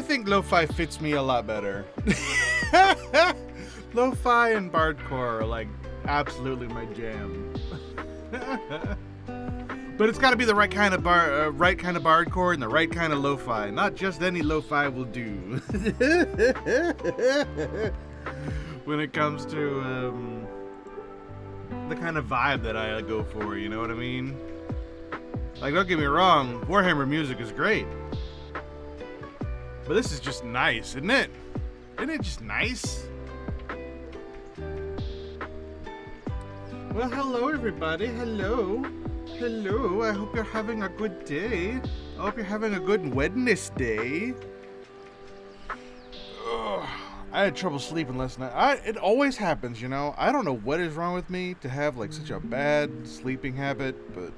think lo-fi fits me a lot better. Lo-fi and bardcore are like absolutely my jam. But it's got to be the right kind of bardcore and the right kind of lo-fi. Not just any lo-fi will do. When it comes to the kind of vibe that I go for, you know what I mean? Like, don't get me wrong, Warhammer music is great. But this is just nice, isn't it? Isn't it just nice? Well, hello everybody. Hello. Hello. I hope you're having a good day. I hope you're having a good Wednesday. Ugh, I had trouble sleeping last night. It always happens, you know. I don't know what is wrong with me to have like such a bad sleeping habit, but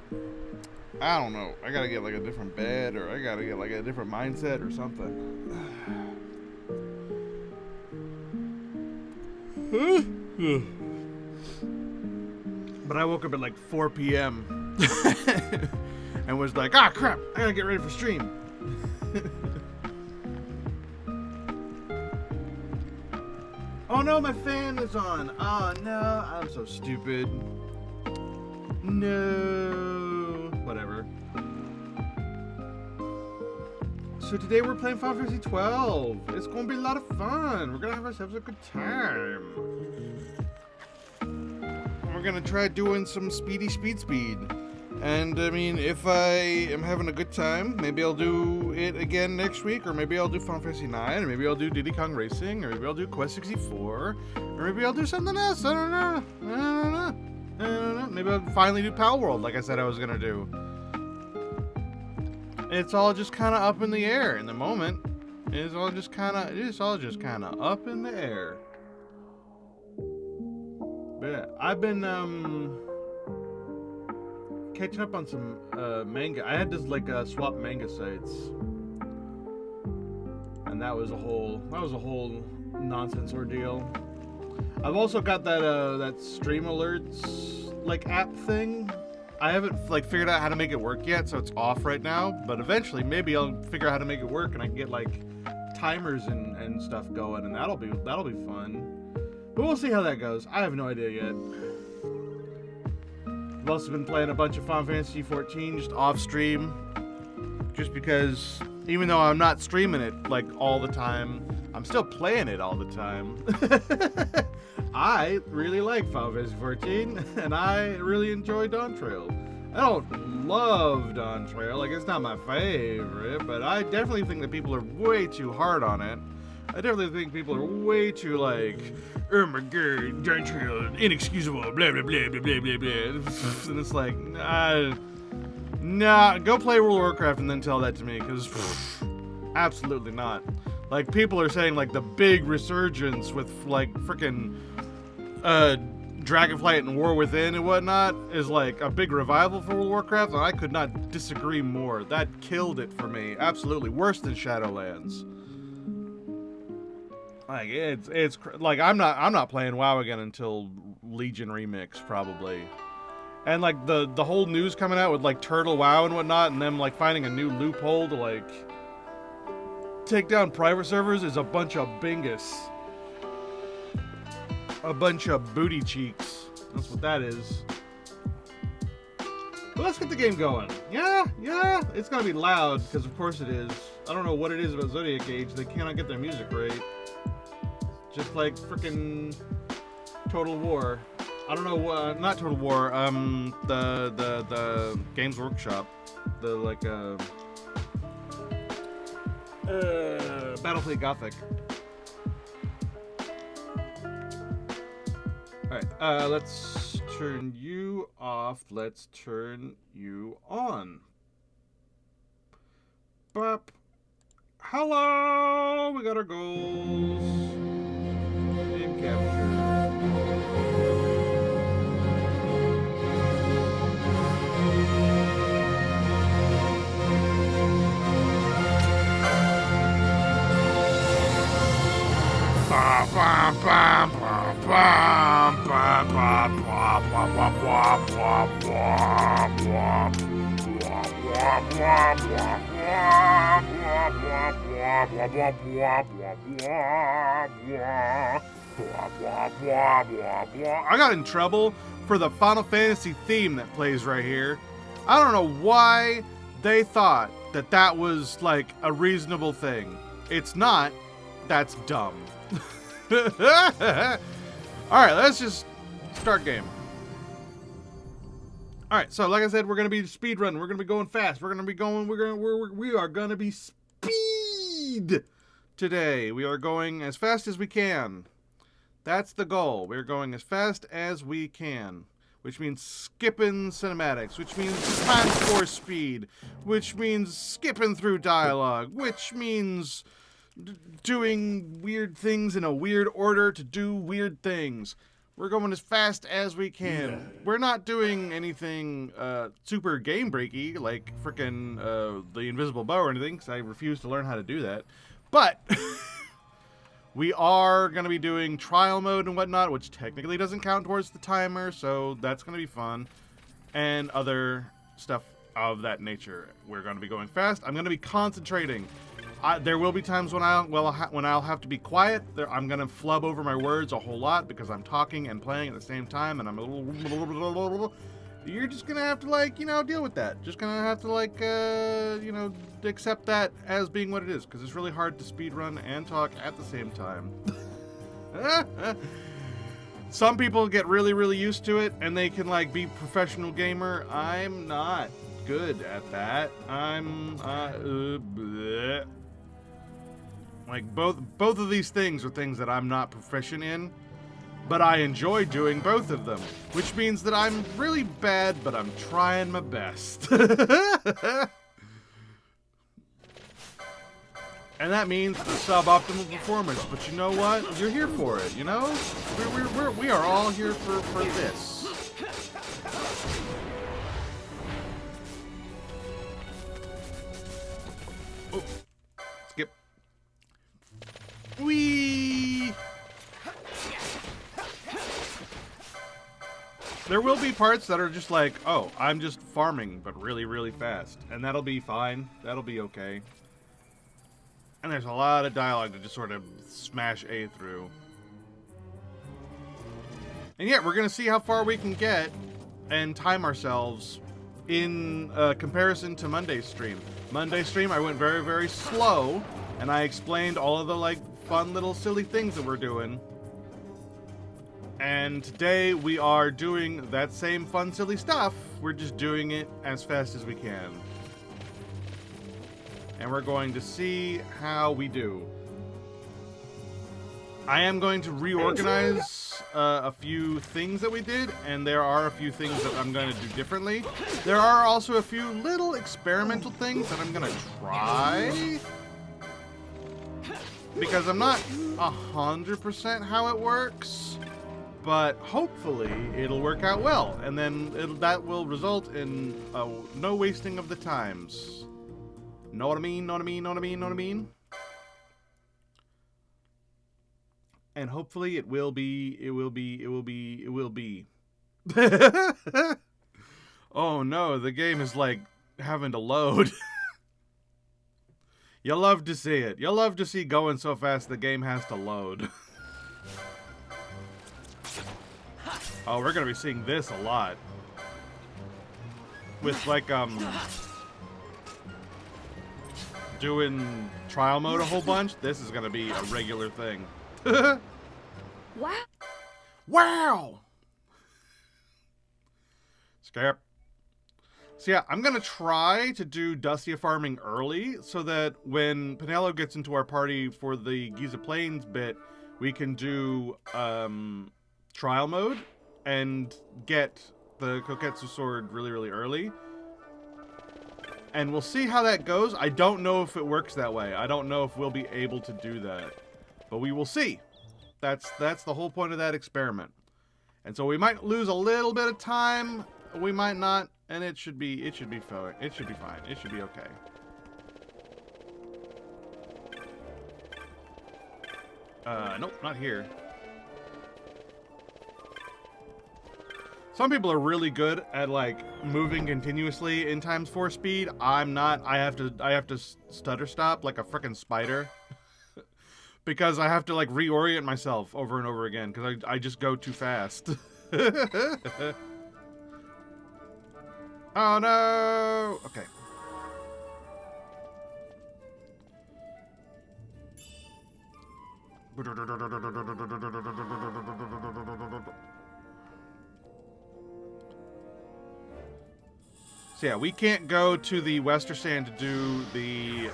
I don't know. I gotta get like a different bed, or I gotta get like a different mindset or something. But I woke up at like 4 p.m. and was like, ah, crap, I gotta get ready for stream. Oh no, my fan is on. Oh no, I'm so stupid. No. Whatever. So today we're playing Final Fantasy 12. It's gonna be a lot of fun. We're gonna have ourselves a good time. We're gonna try doing some speed. And I mean, if I am having a good time, maybe I'll do it again next week, or maybe I'll do Final Fantasy 9, or maybe I'll do Diddy Kong Racing, or maybe I'll do Quest 64, or maybe I'll do something else. I don't know. Maybe I'll finally do Pal World, like I said I was gonna do. It's all just kind of up in the air in the moment. It's all just kind of up in the air. But yeah, I've been catching up on some manga. I had to like swap manga sites, and that was a whole nonsense ordeal. I've also got that stream alerts like app thing. I haven't like figured out how to make it work yet, so it's off right now. But eventually, maybe I'll figure out how to make it work, and I can get like timers and stuff going, and that'll be fun. But we'll see how that goes. I have no idea yet. I've also been playing a bunch of Final Fantasy 14 just off stream, just because even though I'm not streaming it like all the time, I'm still playing it all the time. I really like Final Fantasy 14, and I really enjoy Dawn Trail. I don't love Dawn Trail, like it's not my favorite, but I definitely think that people are way too hard on it. I definitely think people are way too like, oh my god, Dawn Trail, inexcusable, blah blah blah blah blah blah blah. And it's like, nah, go play World of Warcraft and then tell that to me, because absolutely not. Like, people are saying like the big resurgence with like freaking Dragonflight and War Within and whatnot is like a big revival for World of Warcraft, and I could not disagree more. That killed it for me. Absolutely worse than Shadowlands. Like it's like I'm not playing WoW again until Legion Remix probably. And like the whole news coming out with like Turtle WoW and whatnot, and them like finding a new loophole to like take down private servers is a bunch of bingus. A bunch of booty cheeks. That's what that is. But let's get the game going. Yeah, it's gonna be loud, because of course it is. I don't know what it is about Zodiac Age. They cannot get their music right. Just like frickin' Total War. I don't know, not Total War, the Games Workshop. The like, Battlefield Gothic. Alright, let's turn you off. Let's turn you on. Bop. Hello! We got our goals. Name capture. I got in trouble for the Final Fantasy theme that plays right here. I don't know why they thought that that was like a reasonable thing. It's not. That's dumb. Alright, let's just start game. Alright, so like I said, we're gonna be speedrunning. We're gonna be going fast. We are gonna be speed today. We are going as fast as we can. That's the goal. We're going as fast as we can. Which means skipping cinematics, which means times 4 speed, which means skipping through dialogue, which means doing weird things in a weird order to do weird things. We're going as fast as we can. Yeah. We're not doing anything super game-breaky, like frickin' the invisible bow or anything, because I refuse to learn how to do that. But we are going to be doing trial mode and whatnot, which technically doesn't count towards the timer, so that's going to be fun. And other stuff of that nature. We're going to be going fast. I'm going to be concentrating. There will be times when I'll have to be quiet. I'm going to flub over my words a whole lot because I'm talking and playing at the same time, and I'm a little... You're just going to have to, like, deal with that. Just going to have to, like, accept that as being what it is, because it's really hard to speedrun and talk at the same time. Some people get really, really used to it, and they can, like, be professional gamer. I'm not good at that. I'm, like, both of these things are things that I'm not proficient in. But I enjoy doing both of them, which means that I'm really bad, but I'm trying my best. And that means the suboptimal performance, but you know what? You're here for it, you know? We are all here for this. Oh, skip. Whee! There will be parts that are just like, oh, I'm just farming, but really, really fast. And that'll be fine. That'll be okay. And there's a lot of dialogue to just sort of smash A through. And yet, we're going to see how far we can get and time ourselves in comparison to Monday's stream. Monday's stream, I went very, very slow, and I explained all of the, like, fun little silly things that we're doing. And today we are doing that same fun, silly stuff. We're just doing it as fast as we can. And we're going to see how we do. I am going to reorganize a few things that we did, and there are a few things that I'm going to do differently. There are also a few little experimental things that I'm going to try. Because I'm not 100% how it works. But hopefully it'll work out well, and then that will result in no wasting of the times. Know what I mean? Know what I mean? Know what I mean? Know what I mean? And hopefully it will be. It will be. It will be. It will be. Oh no, the game is like having to load. You'll love to see it. You'll love to see going so fast the game has to load. Oh, we're gonna be seeing this a lot. With, like, doing trial mode a whole bunch, this is gonna be a regular thing. Wow! Wow! Skip. So yeah, I'm gonna try to do Dustia farming early, so that when Penelo gets into our party for the Giza Plains bit, we can do, trial mode. And get the Koketsu sword really, really early. And we'll see how that goes. I don't know if it works that way. I don't know if we'll be able to do that. But we will see. That's the whole point of that experiment. And so we might lose a little bit of time. We might not. And it should be fine. It should be fine. It should be okay. Nope, not here. Some people are really good at like moving continuously in ×4 speed. I'm not. I have to stutter stop like a frickin' spider because I have to like reorient myself over and over again because I just go too fast. Oh no! Okay. So yeah, we can't go to the Wester Sand to do the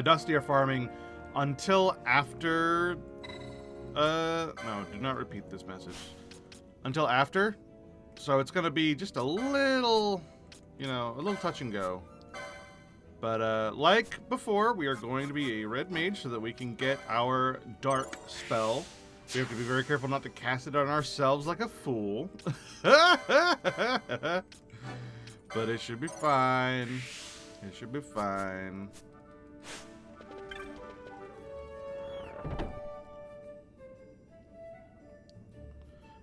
Dustier farming until after. No, do not repeat this message. Until after, so it's gonna be just a little, you know, a little touch and go. But like before, we are going to be a red mage so that we can get our dark spell. We have to be very careful not to cast it on ourselves like a fool. But it should be fine. It should be fine.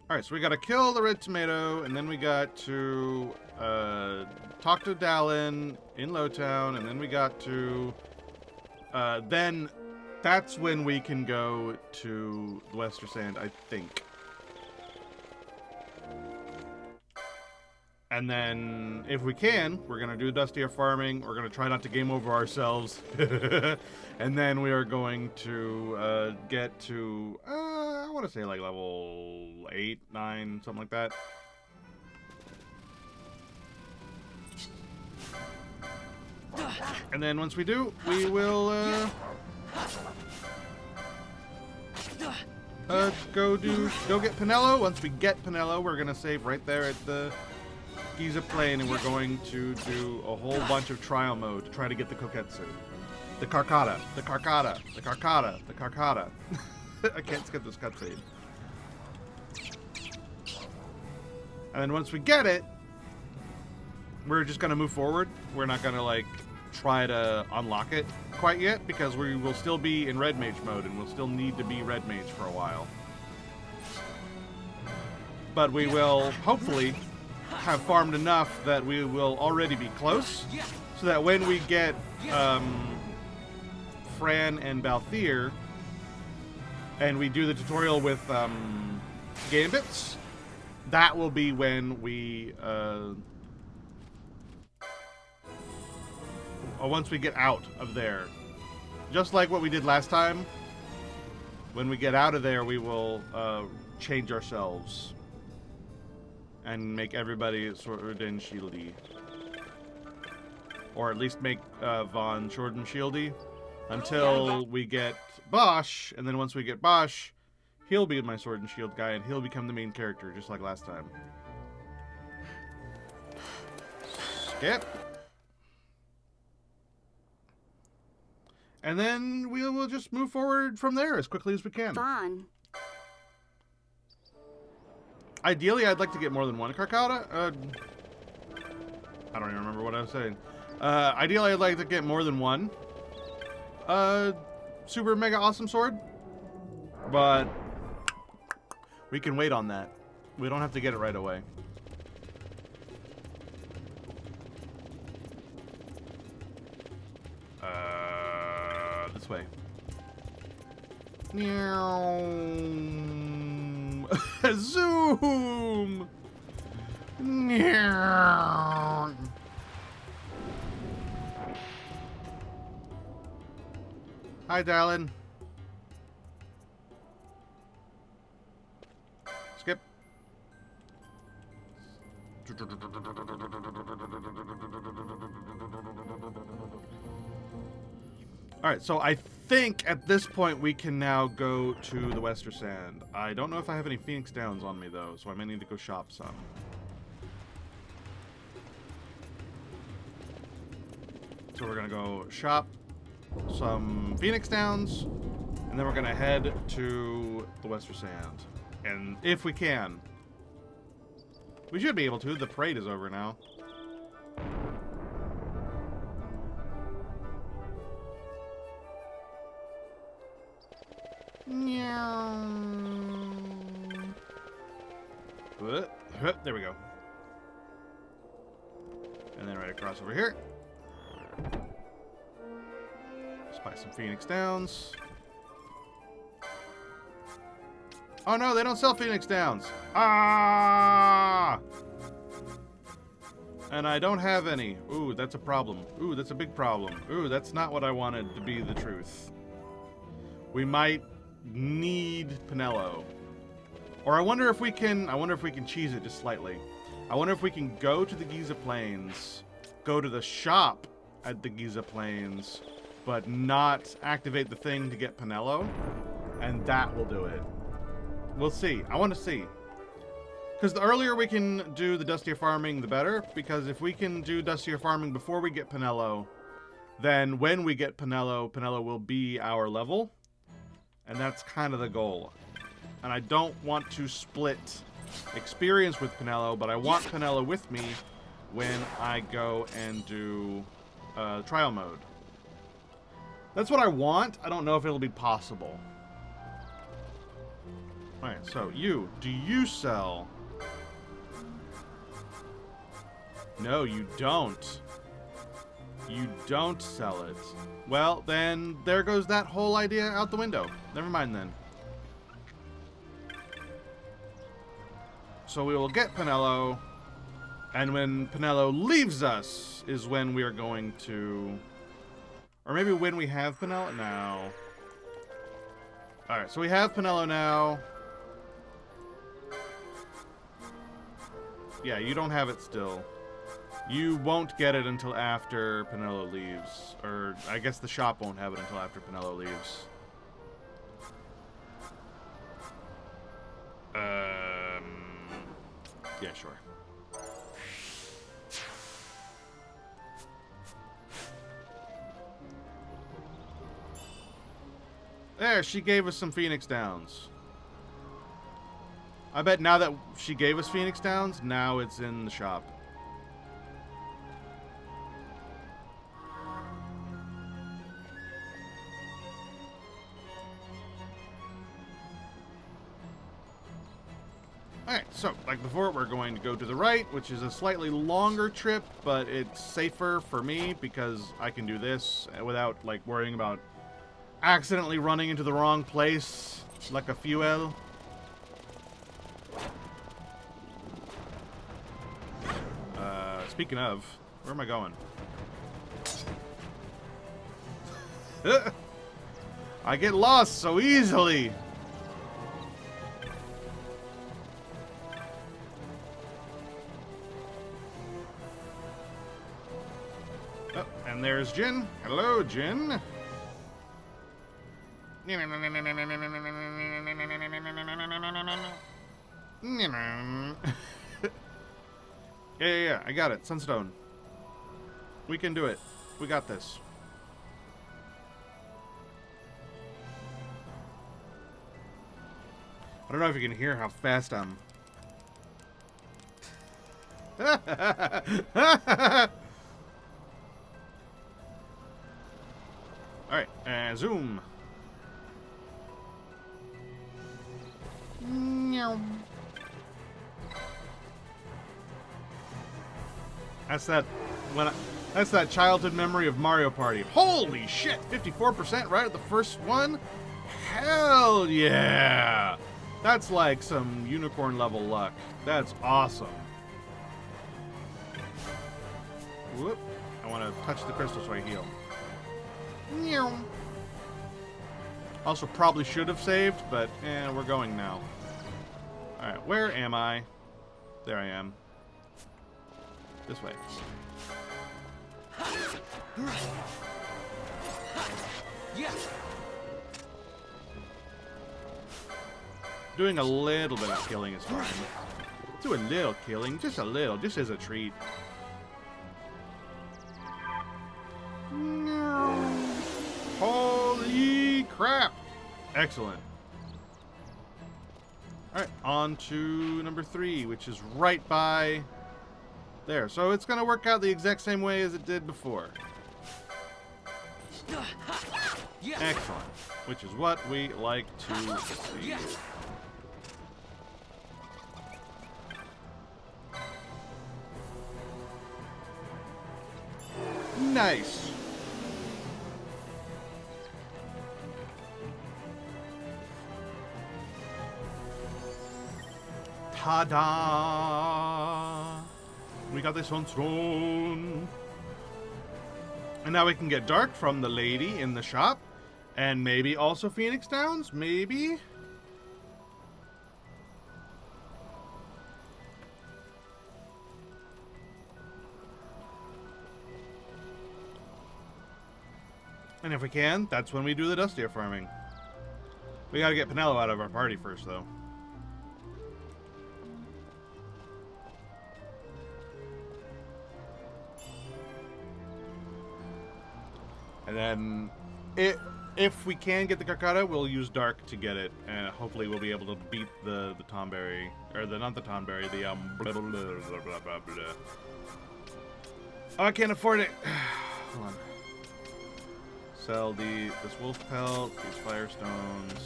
Alright, so we gotta kill the red tomato, and then we got to talk to Dallin in Lowtown, and then we got to then that's when we can go to the Wester Sand, I think. And then, if we can, we're going to do Dustier farming. We're going to try not to game over ourselves. And then we are going to get to, I want to say like level 8, 9, something like that. And then once we do, we will go get Pinello. Once we get Pinello, we're going to save right there at the Giza Plain, and we're going to do a whole bunch of trial mode to try to get the Koketsu. The Karkata. The Karkata. The Karkata. The Karkata. I can't skip this cutscene. And then once we get it, we're just going to move forward. We're not going to, like, try to unlock it quite yet, because we will still be in Red Mage mode, and we'll still need to be Red Mage for a while. But we will, hopefully, have farmed enough that we will already be close, so that when we get Fran and Balthier, and we do the tutorial with Gambits, that will be when we once we get out of there. Just like what we did last time, when we get out of there, we will change ourselves and make everybody sword and shieldy. Or at least make Von sword and shieldy until we get Bosch, and then once we get Bosch, he'll be my sword and shield guy, and he'll become the main character, just like last time. Skip. And then we will just move forward from there as quickly as we can. Fun. Ideally, I'd like to get more than one Karkata. I don't even remember what I was saying. Ideally, I'd like to get more than one super mega awesome sword. But we can wait on that. We don't have to get it right away. This way. Zoom! Hi, Dallin. Skip. Alright, so I think at this point we can now go to the Wester Sand. I don't know if I have any Phoenix Downs on me, though, so I may need to go shop some. So we're going to go shop some Phoenix Downs, and then we're going to head to the Wester Sand. And if we can. We should be able to. The parade is over now. There we go. And then right across over here. Spy some Phoenix Downs. Oh no, they don't sell Phoenix Downs. Ah! And I don't have any. Ooh, that's a problem. Ooh, that's a big problem. Ooh, that's not what I wanted to be the truth. We might need Pinello. Or I wonder if we can cheese it just slightly. I wonder if we can go to the Giza Plains, go to the shop at the Giza Plains, but not activate the thing to get Pinello, and that will do it. We'll see. I want to see. Because the earlier we can do the Dustier farming, the better. Because if we can do Dustier farming before we get Pinello, then when we get Pinello, Pinello will be our level. And that's kind of the goal. And I don't want to split experience with Pinello, but I want Pinello with me when I go and do trial mode. That's what I want. I don't know if it'll be possible. Alright, so do you sell? No, you don't. You don't sell it. Well, then there goes that whole idea out the window. Never mind then. So we will get Pinello, and when Pinello leaves us is when we are going to... Or maybe when we have Pinello now. Alright, so we have Pinello now. Yeah, you don't have it still. You won't get it until after Pinello leaves. Or, I guess the shop won't have it until after Pinello leaves. Yeah, sure. There, she gave us some Phoenix Downs. I bet now that she gave us Phoenix Downs, now it's in the shop. Alright, so, like before, we're going to go to the right, which is a slightly longer trip, but it's safer for me because I can do this without, like, worrying about accidentally running into the wrong place, like a fuel. Speaking of, where am I going? I get lost so easily! Oh, and there's Jin. Hello, Jin. Yeah, I got it. Sunstone. We can do it. We got this. I don't know if you can hear how fast I'm... Alright, zoom. That's that childhood memory of Mario Party. Holy shit, 54% right at the first one? Hell yeah! That's like some unicorn level luck. That's awesome. Whoop. I want to touch the crystal so I heal. Also probably should have saved, but we're going now. Alright, where am I? There I am. This way. Doing a little bit of killing is fine. Do a little killing, just a little, just as a treat. Holy crap! Excellent. Alright, on to number 3, which is right by there. So it's going to work out the exact same way as it did before. Excellent. Which is what we like to see. nice. Ta-da! We got this on throne. And now we can get Dark from the lady in the shop. And maybe also Phoenix Downs? Maybe? And if we can, that's when we do the dust deer farming. We gotta get Pinello out of our party first, though. And then, if we can get the Carcata, we'll use Dark to get it, and hopefully we'll be able to beat the Tomberry, or not the Tomberry, the blah, blah, blah, blah, blah, blah. Oh, I can't afford it. Hold on. Sell this wolf pelt, these firestones.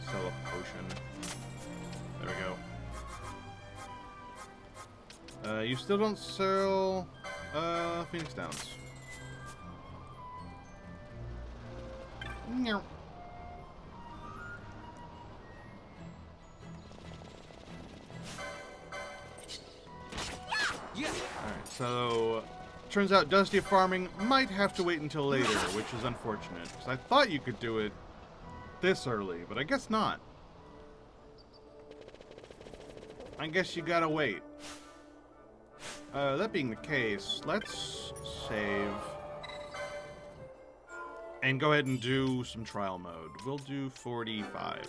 Sell a potion. There we go. You still don't sell Phoenix Downs. No. Alright, so turns out dusty farming might have to wait until later, which is unfortunate. Because I thought you could do it this early, but I guess not. I guess you gotta wait. That being the case, let's save. And go ahead and do some trial mode. We'll do 45.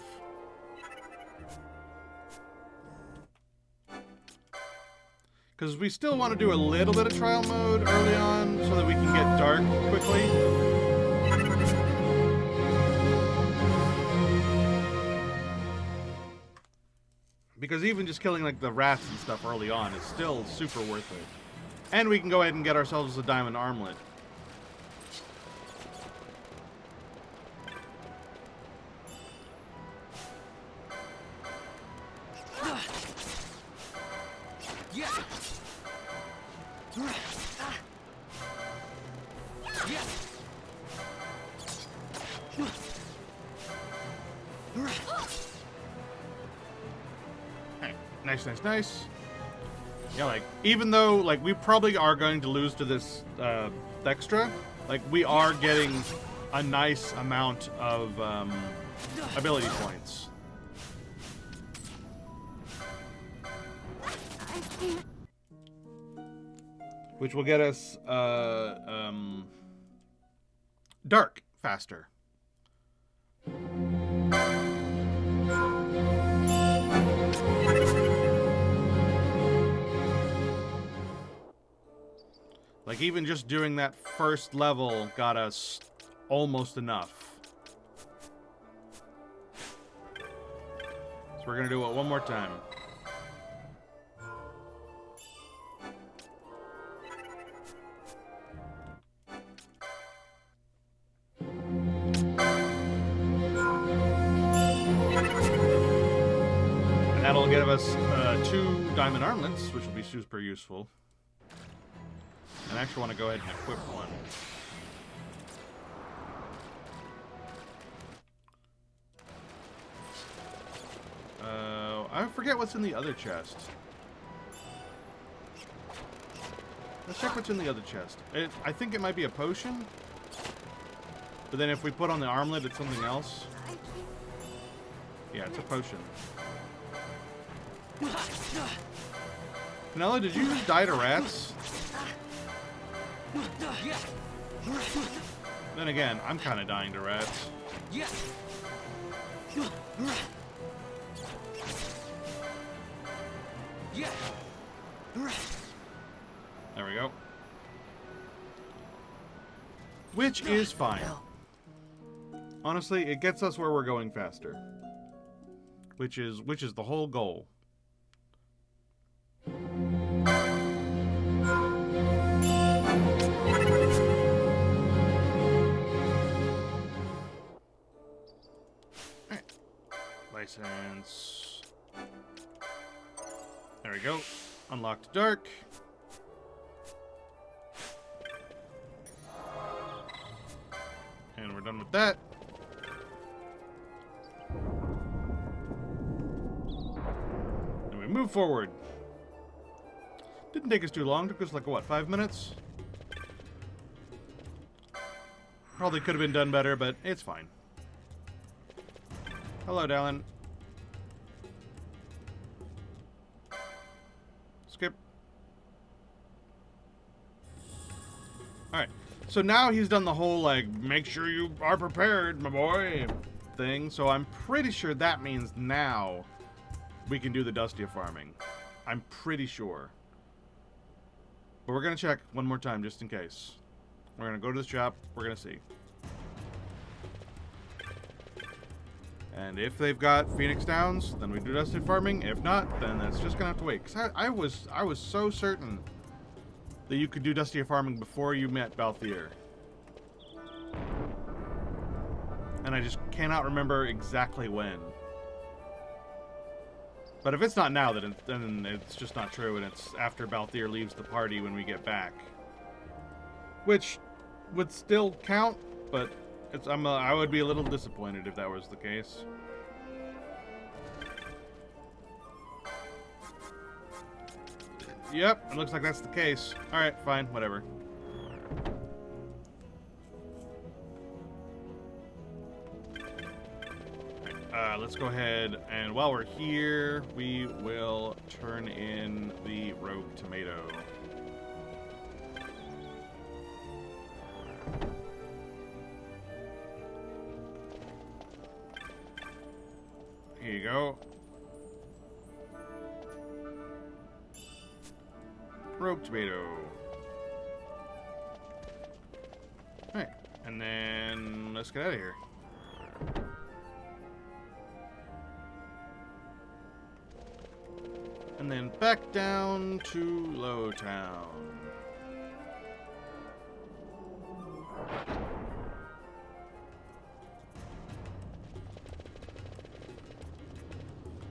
Because we still want to do a little bit of trial mode early on so that we can get Dark quickly. Because even just killing like the rats and stuff early on is still super worth it. And we can go ahead and get ourselves a diamond armlet. Nice. Yeah, like, even though, like, we probably are going to lose to this, Dextra, like, we are getting a nice amount of, ability points. Which will get us, Dark faster. Like, even just doing that first level got us almost enough. So we're gonna do it one more time. And that'll give us 2 diamond armlets, which will be super useful. And I actually want to go ahead and equip one. I forget what's in the other chest. Let's check what's in the other chest. I think it might be a potion. But then if we put on the armlet, it's something else. Yeah, it's a potion. Pinello, did you just die to rats? Then again, I'm kind of dying to rats. There we go. Which is fine. Honestly, it gets us where we're going faster. Which is the whole goal. License. There we go. Unlocked Dark. done with that. And we move forward. Didn't take us too long. Took us like, what, 5 minutes? Probably could have been done better, but it's fine. Hello, Dallin. Skip. Alright. So now he's done the whole, like, make sure you are prepared, my boy, thing. So I'm pretty sure that means now we can do the Dustia farming. I'm pretty sure. But we're going to check one more time just in case. We're going to go to the shop. We're going to see. And if they've got Phoenix Downs, then we do Dustia farming. If not, then that's just going to have to wait. Because I was so certain that you could do Dustia farming before you met Balthier. And I just cannot remember exactly when. But if it's not now, then it's just not true, and it's after Balthier leaves the party when we get back. Which would still count, but I would be a little disappointed if that was the case. Yep, it looks like that's the case. Alright, fine, whatever. Let's go ahead, and while we're here, we will turn in the rogue tomato. Here you go. Rogue tomato. Alright, and then let's get out of here. And then back down to Lowtown.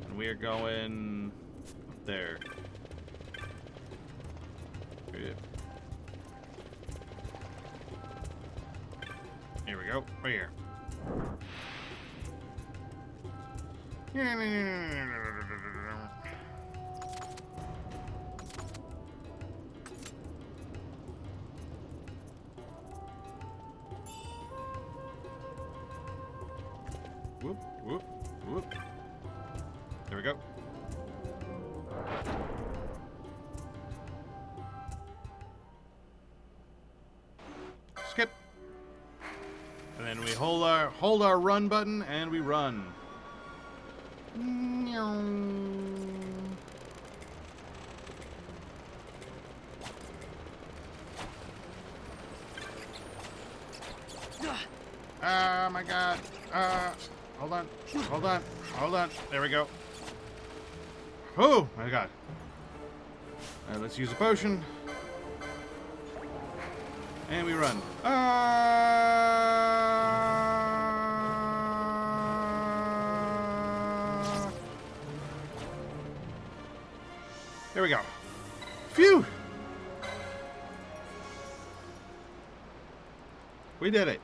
And we are going up there. Good. Here we go, right here. Whoop, whoop, whoop. There we go. Skip. And then we hold our run button and we run. Oh my god. Hold on. Hold on. Hold on. There we go. Oh my god. Let's use a potion. And we run. There we go. Phew! We did it.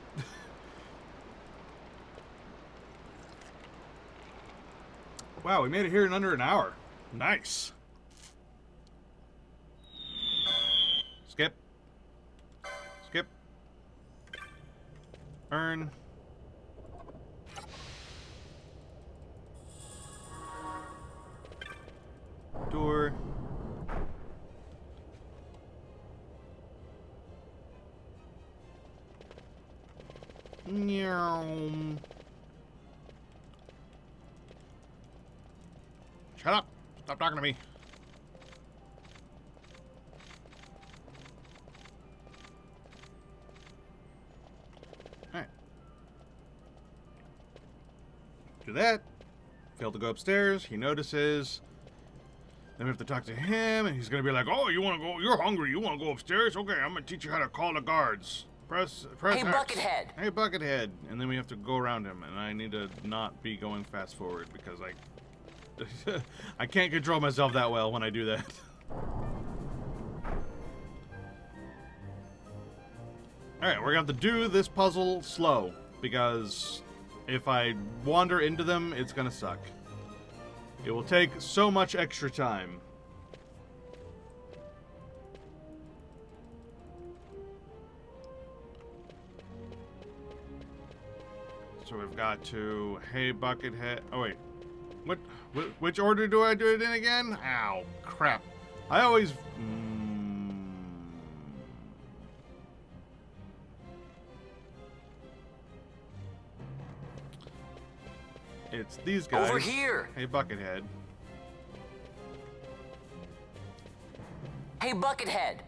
Wow, we made it here in under an hour. Nice. Skip. Skip. Earn. Door. Meow. Shut up! Stop talking to me. Alright. Do that. Failed to go upstairs. He notices. Then we have to talk to him, and he's gonna be like, "Oh, you wanna go? You're hungry. You wanna go upstairs? Okay, I'm gonna teach you how to call the guards. Press Hey, X. Buckethead. Hey, Buckethead." And then we have to go around him, and I need to not be going fast forward because I can't control myself that well when I do that. Alright, we're gonna have to do this puzzle slow. because if I wander into them, it's gonna suck. It will take so much extra time. So we've got to, hey, Buckethead. Oh, wait. Which order do I do it in again? Ow, crap. I always... It's these guys. Over here. Hey, Buckethead. Hey, Buckethead.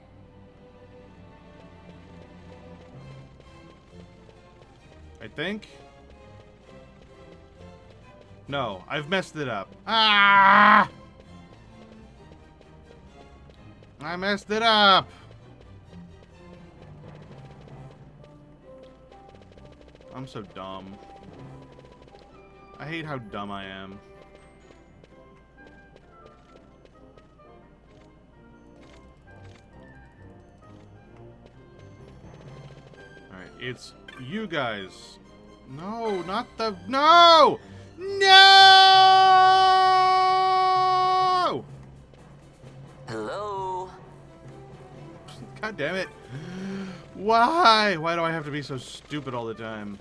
I think. No, I've messed it up. Ah! I messed it up. I'm so dumb. I hate how dumb I am. Alright, it's you guys. No, not the... No! No! Hello? God damn it. Why? Why do I have to be so stupid all the time?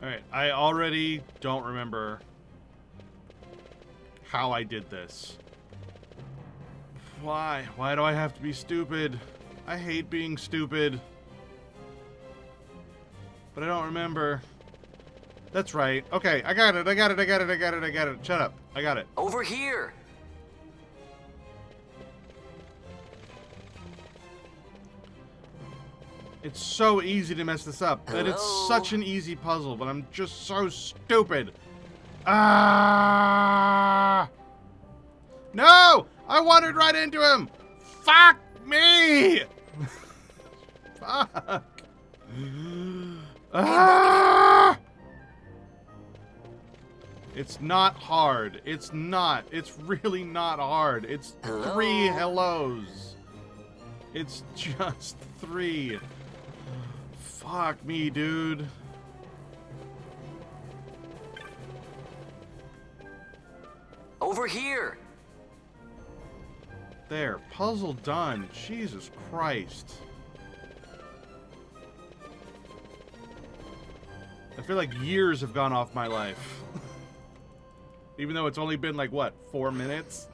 Alright, I already don't remember how I did this. Why? Why do I have to be stupid? I hate being stupid. But I don't remember. That's right. Okay, I got it. Shut up. I got it. Over here. It's so easy to mess this up. And it's Hello? such an easy puzzle, but I'm just so stupid. Ah! No! I wandered right into him! Fuck me! Fuck. Ah! It's not hard. It's not. It's really not hard. It's Hello? 3 hellos. It's just 3. Fuck me, dude. Over here. There. Puzzle done. Jesus Christ. I feel like years have gone off my life. Even though it's only been like, what, 4 minutes?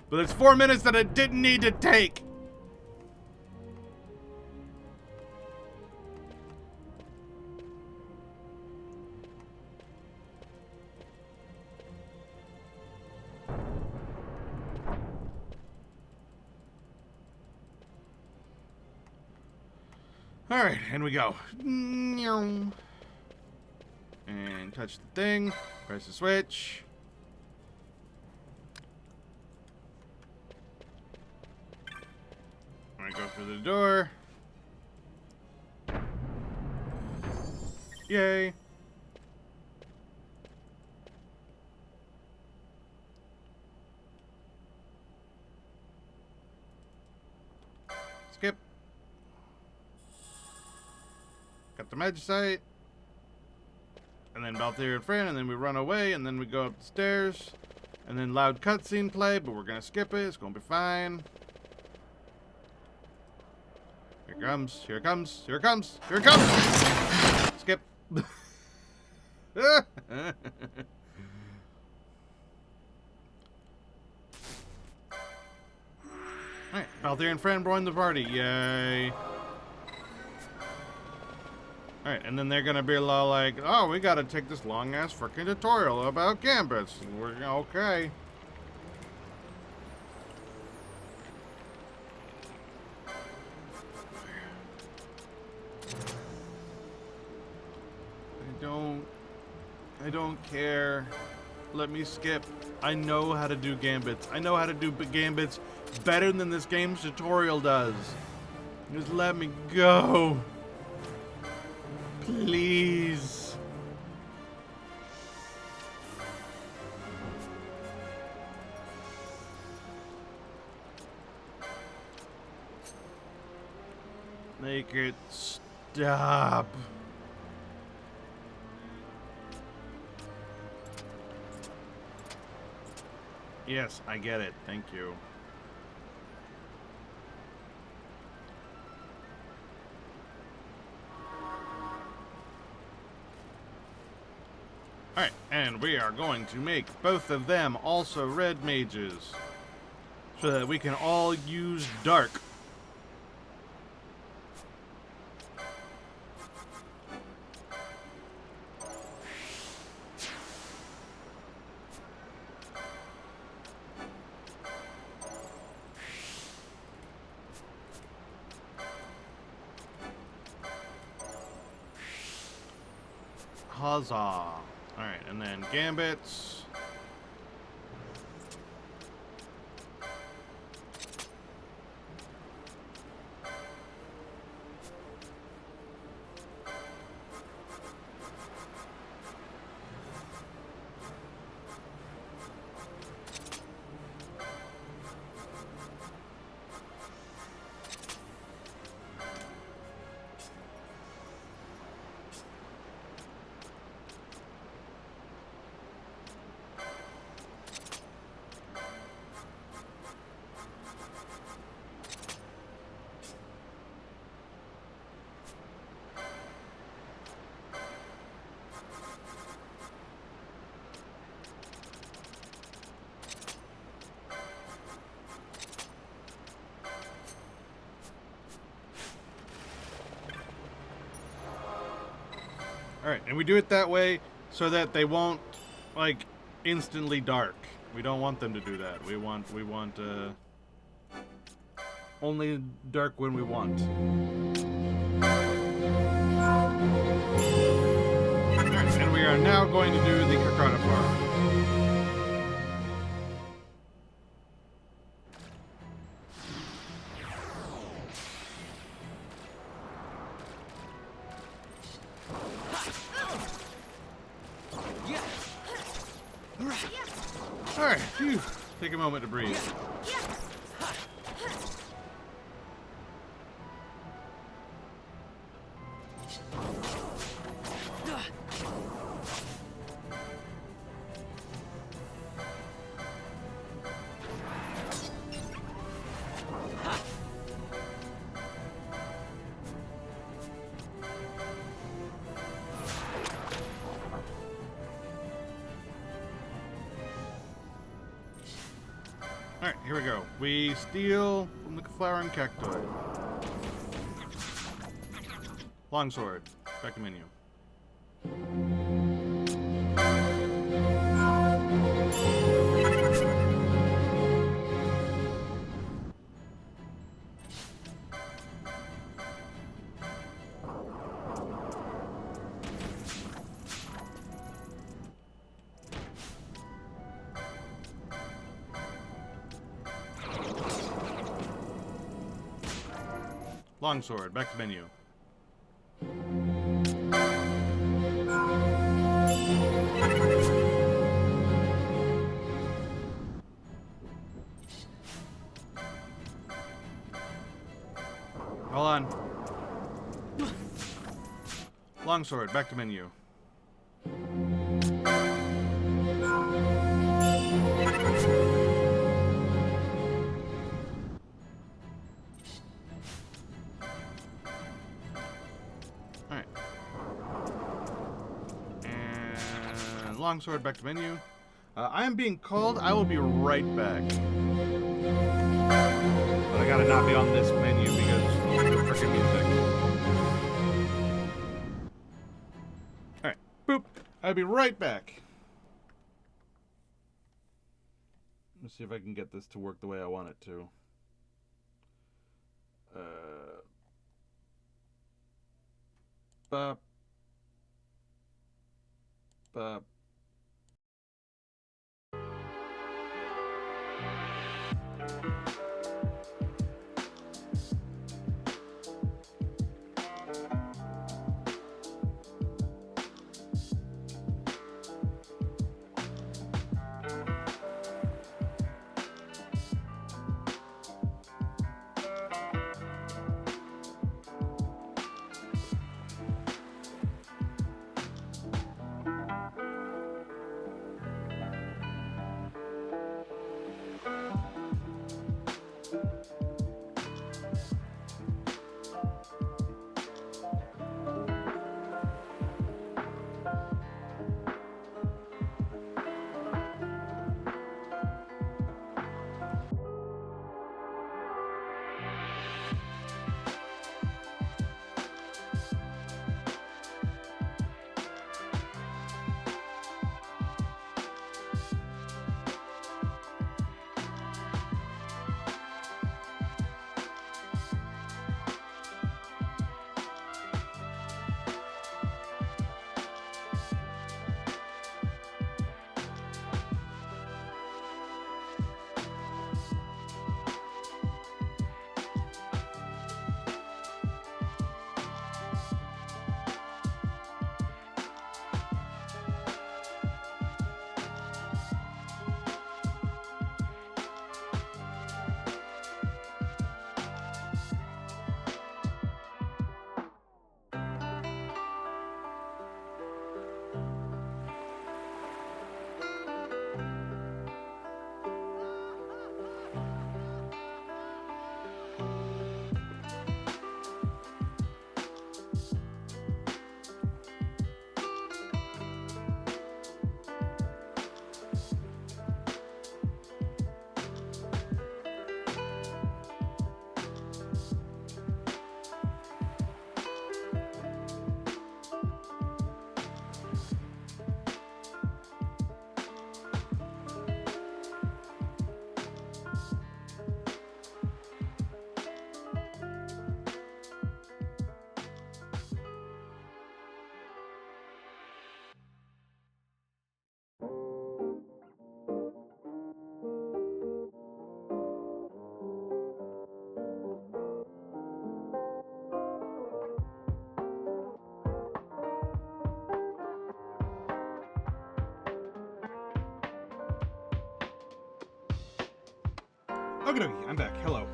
But it's 4 minutes that I didn't need to take. Alright, and we go. And touch the thing. Press the switch. I go through the door. Yay. Skip. Got the magicite. And then Balthier and Fran, and then we run away, and then we go up the stairs. And then loud cutscene play, but we're gonna skip it. It's gonna be fine. Here it comes, here it comes, here it comes, here it comes! Skip. Alright, Balthier and Fran join the party. Yay. Alright, and then they're gonna be like, oh, we gotta take this long-ass freaking tutorial about gambits. We're okay. I don't care. Let me skip. I know how to do gambits. I know how to do gambits better than this game's tutorial does. Just let me go. Please. Make it stop. Yes, I get it. Thank you. Alright, and we are going to make both of them also red mages, so that we can all use dark. Huzzah. Alright, and then gambits. Alright, and we do it that way so that they won't, like, instantly dark. We don't want them to do that. We want, only dark when we want. Alright, and we are now going to do the Kakana farm. Alright, phew. Take a moment to breathe. Alright, here we go. We steal from the flowering cacti. Longsword. Back to menu. Longsword, back to menu. Hold on. Longsword, back to menu. Alright. And longsword, back to menu. I am being called. I will be right back. But I gotta not be on this menu because of the freaking music. Alright, boop. I'll be right back. Let's see if I can get this to work the way I want it to. Bop. Okay, I'm back. Hello.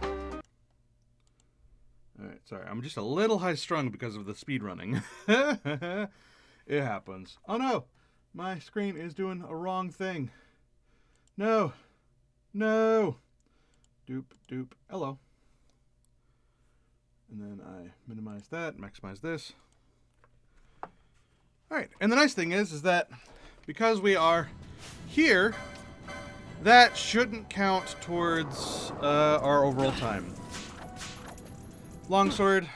Alright, sorry. I'm just a little high strung because of the speed running. It happens. Oh no! My screen is doing a wrong thing. No! No! Doop, doop. Hello. And then I minimize that, maximize this. Alright, and the nice thing is that because we are here, that shouldn't count towards our overall time. Longsword.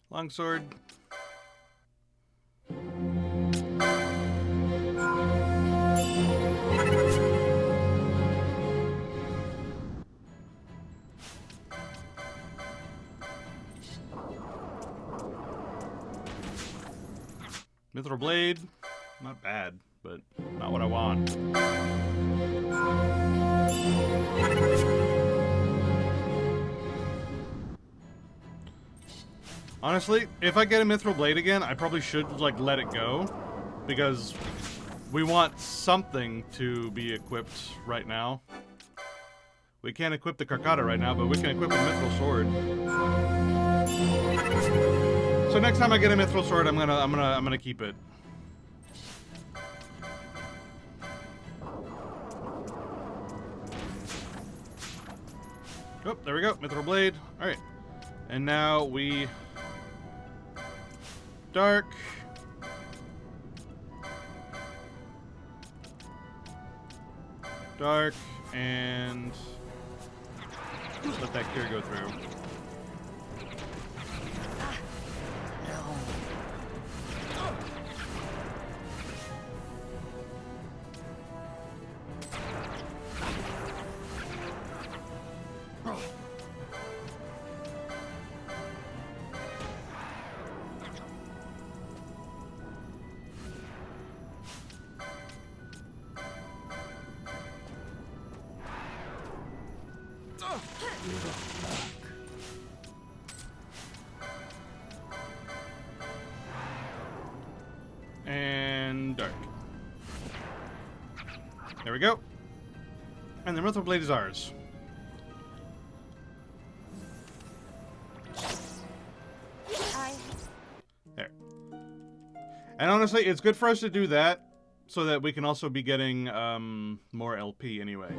Longsword. Mithril Blade, not bad, but not what I want. Honestly, if I get a Mithril Blade again, I probably should, like, let it go, because we want something to be equipped right now. We can't equip the Karkata right now, but we can equip a Mithril Sword. So next time I get a Mithril Sword, I'm gonna keep it. Oh, there we go, Mithril Blade. All right, and now we dark. Dark, and let that cure go through. And dark. There we go. And the Mithril Blade is ours. There. And honestly, it's good for us to do that, so that we can also be getting more LP anyway.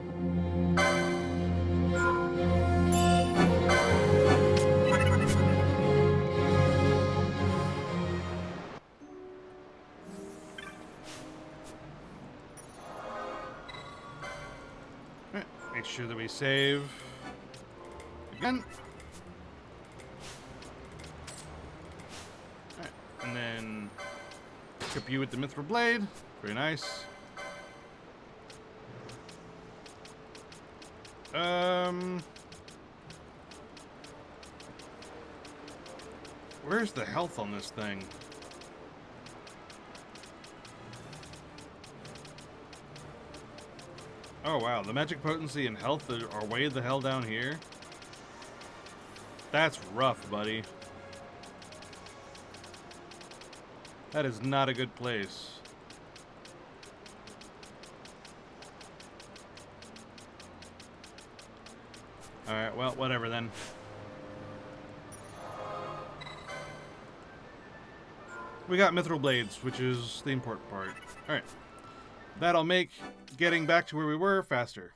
Alright, make sure that we save again. Alright, and then equip you with the Mithril Blade. Very nice. Where's the health on this thing? Oh wow, the magic potency and health are way the hell down here. That's rough, buddy. That is not a good place. Alright, well, whatever then. We got Mithril Blades, which is the important part. Alright. That'll make getting back to where we were faster.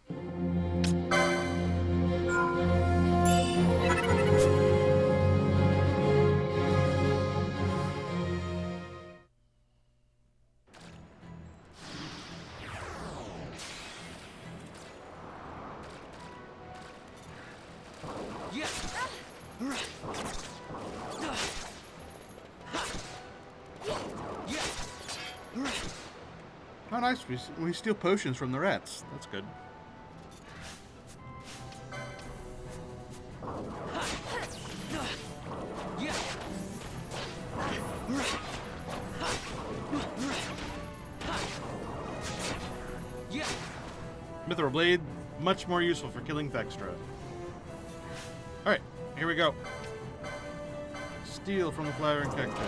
Oh, nice. We steal potions from the rats. That's good. Mithril Blade, much more useful for killing Thextra. Alright, here we go. Steal from the flowering cactus.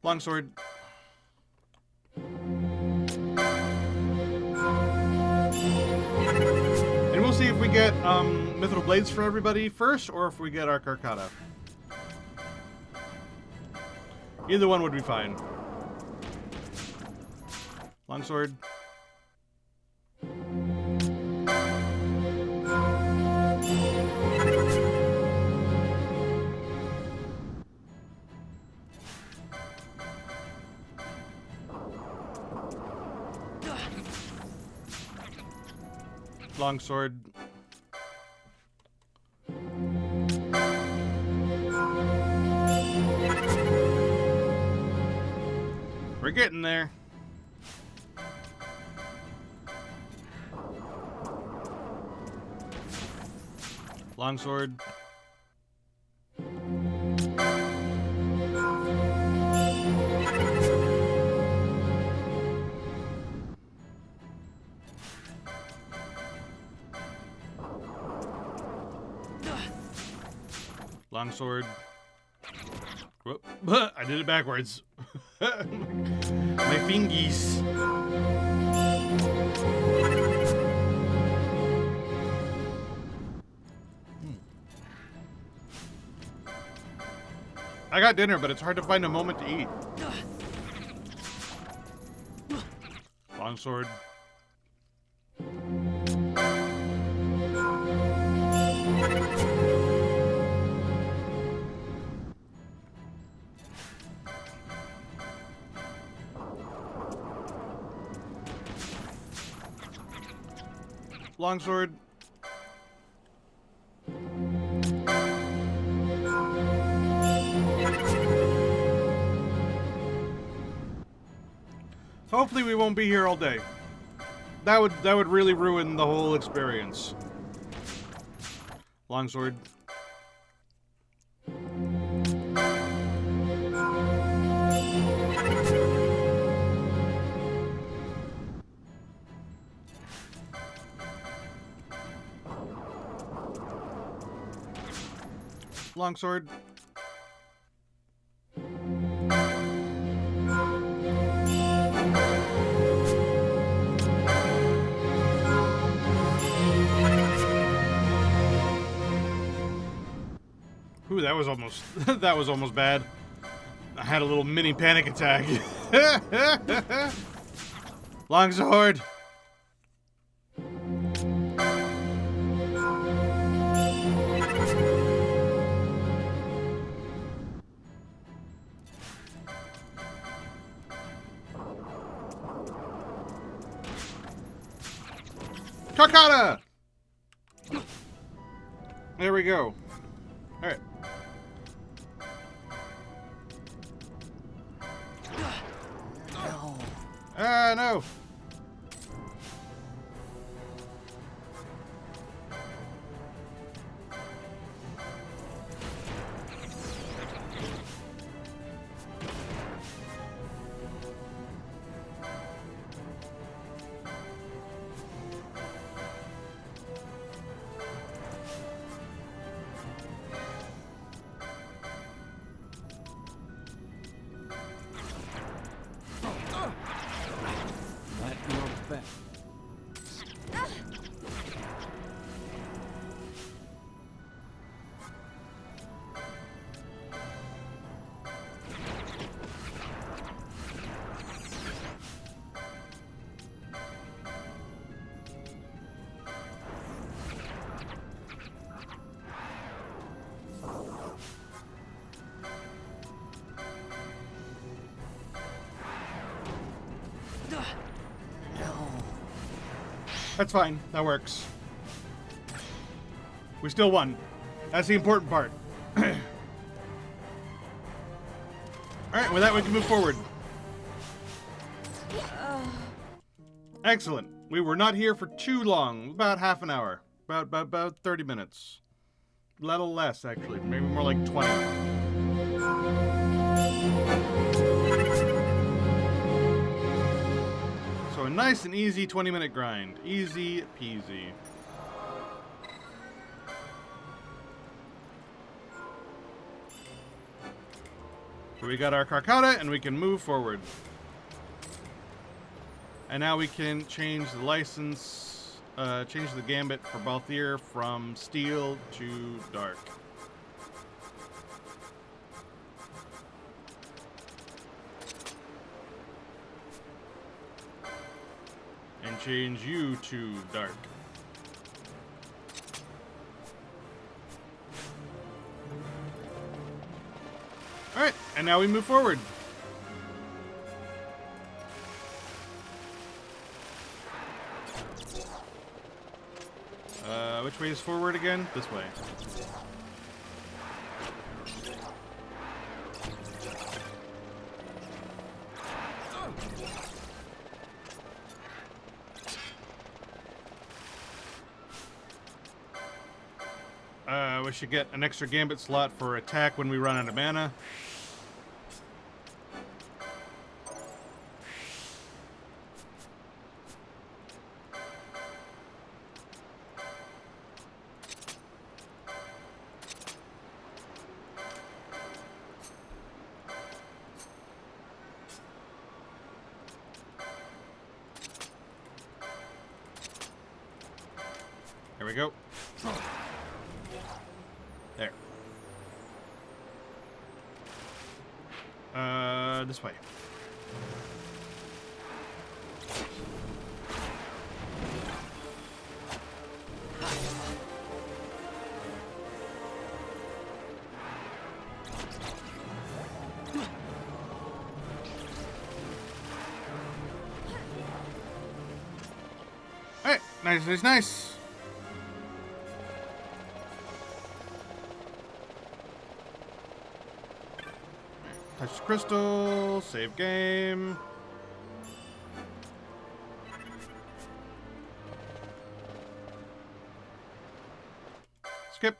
Longsword. And we'll see if we get Mithril Blades for everybody first, or if we get our Carcata. Either one would be fine. Longsword. Longsword. We're getting there. Longsword. Longsword. Whoop. I did it backwards. My fingies. I got dinner, but it's hard to find a moment to eat. Longsword. Longsword. Hopefully we won't be here all day. That would really ruin the whole experience. Longsword. longsword. Ooh, that was almost that was almost bad. I had a little mini panic attack. Longsword. Kakata! There we go. Alright. No. Ah, no. At your back. That's fine. That works. We still won. That's the important part. Alright, with that we can move forward. Excellent. We were not here for too long. About half an hour. About 30 minutes. A little less, actually. Maybe more like 20. So a nice and easy 20-minute grind. Easy peasy. So we got our Karkata, and we can move forward. And now we can change the license, change the gambit for Balthier from steel to dark. And change you to dark. Alright, and now we move forward. Which way is forward again? This way. We should get an extra gambit slot for attack when we run out of mana. There we go. There. This way. Alright, nice. Touch the crystal, save game. Skip.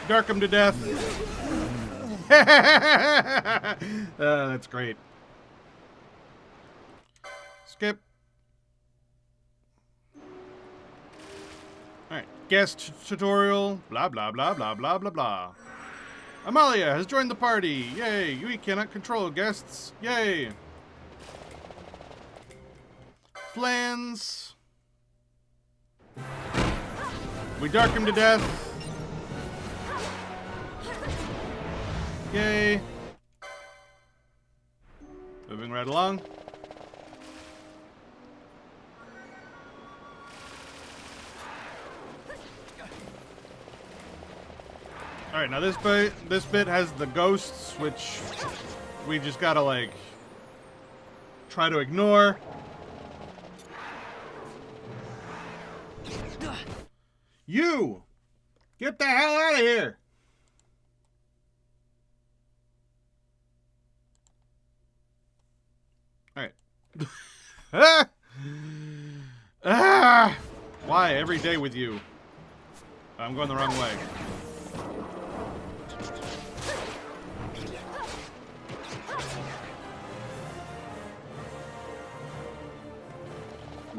Dark him to death. That's great. Skip. Alright. guest tutorial. Blah, blah, blah, blah, blah, blah, blah. Amalia has joined the party. Yay. We cannot control guests. Yay. Flans. We dark him to death. Yay. Moving right along. Alright, now this bit has the ghosts, which we just gotta, like, try to ignore. You! Get the hell out of here! Alright. Why? Every day with you. I'm going the wrong way.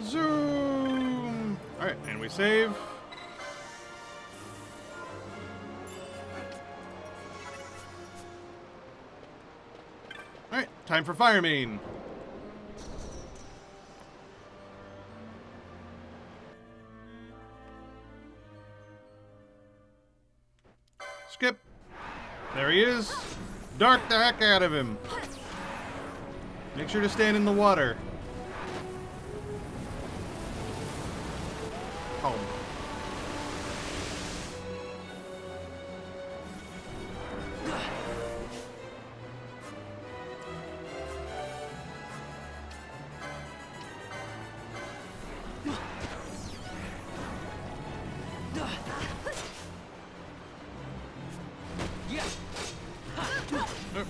Zoom! Alright, and we save. Alright, time for Fire Main. Skip. There he is. Dark the heck out of him. Make sure to stand in the water. Home.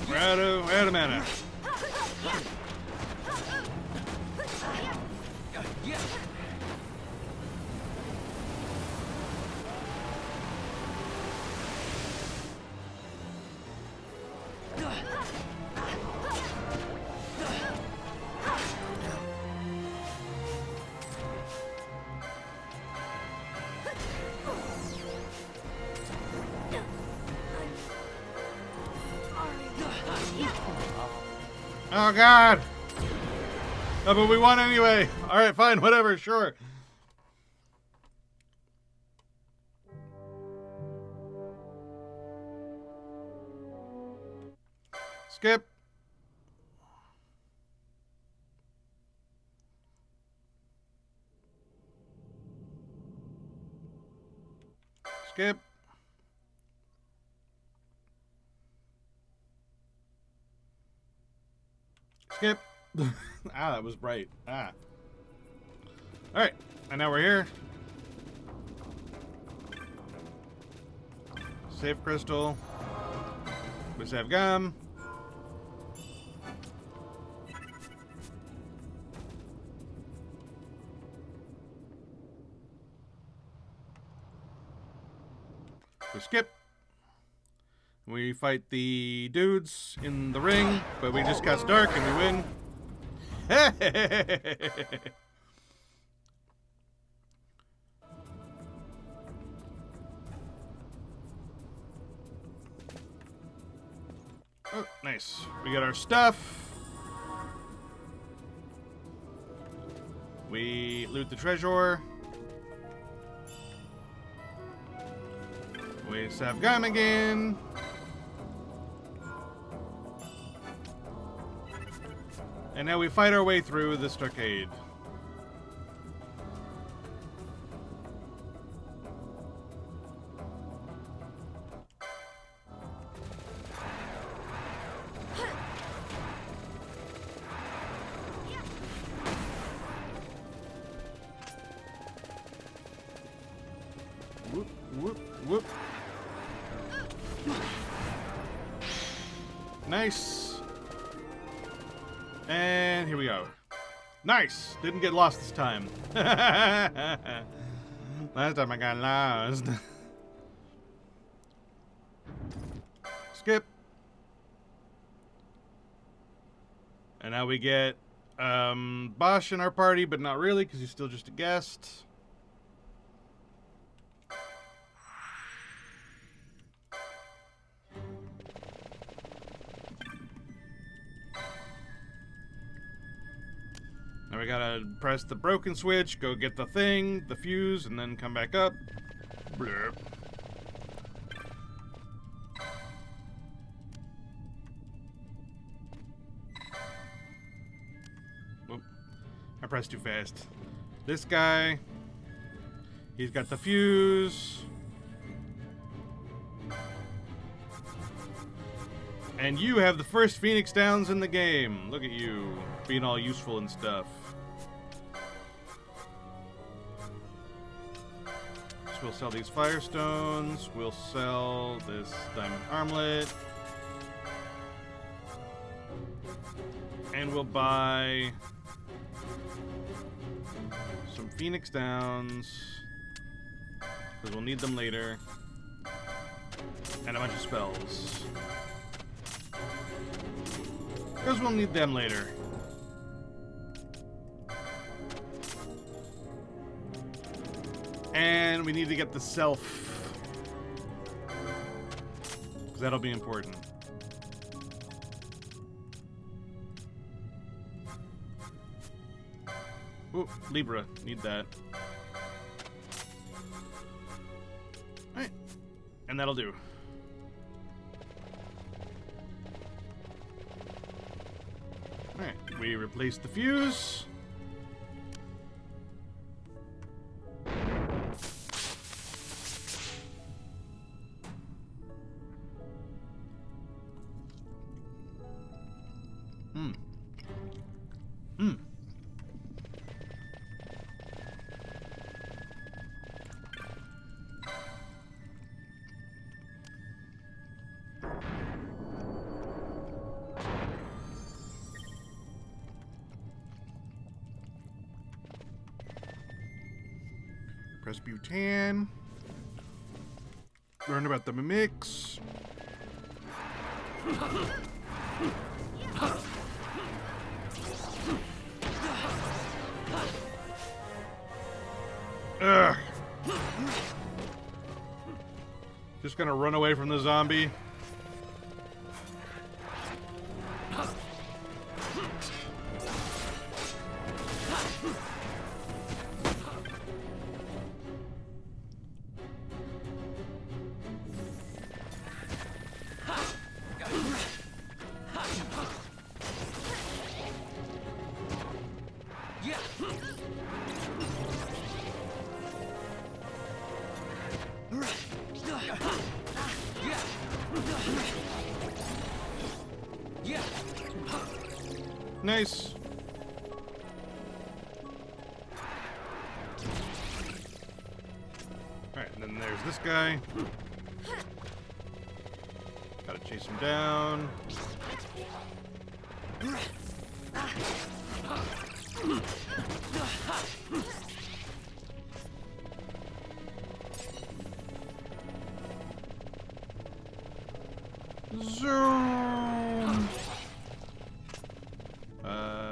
We're out of mana. Oh god! Oh, but we won anyway. Alright, fine, whatever, sure. Skip. Skip. Skip. Ah, that was bright. Ah. Alright, and now we're here. Save crystal. We save gum. We skip. We fight the dudes in the ring, but we just cast dark and we win. Oh, nice. We got our stuff. We loot the treasure. We save gum again. And now we fight our way through the stockade. Whoop, whoop, whoop. Nice. And here we go. Nice! Didn't get lost this time. Last time I got lost. Skip. And now we get Bosch in our party, but not really, because he's still just a guest. Now we gotta press the broken switch, go get the thing, the fuse, and then come back up. Blurp. Whoop. I pressed too fast. This guy, he's got the fuse. And you have the first Phoenix Downs in the game. Look at you, being all useful and stuff. So we'll sell these Firestones. We'll sell this Diamond Armlet. And we'll buy some Phoenix Downs, because we'll need them later. And a bunch of spells, because we'll need them later. And we need to get the self, because that'll be important. Ooh, Libra, need that. Alright, and that'll do. Alright, we replace the fuse. Press butane. Learn about the mimics. Ugh. Just gonna run away from the zombie. Nice. Alright, and then there's this guy. Gotta chase him down. Zoom.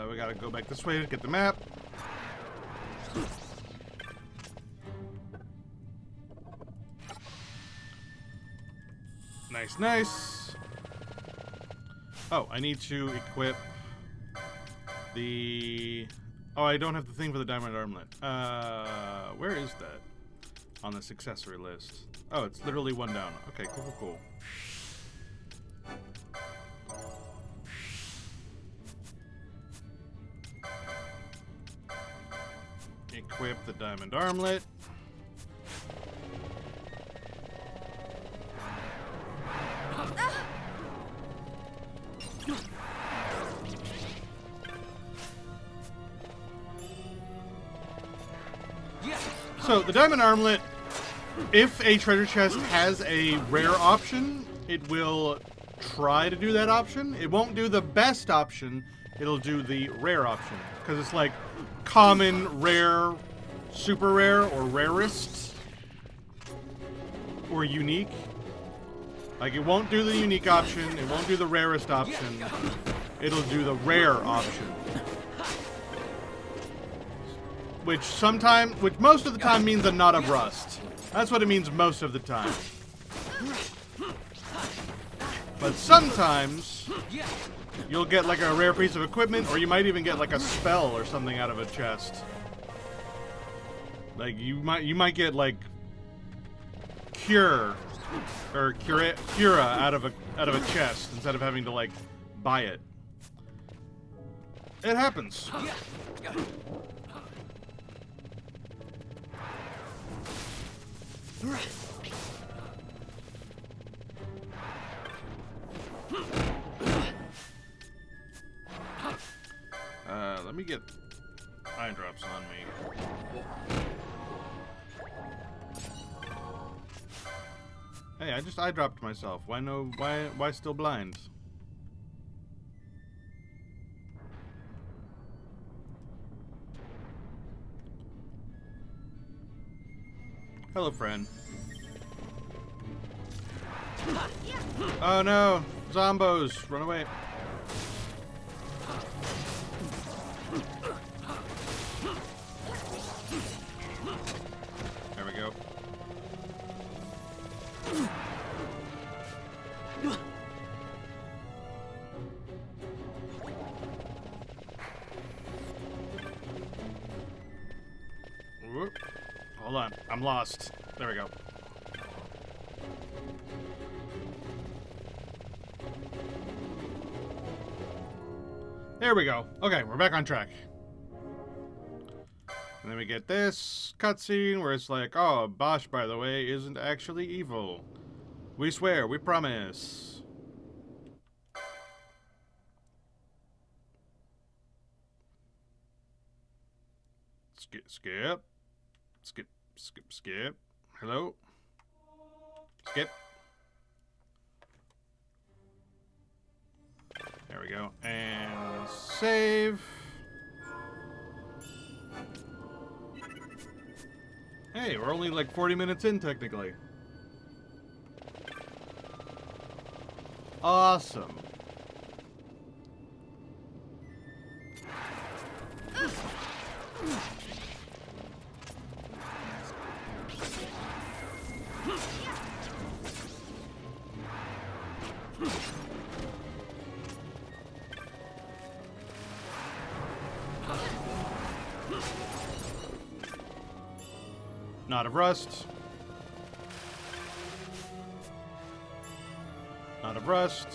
We gotta go back this way to get the map. Nice, nice. Oh, I need to equip the... Oh, I don't have the thing for the diamond armlet. Where is that on this accessory list? Oh, it's literally one down. Okay, cool, cool, cool. Equip the diamond armlet. So, the diamond armlet, if a treasure chest has a rare option, it will try to do that option. It won't do the best option, it'll do the rare option. Because it's like common, rare, super rare, or rarest, or unique. Like, it won't do the unique option, it won't do the rarest option, it'll do the rare option. Which most of the time means a knot of rust. That's what it means most of the time. But sometimes you'll get like a rare piece of equipment, or you might even get like a spell or something out of a chest. Like you might get like cura out of a chest instead of having to like buy it. It happens. Let me get eye drops on me. Hey, I just eye dropped myself. Why still blind? Hello, friend. Oh no! Zombos! Run away. There we go. Whoop. Hold on. I'm lost. There we go. There we go. Okay, we're back on track. And then we get this cutscene where it's like, oh, Bosch, by the way, isn't actually evil. We swear, we promise. Skip. Hello? Skip. There we go. And save. Hey, we're only like 40 minutes in, technically. Awesome. Knot of rust. Knot of rust.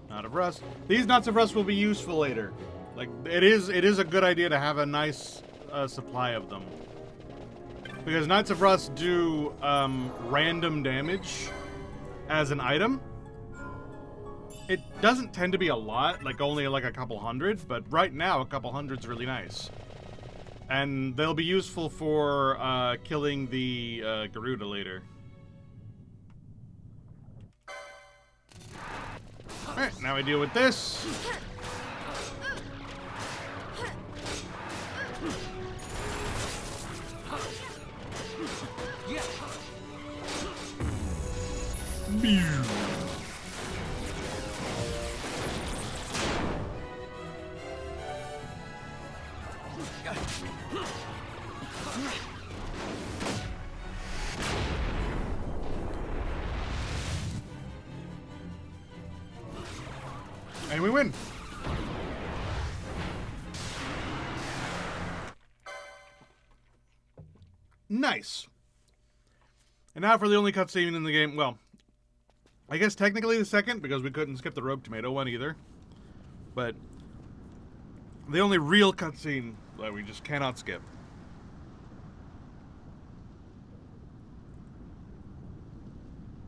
Knot of rust. These knots of rust will be useful later. Like it is a good idea to have a nice supply of them. Because Knights of Rust do random damage as an item. It doesn't tend to be a lot, like only like a couple hundred, but right now a couple hundred's really nice. And they'll be useful for killing the Garuda later. Alright, now I deal with this. And we win. Nice. And now for the only cutscene in the game. Well, I guess technically the second, because we couldn't skip the Rogue Tomato one either. But the only real cutscene that we just cannot skip.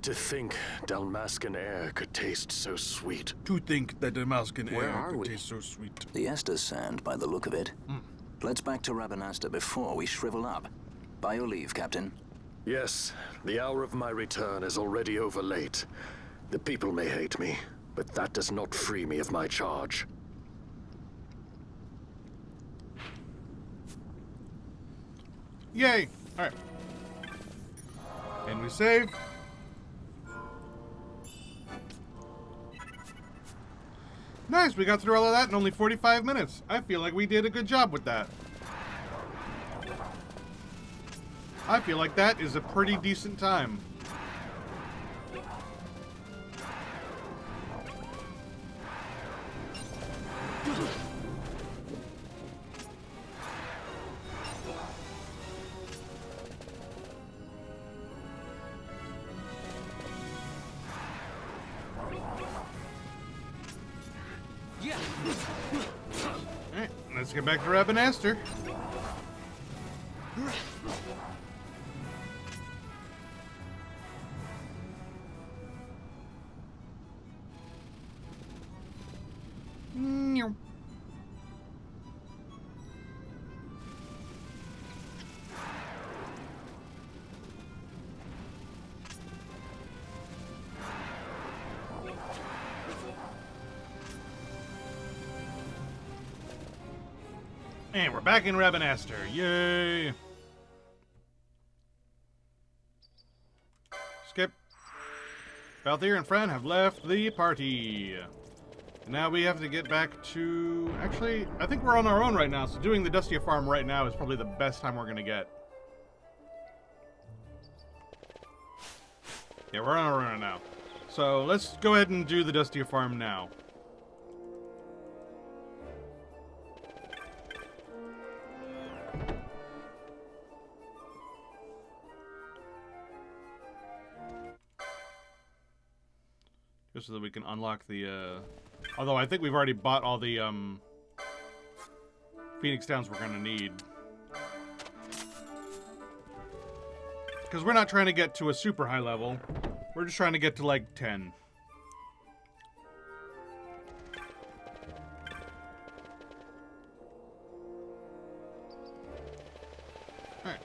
To think Dalmascan air could taste so sweet. To think that Dalmascan Where air are could we? taste so sweet. The Estes Sand, by the look of it. Let's back to Rabanasta before we shrivel up. By your leave, Captain. Yes, the hour of my return is already over late. The people may hate me, but that does not free me of my charge. Yay! Alright. And we save. Nice, we got through all of that in only 45 minutes. I feel like we did a good job with that. I feel like that is a pretty decent time. Alright, let's get back to Rabanaster. And we're back in Rabanaster. Yay! Skip. Balthier and Fran have left the party. Now we have to get back to... Actually, I think we're on our own right now, so doing the Dustia farm right now is probably the best time we're going to get. Yeah, we're on our own right now. So let's go ahead and do the Dustia farm now. Just so that we can unlock the, although I think we've already bought all the, Phoenix Downs we're gonna need. Because we're not trying to get to a super high level. We're just trying to get to, like, 10. Alright.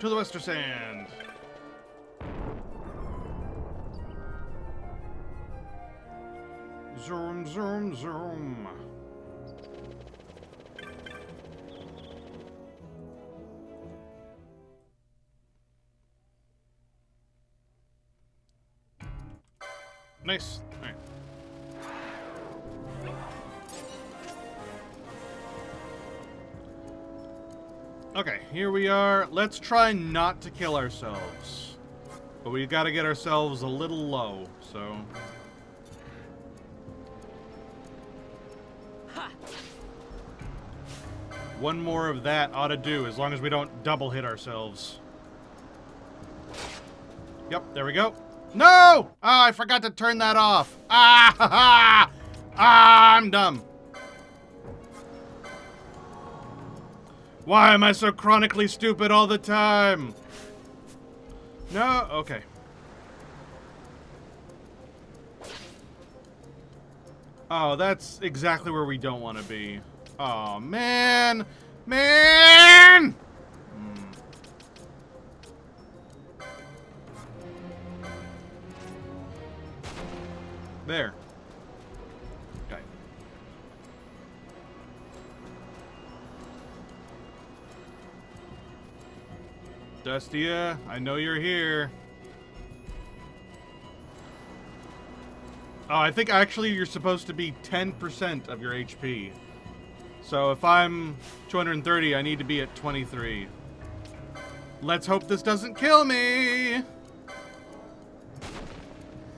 To the Western Sand. Zoom, zoom, zoom. Nice. All right. Okay, here we are. Let's try not to kill ourselves. But we gotta get ourselves a little low, so... One more of that ought to do, as long as we don't double hit ourselves. Yep, there we go. No! Oh, I forgot to turn that off. Ah, ha, ha. Ah, I'm dumb. Why am I so chronically stupid all the time? No? Okay. Oh, that's exactly where we don't want to be. Oh, man! Man! There. Okay. Dustia, I know you're here. Oh, I think actually you're supposed to be 10% of your HP. So if I'm 230, I need to be at 23. Let's hope this doesn't kill me!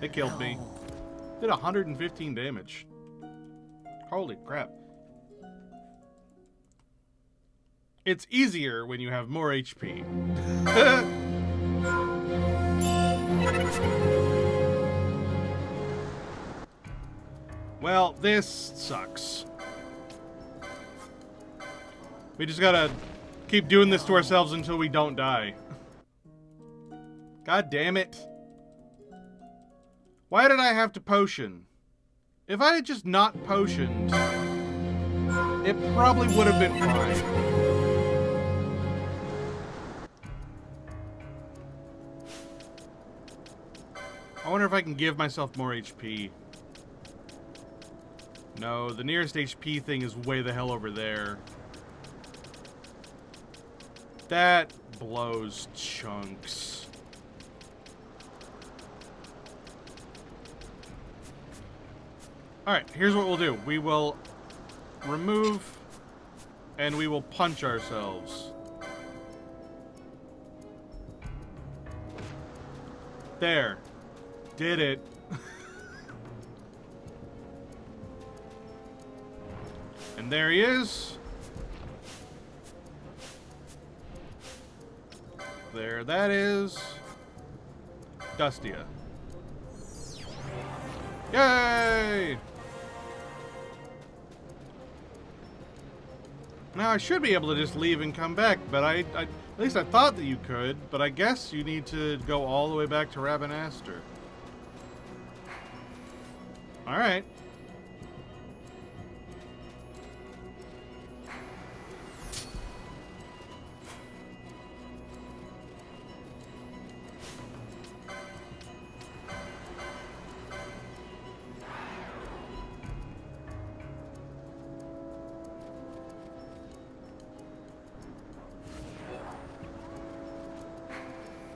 It killed me. Did 115 damage. Holy crap. It's easier when you have more HP. Well, this sucks. We just gotta keep doing this to ourselves until we don't die. God damn it. Why did I have to potion? If I had just not potioned, it probably would have been fine. I wonder if I can give myself more HP. No, the nearest HP thing is way the hell over there. That blows chunks. Alright, here's what we'll do. We will remove and we will punch ourselves. There. Did it. And there he is. There that is. Dustia. Yay! Now I should be able to just leave and come back, but I at least I thought that you could, but I guess you need to go all the way back to Rabanastre. Alright.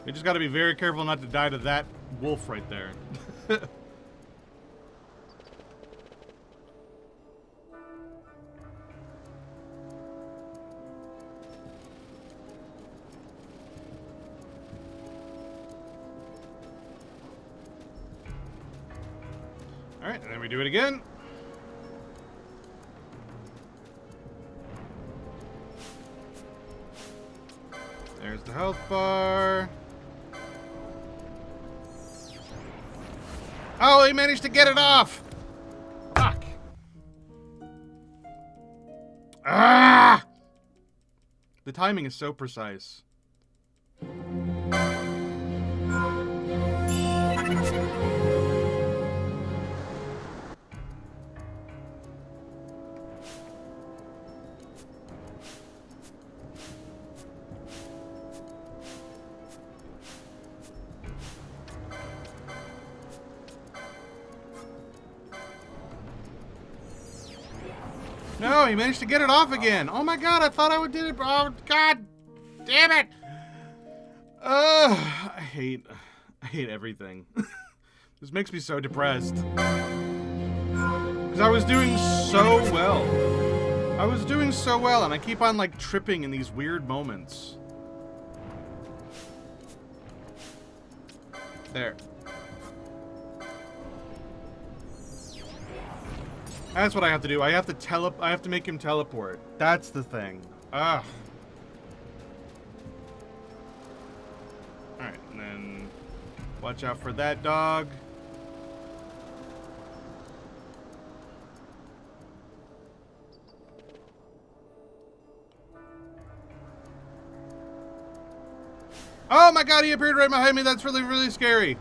We just got to be very careful not to die to that wolf right there. Alright, and then we do it again. There's the health bar. Oh, he managed to get it off! Fuck. Ah! The timing is so precise. No, he managed to get it off again. Oh my god, I thought I did it. Oh god, damn it. I hate everything. This makes me so depressed. Because I was doing so well. I was doing so well, and I keep on like tripping in these weird moments. There. That's what I have to do. I have to make him teleport. That's the thing. Ugh. Alright, and then watch out for that dog. Oh my god, he appeared right behind me. That's really, really scary.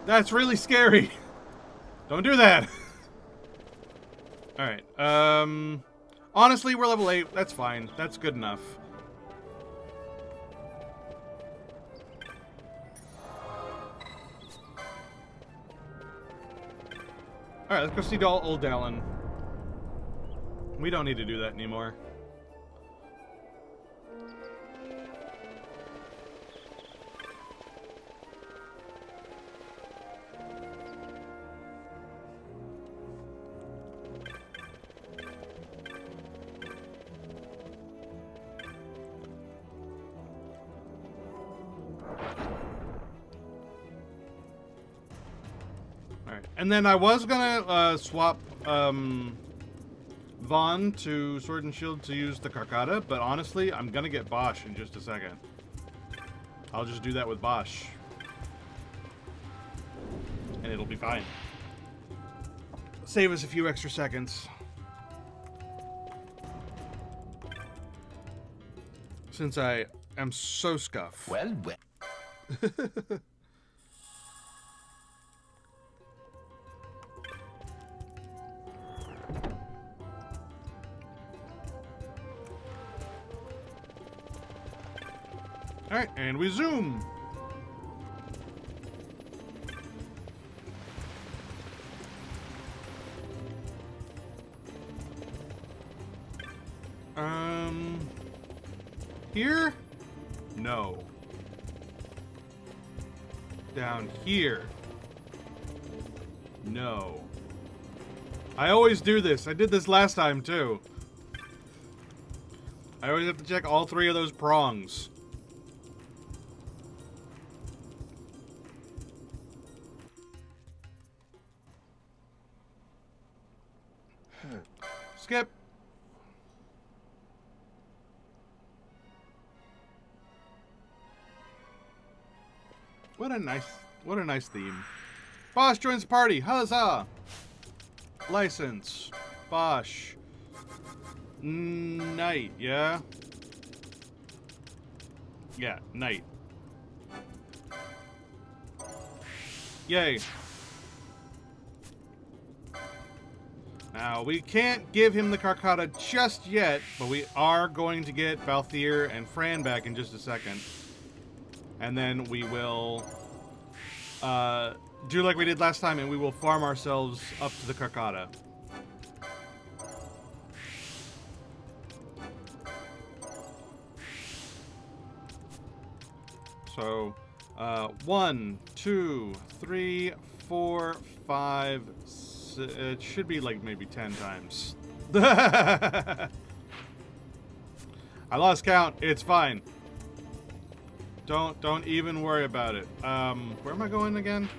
That's really scary. Don't do that. Alright, honestly, we're level 8. That's fine. That's good enough. Alright, let's go see old Dallin. We don't need to do that anymore. And then I was gonna swap Vaughn to Sword and Shield to use the Karkata, but honestly, I'm gonna get Bosch in just a second. I'll just do that with Bosch. And it'll be fine. Save us a few extra seconds. Since I am so scuffed. Well. Alright, and we zoom. Here? No. Down here? No. I always do this. I did this last time, too. I always have to check all 3 of those prongs. Skip. What a nice theme. Bosch joins the party. Huzzah! License. Bosch. Knight, yeah? Yeah, knight. Yay. Now, we can't give him the Carcata just yet, but we are going to get Balthier and Fran back in just a second. And then we will do like we did last time, and we will farm ourselves up to the Carcata. So, 1, 2, 3, 4, 5, 6. It should be like maybe 10 times. I lost count. It's fine. Don't even worry about it. Where am I going again?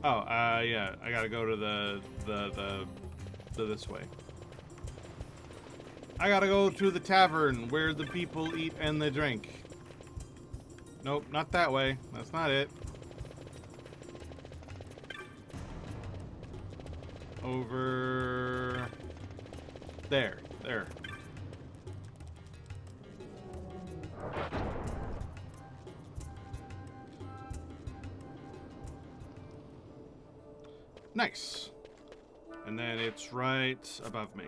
Oh, yeah. I gotta go to the this way. I gotta go to the tavern where the people eat and they drink. Nope, not that way. That's not it. Over there. Nice. And then it's right above me.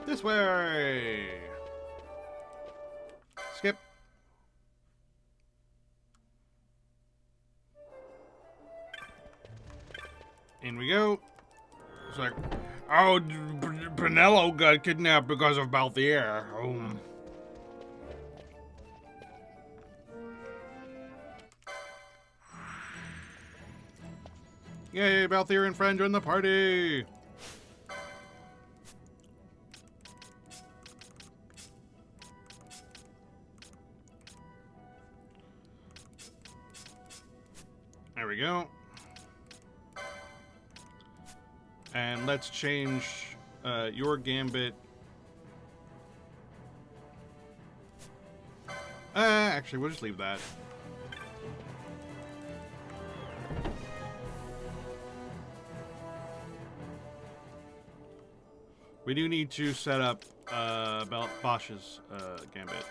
This way. Skip. In we go. It's like, oh, Pinello got kidnapped because of Balthier. Oh. Yay, Balthier and friend join the party. There we go. And let's change your gambit. Actually, we'll just leave that. We do need to set up Bosch's gambit.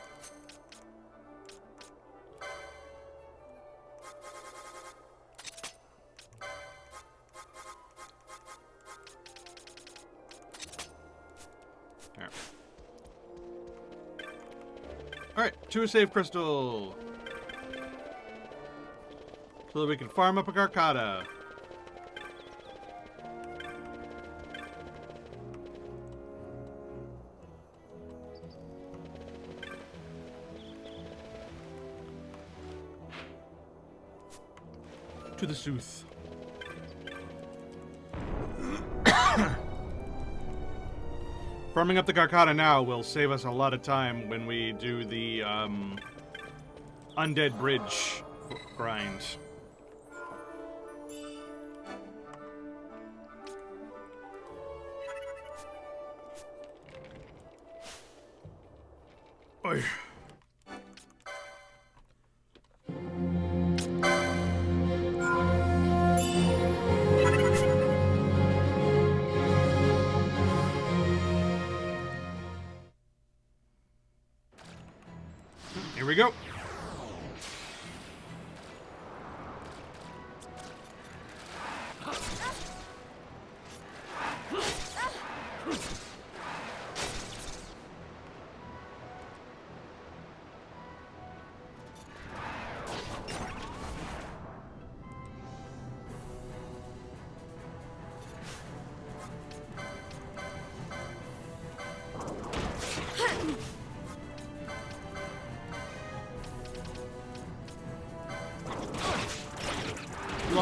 Alright, to a save crystal. So that we can farm up a Carcata. To the Sooth. Farming up the Carcata now will save us a lot of time when we do the Undead Bridge grind. Oy. Here we go.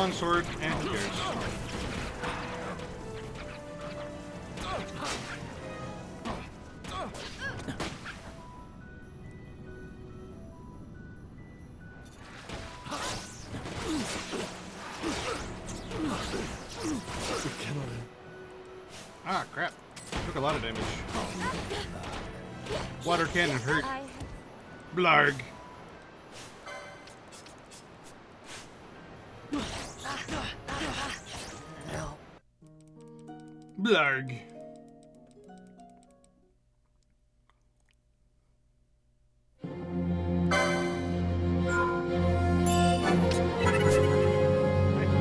longsword, and who cares? Ah, crap. Took a lot of damage. Water cannon hurt. Blarg. Blarg.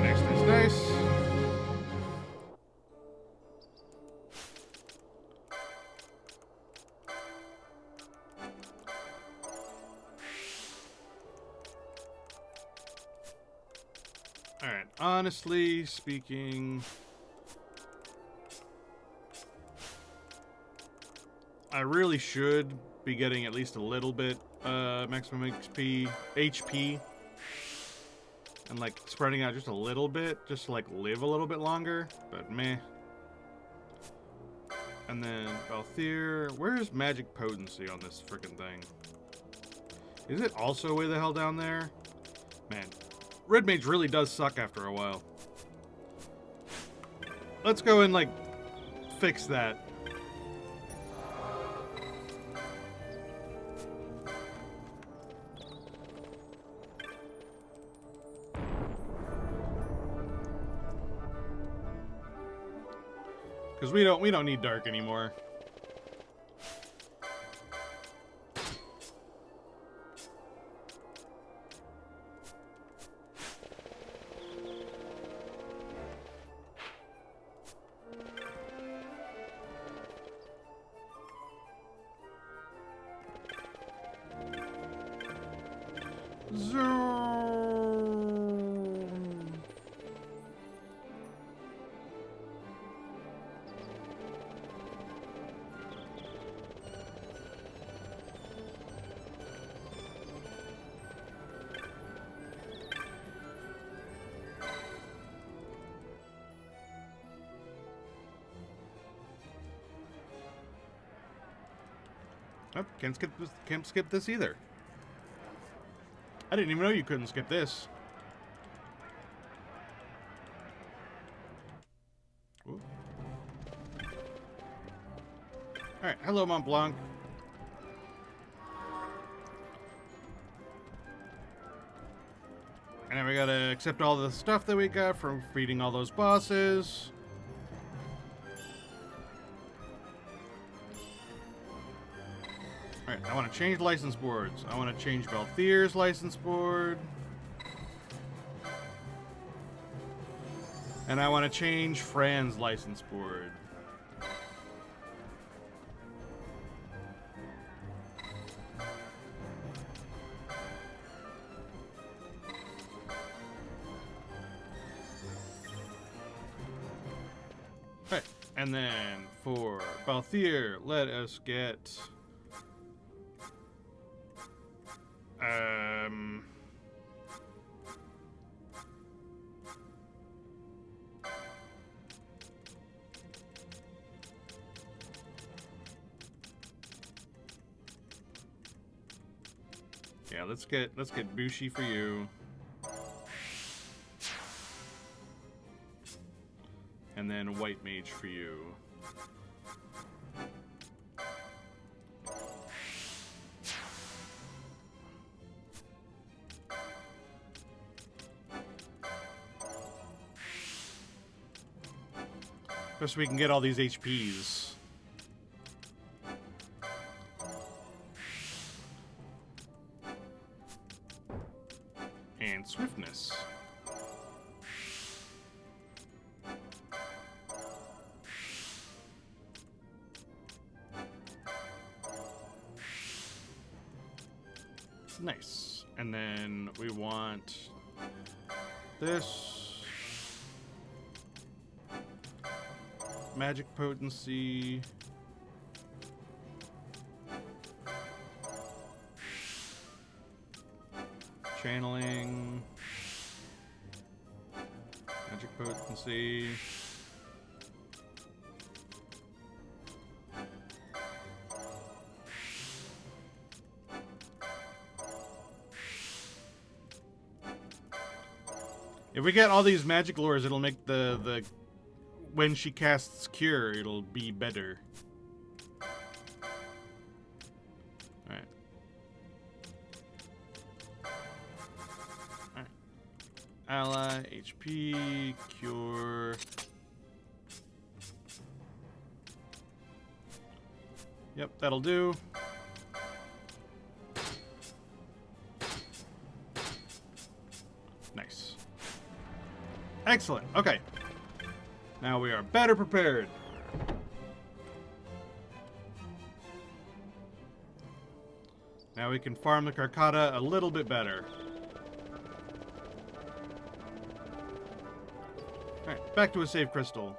Nice, nice, nice. Alright, honestly speaking, I really should be getting at least a little bit maximum HP, and like spreading out just a little bit, just to like live a little bit longer, but meh. And then Balthier, where's magic potency on this freaking thing? Is it also way the hell down there? Man, Red Mage really does suck after a while. Let's go and like fix that. Because we don't need dark anymore. Oh, can't skip this either. I didn't even know you couldn't skip this. Ooh. Alright, hello Mont Blanc. And now we gotta accept all the stuff that we got from feeding all those bosses. Alright, I want to change license boards. I want to change Balthier's license board. And I want to change Fran's license board. Alright, and then for Balthier, let us get... yeah, let's get Bushi for you. And then White Mage for you. Just so we can get all these HPs. And swiftness. Nice. And then we want this. Magic potency. Channeling. Let's see. If we get all these magic lures, it'll make the when she casts Cure, it'll be better. Alright. Alright. Ally, HP, Cure. Yep, that'll do. Nice. Excellent. Okay. Now we are better prepared. Now we can farm the Carcata a little bit better. Alright, back to a save crystal.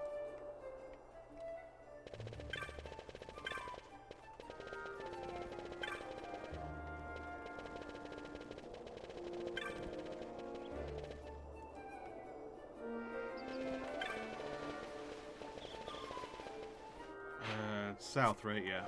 South, right? Yeah.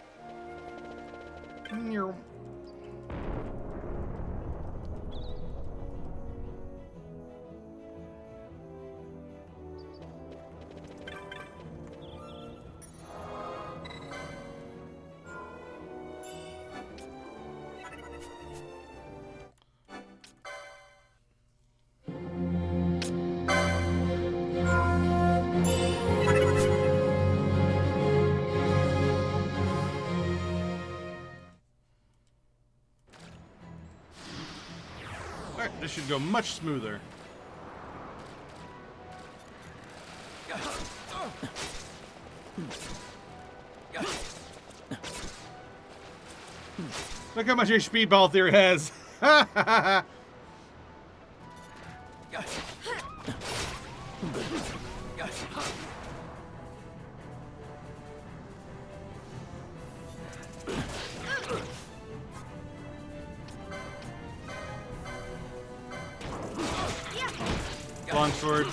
Alright, this should go much smoother. Look how much HP Balthier has. Longsword.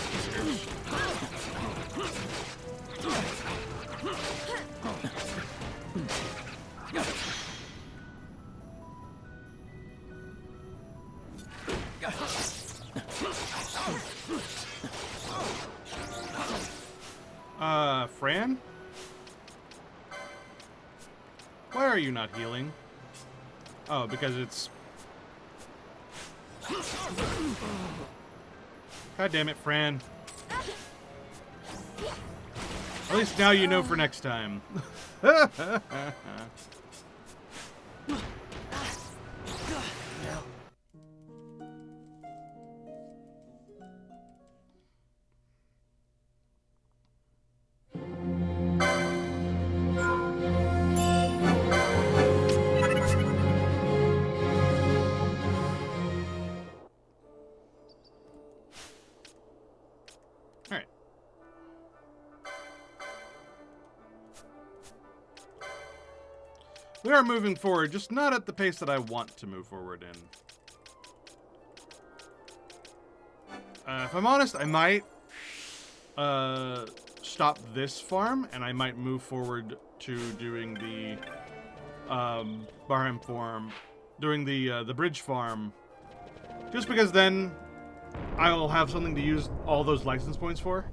Fran? Why are you not healing? Oh, because it's... God damn it, Fran. At least now you know for next time. Alright. We are moving forward, just not at the pace that I want to move forward in. If I'm honest, I might stop this farm, and I might move forward to doing the Barham farm, doing the bridge farm, just because then I'll have something to use all those license points for.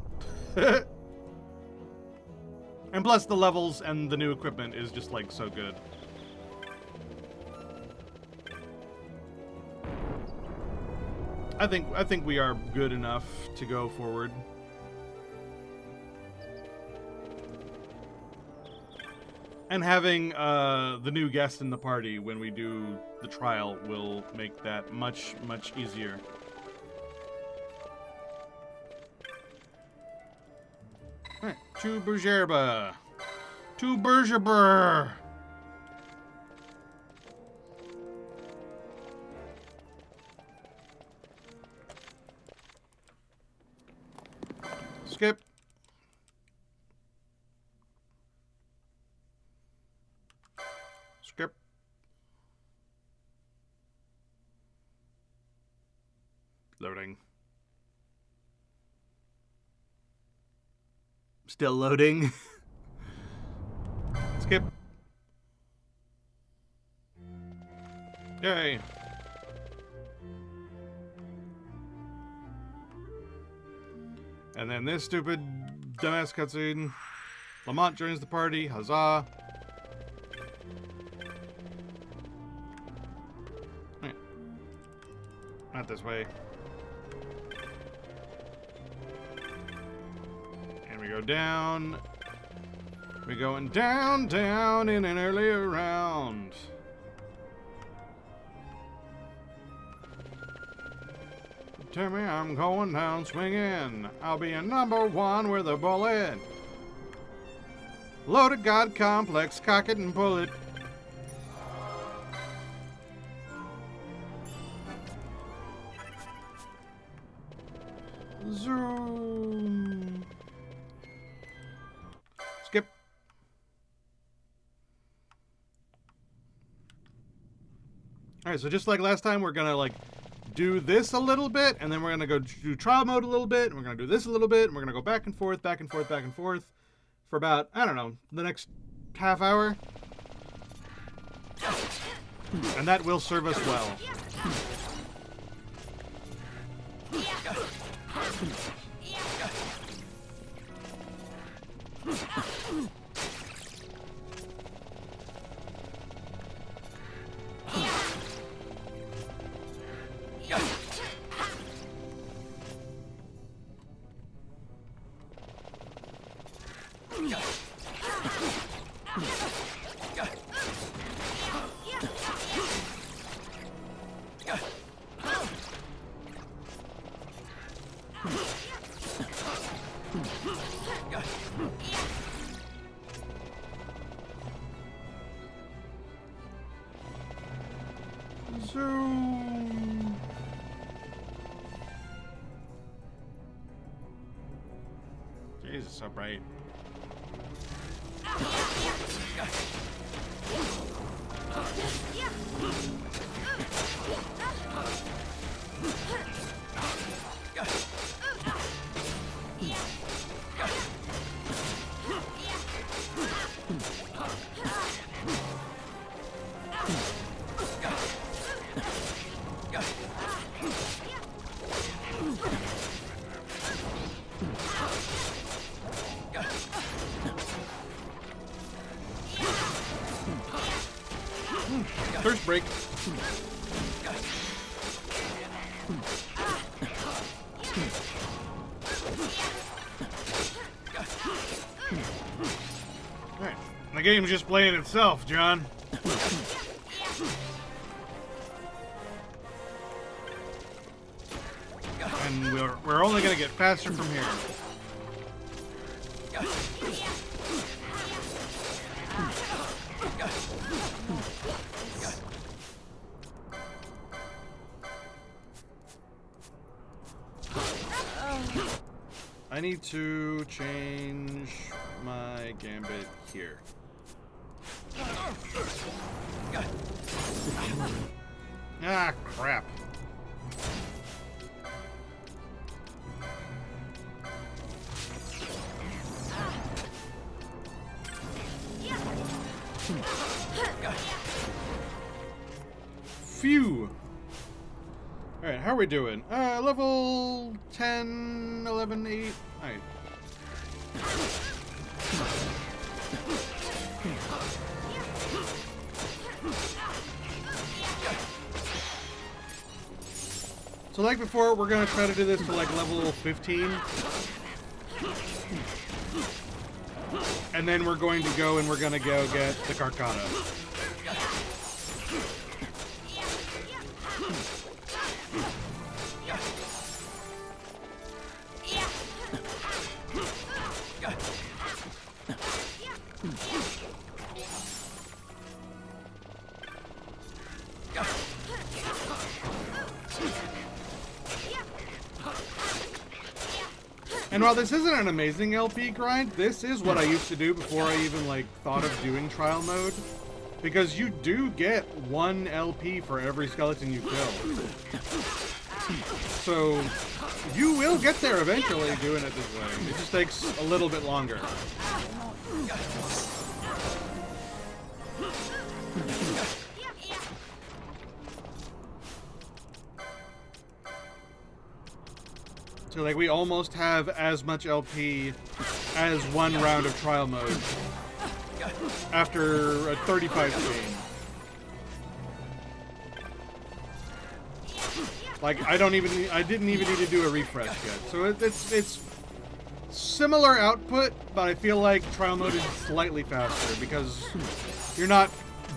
And plus the levels and the new equipment is just like so good. I think we are good enough to go forward. And having the new guest in the party when we do the trial will make that much, much easier. Alright, to Bergerba. To Bergerber. Skip. Skip. Loading. Still loading. Skip. Yay. And then this stupid dumbass cutscene. Lamont joins the party. Huzzah. Wait. Not this way. And we go down. We're going down, down in an earlier round. Tell me I'm going down swinging. I'll be a number one with a bullet. Loaded God complex, cock it and pull it. Zoom. Skip. Alright, so just like last time, we're gonna like do this a little bit, and then we're gonna go do trial mode a little bit, and we're gonna do this a little bit, and we're gonna go back and forth, back and forth, back and forth for about, I don't know, the next half hour. And that will serve us well. Zoom. Jesus, so bright. First break. Alright. The game's just playing itself, John. And we're only gonna get faster from here. I need to change my gambit here. Ah, crap. Phew. Alright, how are we doing? Level 10, 11, 8. Alright. So like before, we're gonna try to do this to like level 15. And then we're going to go and we're gonna go get the Carcano. And while this isn't an amazing LP grind, this is what I used to do before I even like thought of doing trial mode. Because you do get 1 LP for every skeleton you kill. So You will get there eventually doing it this way. It just takes a little bit longer. So, like, we almost have as much LP as one round of trial mode after a 35 game. Like, I didn't even need to do a refresh yet. So it's similar output, but I feel like trial mode is slightly faster because you're not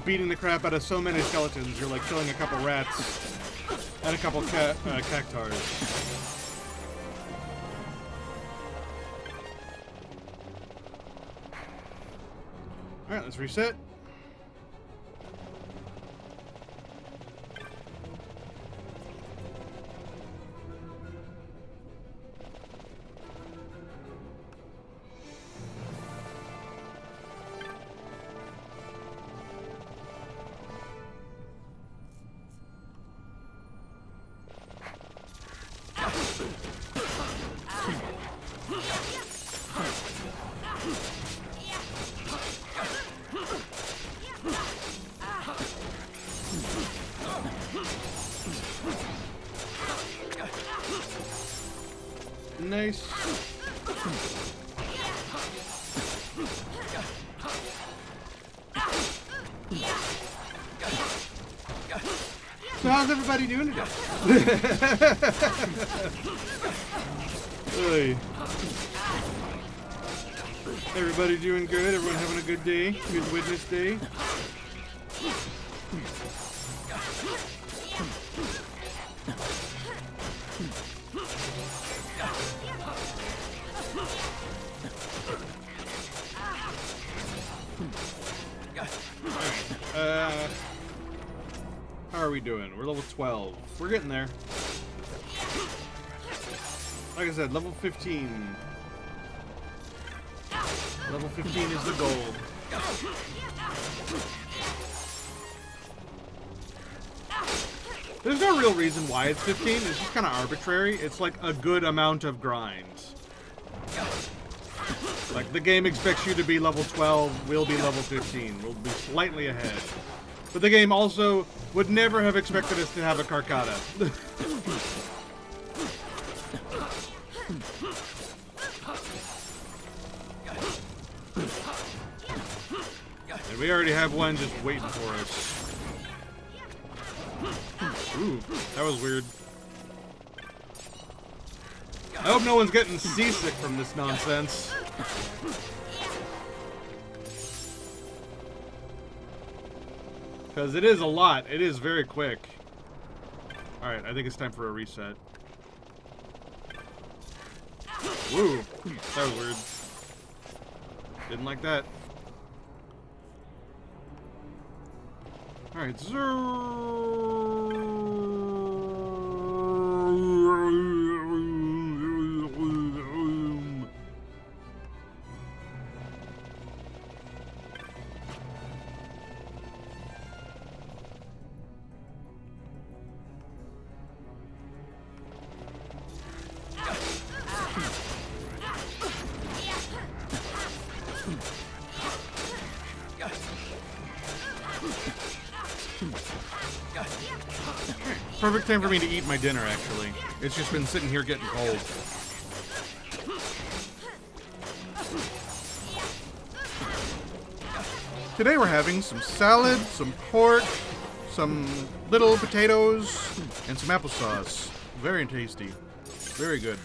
beating the crap out of so many skeletons. You're like killing a couple rats and a couple cactars. Alright, let's reset. Nice. So how's everybody doing today? Hey. Everybody doing good? Everyone having a good day? Good witness day? How are we doing? We're level 12. We're getting there. Like I said, level 15. Level 15 is the goal. There's no real reason why it's 15. It's just kind of arbitrary. It's like a good amount of grind. Like, the game expects you to be level 12, we'll be level 15. We'll be slightly ahead. But the game also would never have expected us to have a Carcata. And we already have one just waiting for us. Ooh, that was weird. I hope no one's getting seasick from this nonsense. Because it is a lot. It is very quick. Alright, I think it's time for a reset. Woo! That was weird. Didn't like that. Alright, perfect time for me to eat my dinner, actually. It's just been sitting here getting cold. Today we're having some salad, some pork, some little potatoes, and some applesauce. Very tasty. Very good.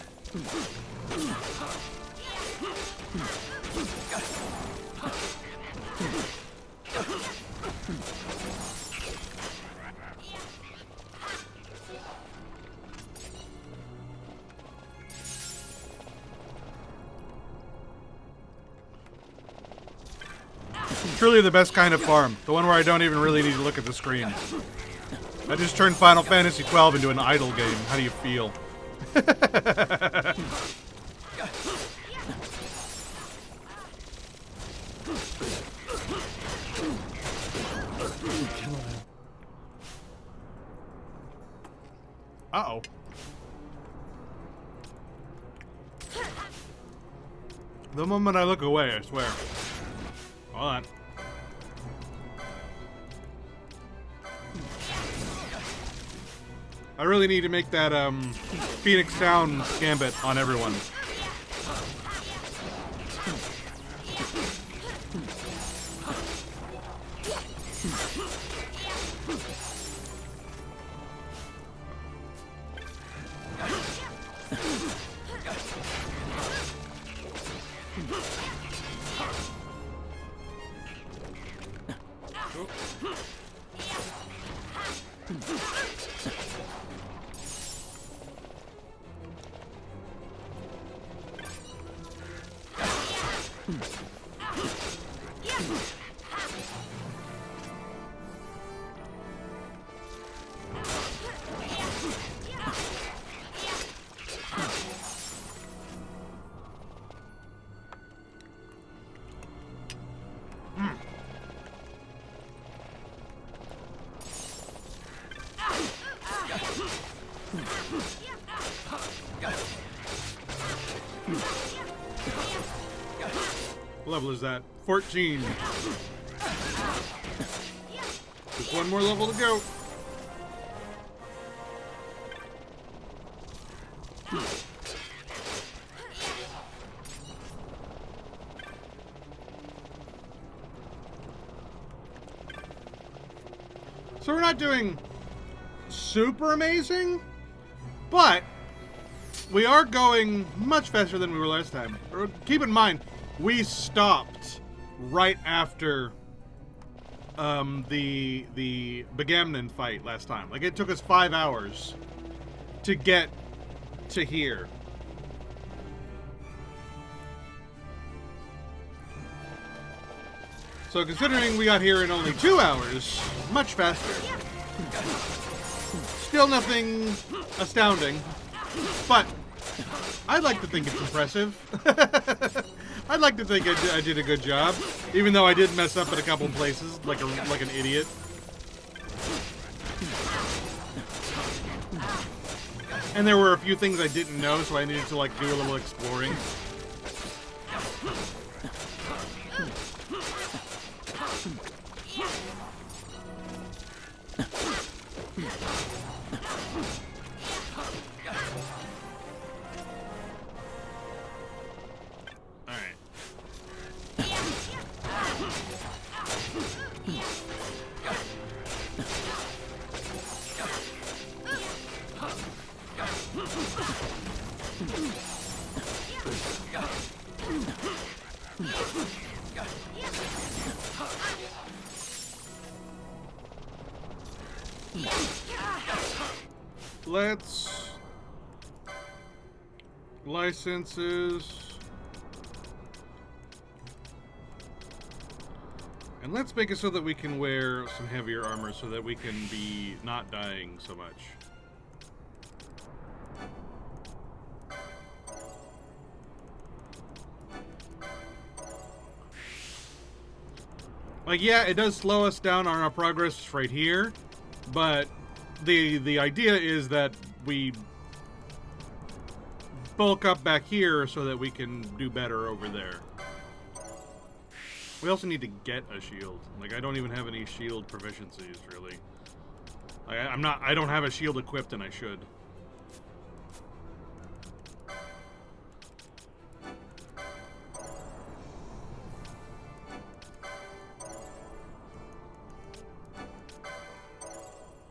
Truly the best kind of farm. The one where I don't even really need to look at the screen. I just turned Final Fantasy XII into an idle game. How do you feel? Uh-oh. The moment I look away, I swear. Hold on. I really need to make that Phoenix Down gambit on everyone. What level is that? 14. Just one more level to go. So we're not doing super amazing, but we are going much faster than we were last time. Keep in mind, we stopped right after the Begamnon fight last time. Like, it took us 5 hours to get to here. So considering we got here in only 2 hours, much faster. Still nothing astounding, but I'd like to think it's impressive. I'd like to think I did a good job, even though I did mess up at a couple places, like an idiot. And there were a few things I didn't know, so I needed to like do a little exploring. Let's licenses, and let's make it so that we can wear some heavier armor so that we can be not dying so much. Like, yeah, it does slow us down on our progress right here, but the idea is that we bulk up back here so that we can do better over there. We also need to get a shield. Like, I don't even have any shield proficiencies, really. I don't have a shield equipped, and I should.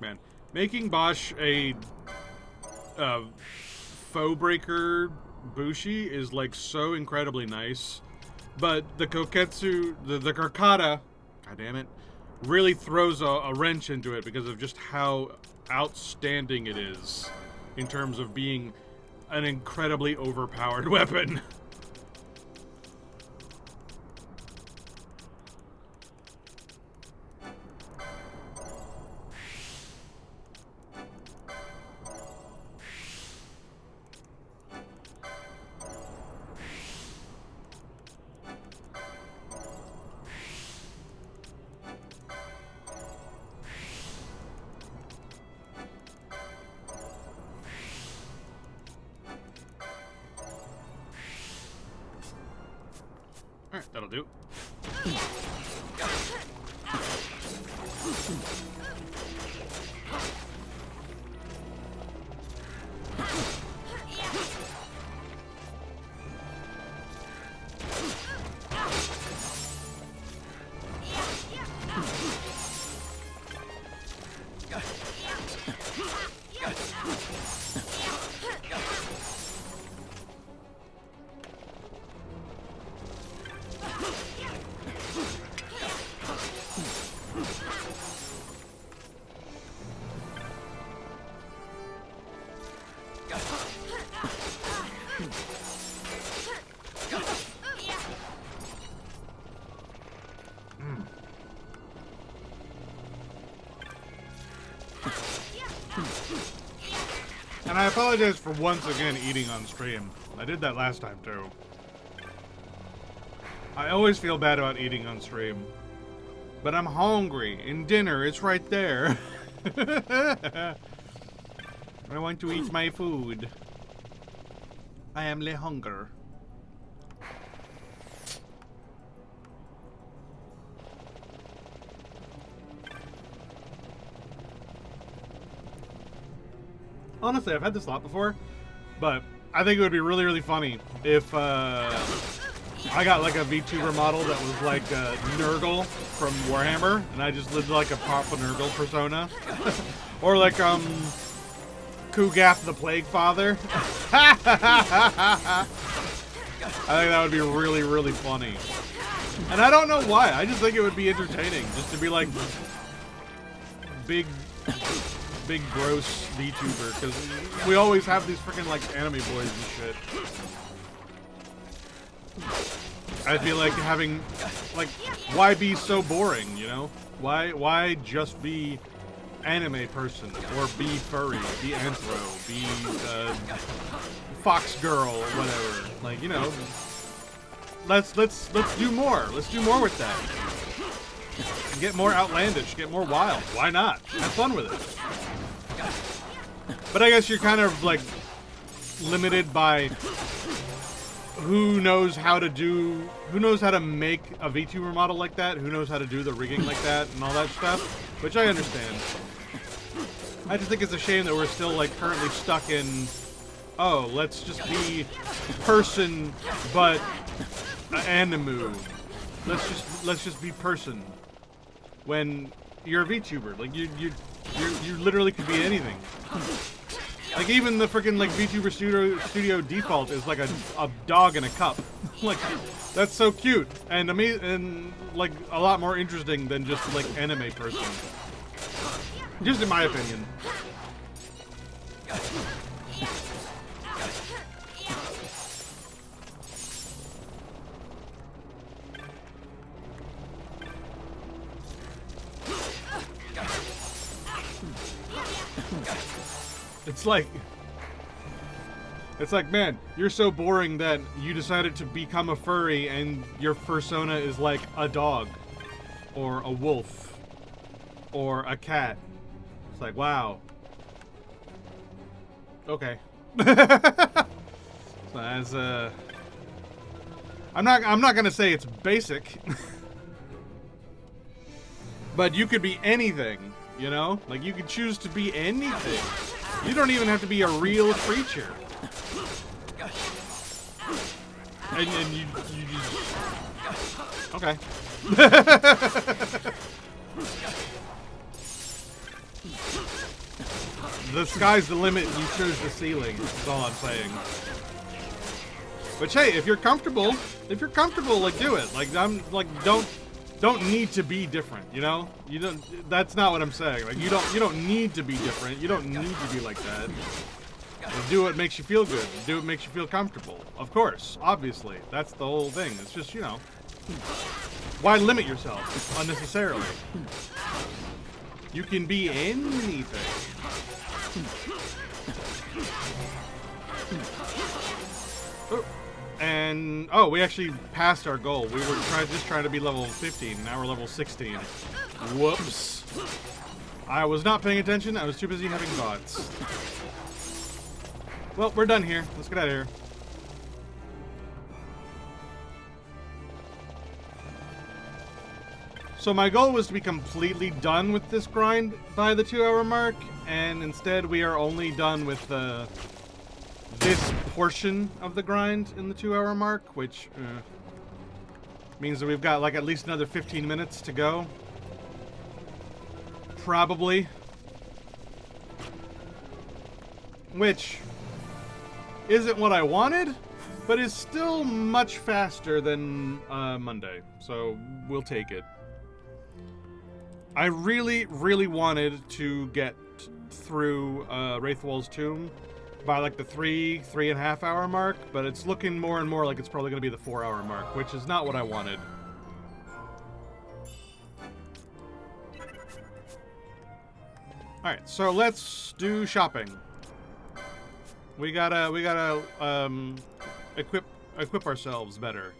Man, making Bosch a foe breaker Bushi is like so incredibly nice, but the Koketsu, the Karkata, god damn it, really throws a wrench into it because of just how outstanding it is in terms of being an incredibly overpowered weapon. Alright, that'll do. And I apologize for once again eating on stream. I did that last time too. I always feel bad about eating on stream. But I'm hungry, and dinner is right there. I want to eat my food. I am le hunger. Honestly, I've had this thought before, but I think it would be really, really funny if I got like a VTuber model that was like Nurgle from Warhammer, and I just lived like a Papa Nurgle persona. Or like Kugath the Plague Father. I think that would be really, really funny. And I don't know why, I just think it would be entertaining just to be like big gross VTuber, because we always have these freaking like anime boys and shit. I feel like having, like, why be so boring, you know? Why just be anime person, or be furry, be anthro, be fox girl, or whatever. Like, you know, let's do more. Let's do more with that. Get more outlandish, get more wild. Why not? Have fun with it. But I guess you're kind of like limited by who knows how to make a VTuber model like that, who knows how to do the rigging like that and all that stuff, which I understand. I just think it's a shame that we're still like currently stuck in, oh, let's just be person but animu. Let's just be person. When you're a VTuber, like you literally could be anything. Like even the freaking like VTuber studio default is like a dog in a cup. Like that's so cute and and like a lot more interesting than just like anime person. Just in my opinion. It's like, man, you're so boring that you decided to become a furry and your persona is like a dog or a wolf or a cat. It's like, wow. Okay. So as I'm not gonna say it's basic. But you could be anything, you know? Like you could choose to be anything. You don't even have to be a real creature. And you just... Okay. The sky's the limit and you chose the ceiling. That's all I'm saying. But hey, if you're comfortable, like do it. Like I'm like don't need to be different, you know? You don't that's not what I'm saying. Like you don't need to be different. You don't need to be like that. Do what makes you feel good. Do what makes you feel comfortable. Of course, obviously. That's the whole thing. It's just, you know, why limit yourself unnecessarily? You can be anything. Oh, and we actually passed our goal. We were just trying to be level 15. Now we're level 16. Whoops. I was not paying attention. I was too busy having thoughts. Well, we're done here. Let's get out of here. So my goal was to be completely done with this grind by the 2-hour mark, and instead we are only done with this portion of the grind in the 2-hour mark, which means that we've got like at least another 15 minutes to go. Probably. Which isn't what I wanted, but is still much faster than Monday, so we'll take it. I really, really wanted to get through Wraithwall's Tomb by like the 3.5 hour mark, but it's looking more and more like it's probably going to be the 4-hour mark, which is not what I wanted. Alright, so let's do shopping. We gotta equip ourselves better.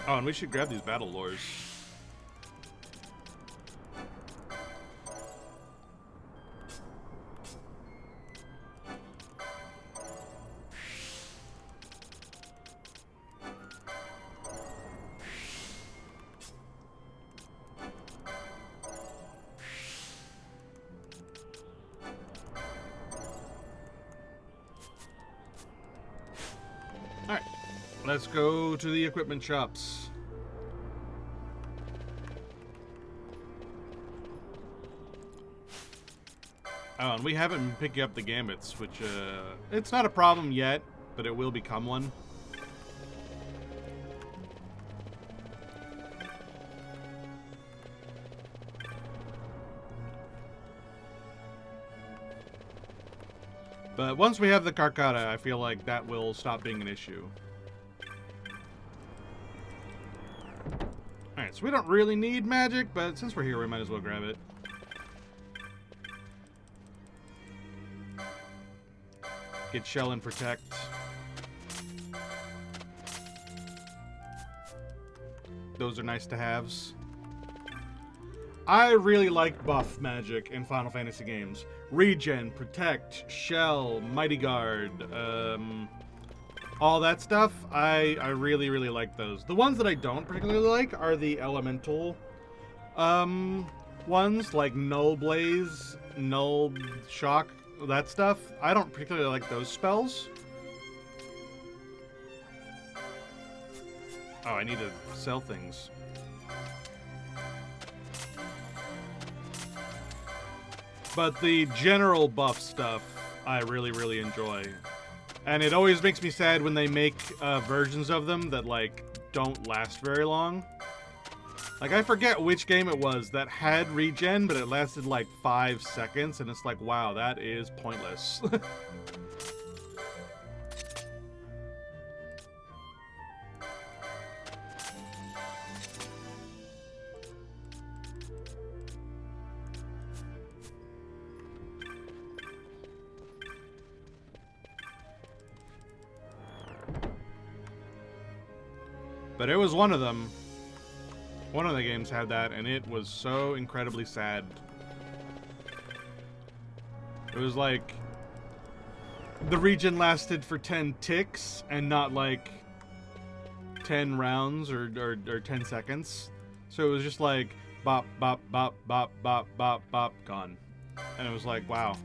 Oh, and we should grab these battle lures. Alright, let's go to the equipment shops. Oh, and we haven't been picking up the gambits, which, it's not a problem yet, but it will become one. But once we have the Carcata, I feel like that will stop being an issue. Alright, so we don't really need magic, but since we're here, we might as well grab it. Get Shell and Protect. Those are nice to haves. I really like buff magic in Final Fantasy games. Regen, Protect, Shell, Mighty Guard, all that stuff. I really, really like those. The ones that I don't particularly like are the elemental ones, like Null Blaze, Null Shock, that stuff. I don't particularly like those spells. Oh, I need to sell things. But the general buff stuff, I really, really enjoy. And it always makes me sad when they make versions of them that, like, don't last very long. Like, I forget which game it was that had regen, but it lasted, like, 5 seconds, and it's like, wow, that is pointless. But it was one of them. One of the games had that, and it was so incredibly sad. It was like the regen lasted for 10 ticks and not like 10 rounds or 10 seconds. So it was just like bop, bop, bop, bop, bop, bop, bop, gone. And it was like, wow,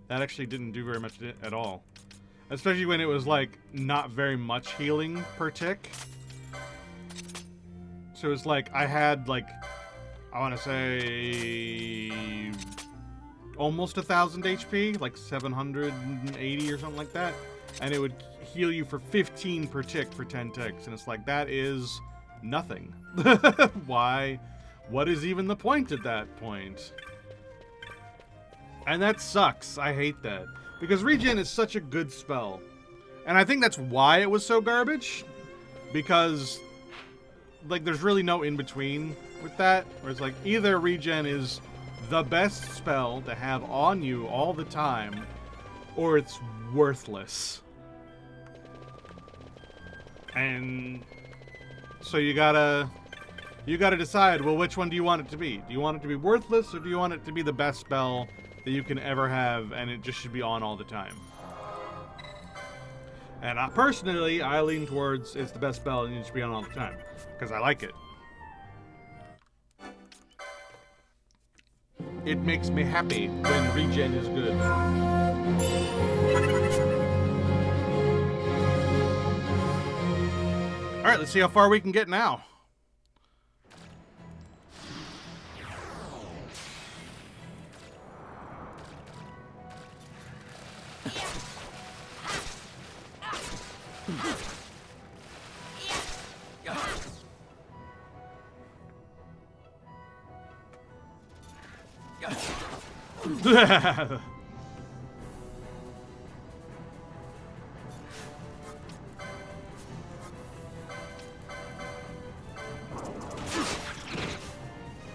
that actually didn't do very much at all. Especially when it was like not very much healing per tick. So it's like I had like, I want to say almost 1,000 HP, like 780 or something like that, and it would heal you for 15 per tick for 10 ticks, and it's like, that is nothing. Why? What is even the point at that point? And that sucks. I hate that. Because regen is such a good spell. And I think that's why it was so garbage. Because like, there's really no in-between with that, where it's like, either regen is the best spell to have on you all the time, or it's worthless. And so you gotta decide, well, which one do you want it to be? Do you want it to be worthless, or do you want it to be the best spell that you can ever have, and it just should be on all the time? And personally, I lean towards it's the best spell and needs to be on all the time. Because I like it. It makes me happy when regen is good. Alright, let's see how far we can get now.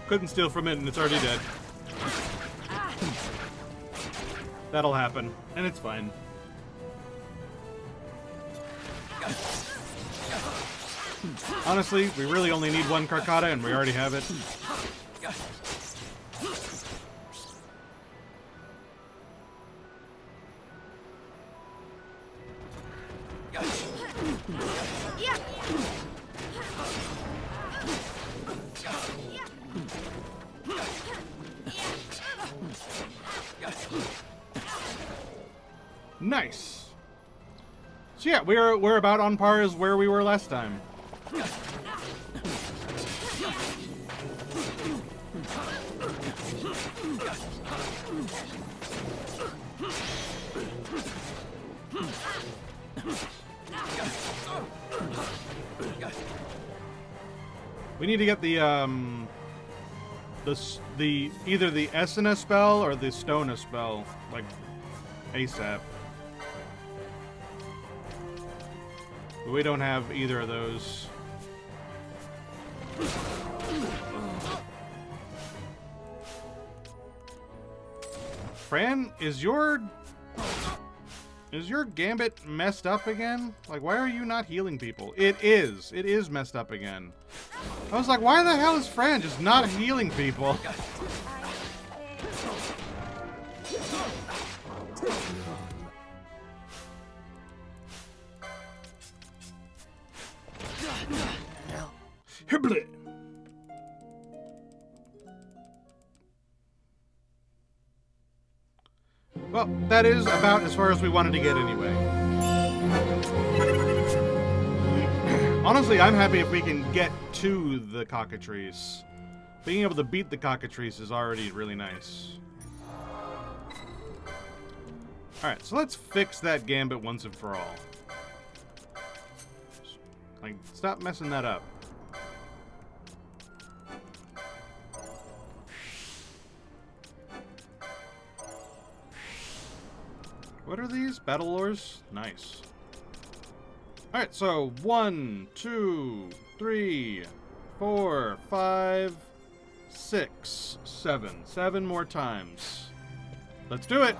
Couldn't steal from it and it's already dead. That'll happen, and it's fine. Honestly, we really only need one Carcata and we already have it. Nice. So yeah, we're about on par as where we were last time. We need to get the either the Essena spell or the Stona spell, like ASAP. But we don't have either of those. Fran, is your gambit messed up again? Like, why are you not healing people? It is messed up again. I was like, why the hell is Fran just not healing people? Hibble. Well, that is about as far as we wanted to get anyway. Honestly, I'm happy if we can get to the cockatrice. Being able to beat the cockatrice is already really nice. Alright, so let's fix that gambit once and for all. Like, stop messing that up. What are these? Battle lores? Nice. Alright, so 1, 2, 3, 4, 5, 6, 7. 7 more times. Let's do it!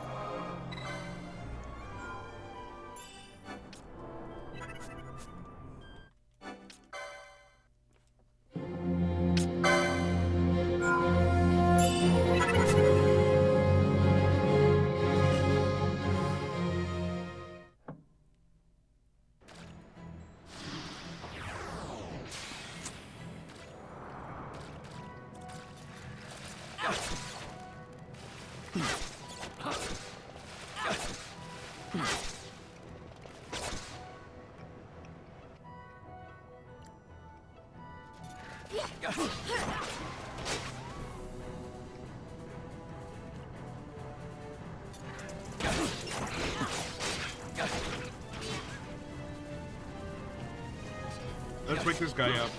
Let's wake this guy up.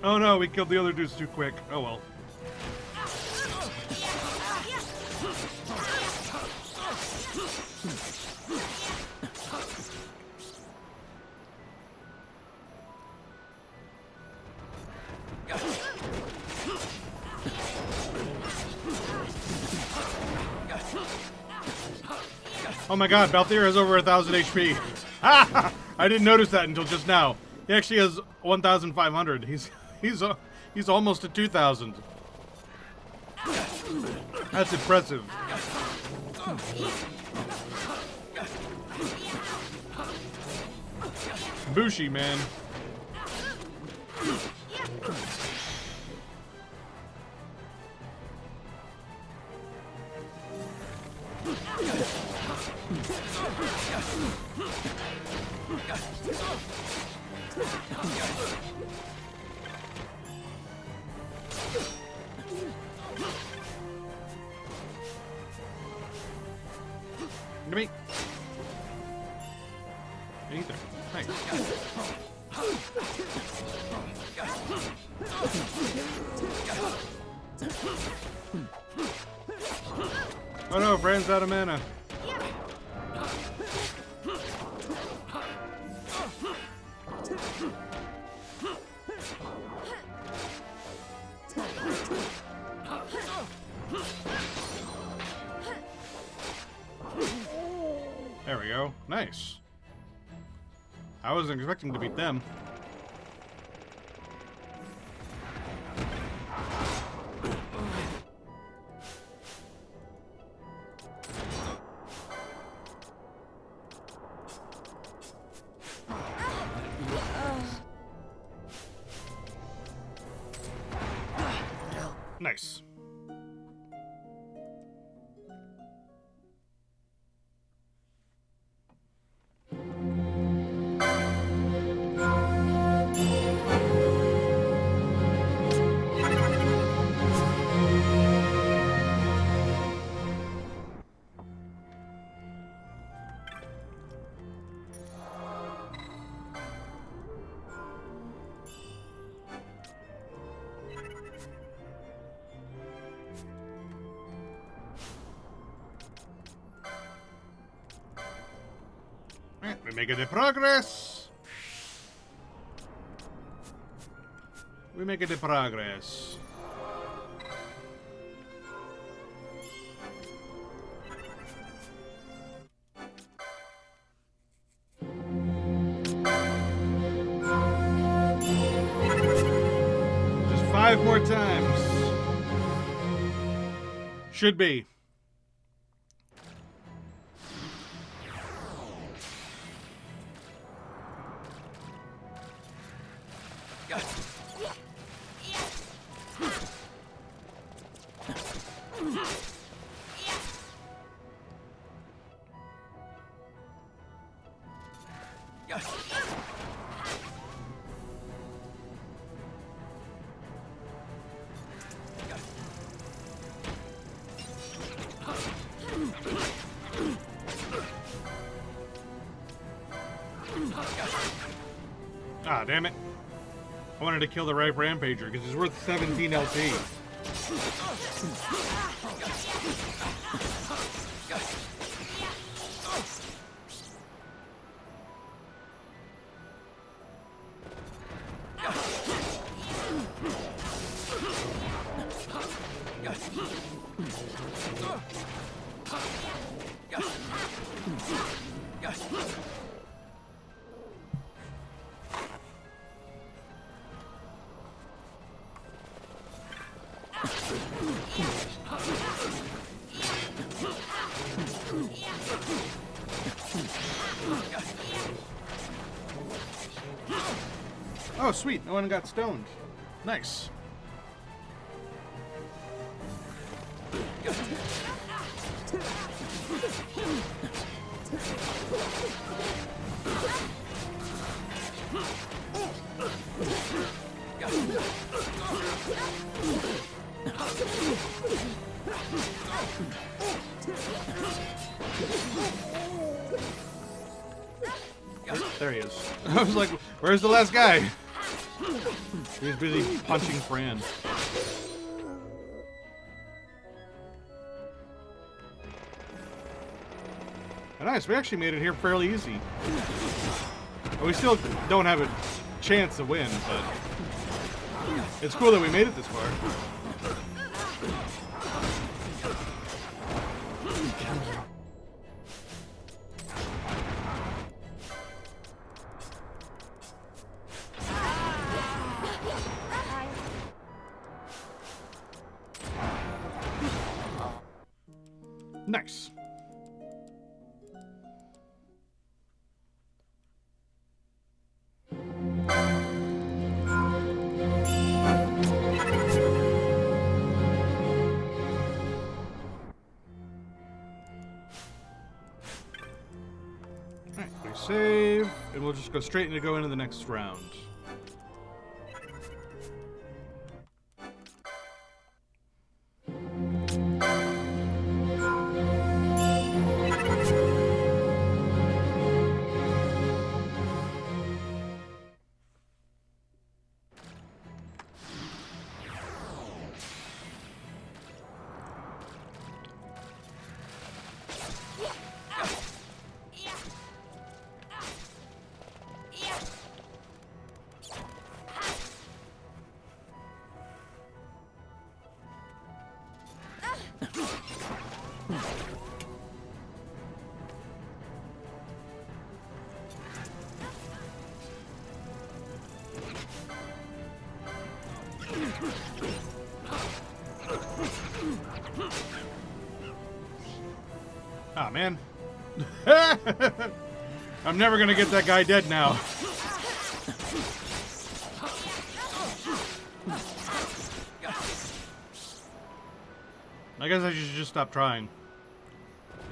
Oh no, we killed the other dudes too quick. Oh well. Oh my god, Balthier has over 1,000 HP. I didn't notice that until just now. He actually has 1,500. He's almost at 2,000. That's impressive. Bushi, man. Gimme. Either. Thanks. Oh no, Brand's out of mana. There we go. Nice. I wasn't expecting to beat them. Nice. We make it a progress. We make it a progress. Just 5 more times. Should be. Ah, damn it. I wanted to kill the right Rampager because he's worth 17 LP. Oh, sweet. No one got stoned. Nice. There he is. I was like, where's the last guy? He was busy punching Fran. Nice, we actually made it here fairly easy. We still don't have a chance to win, but it's cool that we made it this far. Nice. Alright, we save, and we'll just go straight into the next round. Ah, man. I'm never gonna get that guy dead now. I guess I should just stop trying.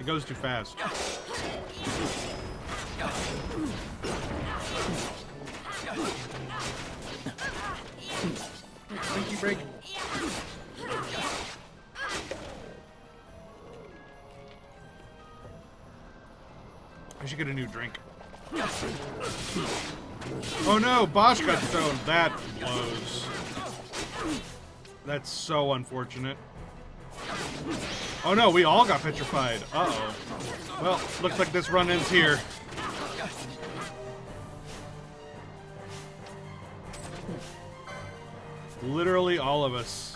It goes too fast. Pinky break. I should get a new drink. Oh no, Bosch got stoned. That blows. That's so unfortunate. Oh no, we all got petrified. Uh-oh. Well, looks like this run ends here. Literally all of us.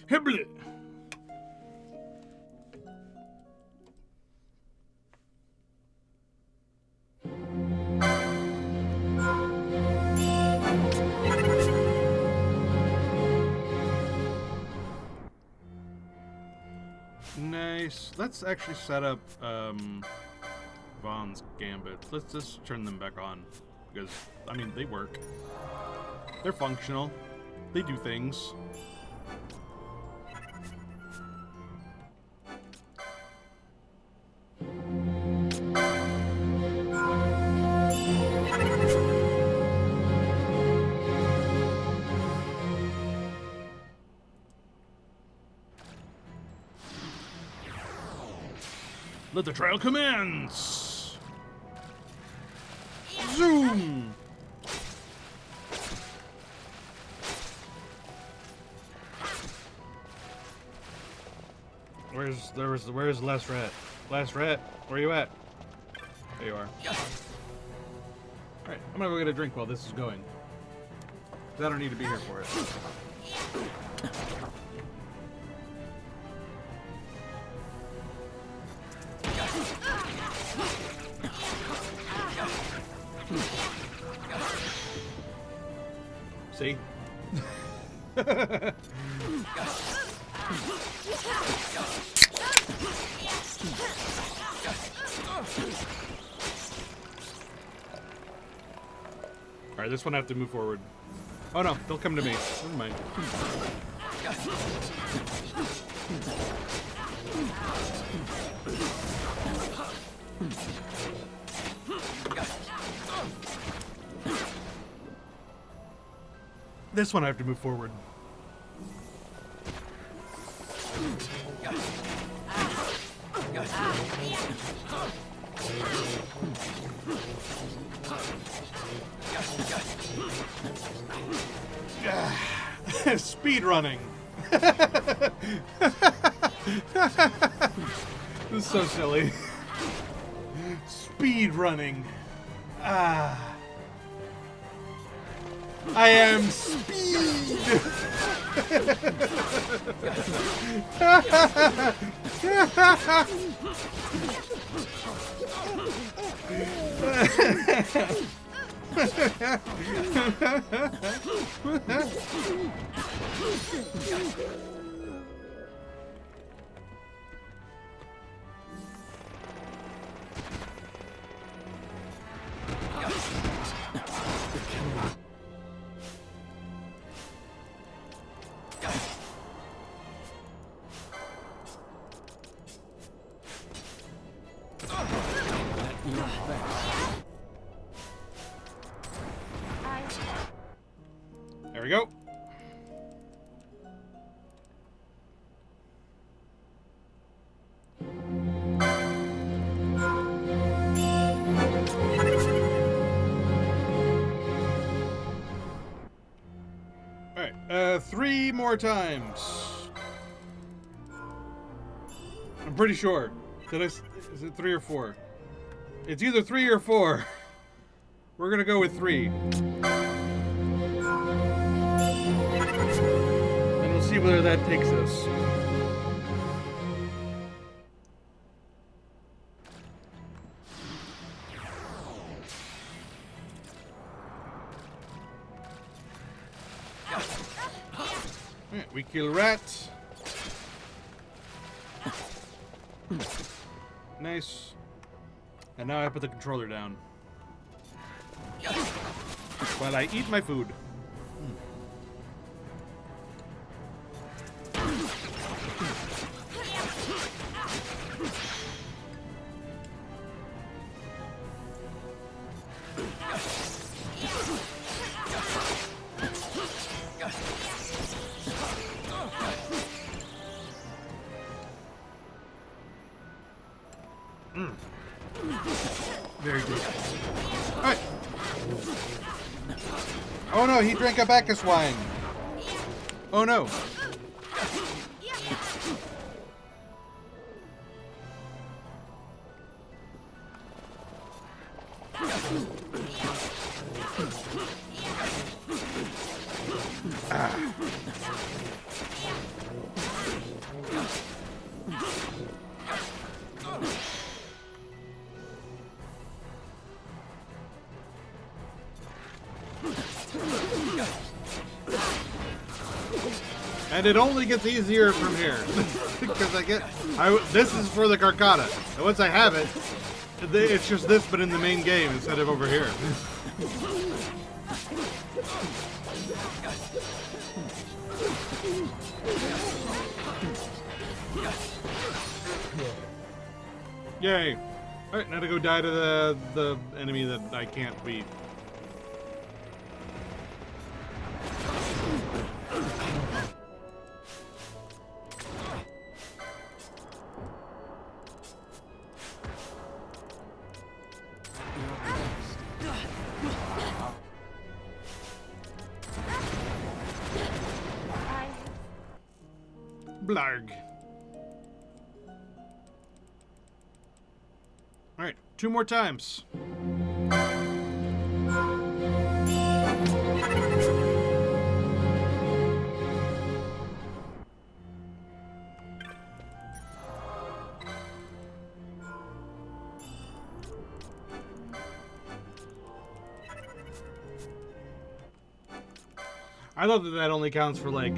Hibble. Nice. Let's actually set up Vaughn's gambits. Let's just turn them back on because I mean they work. They're functional. They do things. Let the trial commence! Zoom! Where's the last rat? Last rat, where you at? There you are. Alright, I'm gonna go get a drink while this is going. 'Cause I don't need to be here for it. See? Alright, this one I have to move forward. Oh no, they'll come to me. Never mind. This one I have to move forward. Speed running. This is so silly. Speed running. Ah. I am speed. 3 more times. I'm pretty sure. Is it 3 or 4? It's either 3 or 4. We're gonna go with 3. And we'll see where that takes us. Alright, we kill rats. Nice. And now I put the controller down. While I eat my food. Very good. Alright. Oh no, he drank a Bacchus wine. Oh no. And it only gets easier from here. Because this is for the Carcata. And once I have it, it's just this but in the main game instead of over here. Yay. Alright, now to go die to the enemy that I can't beat. Blarg. Alright, 2 more times. I love that only counts for like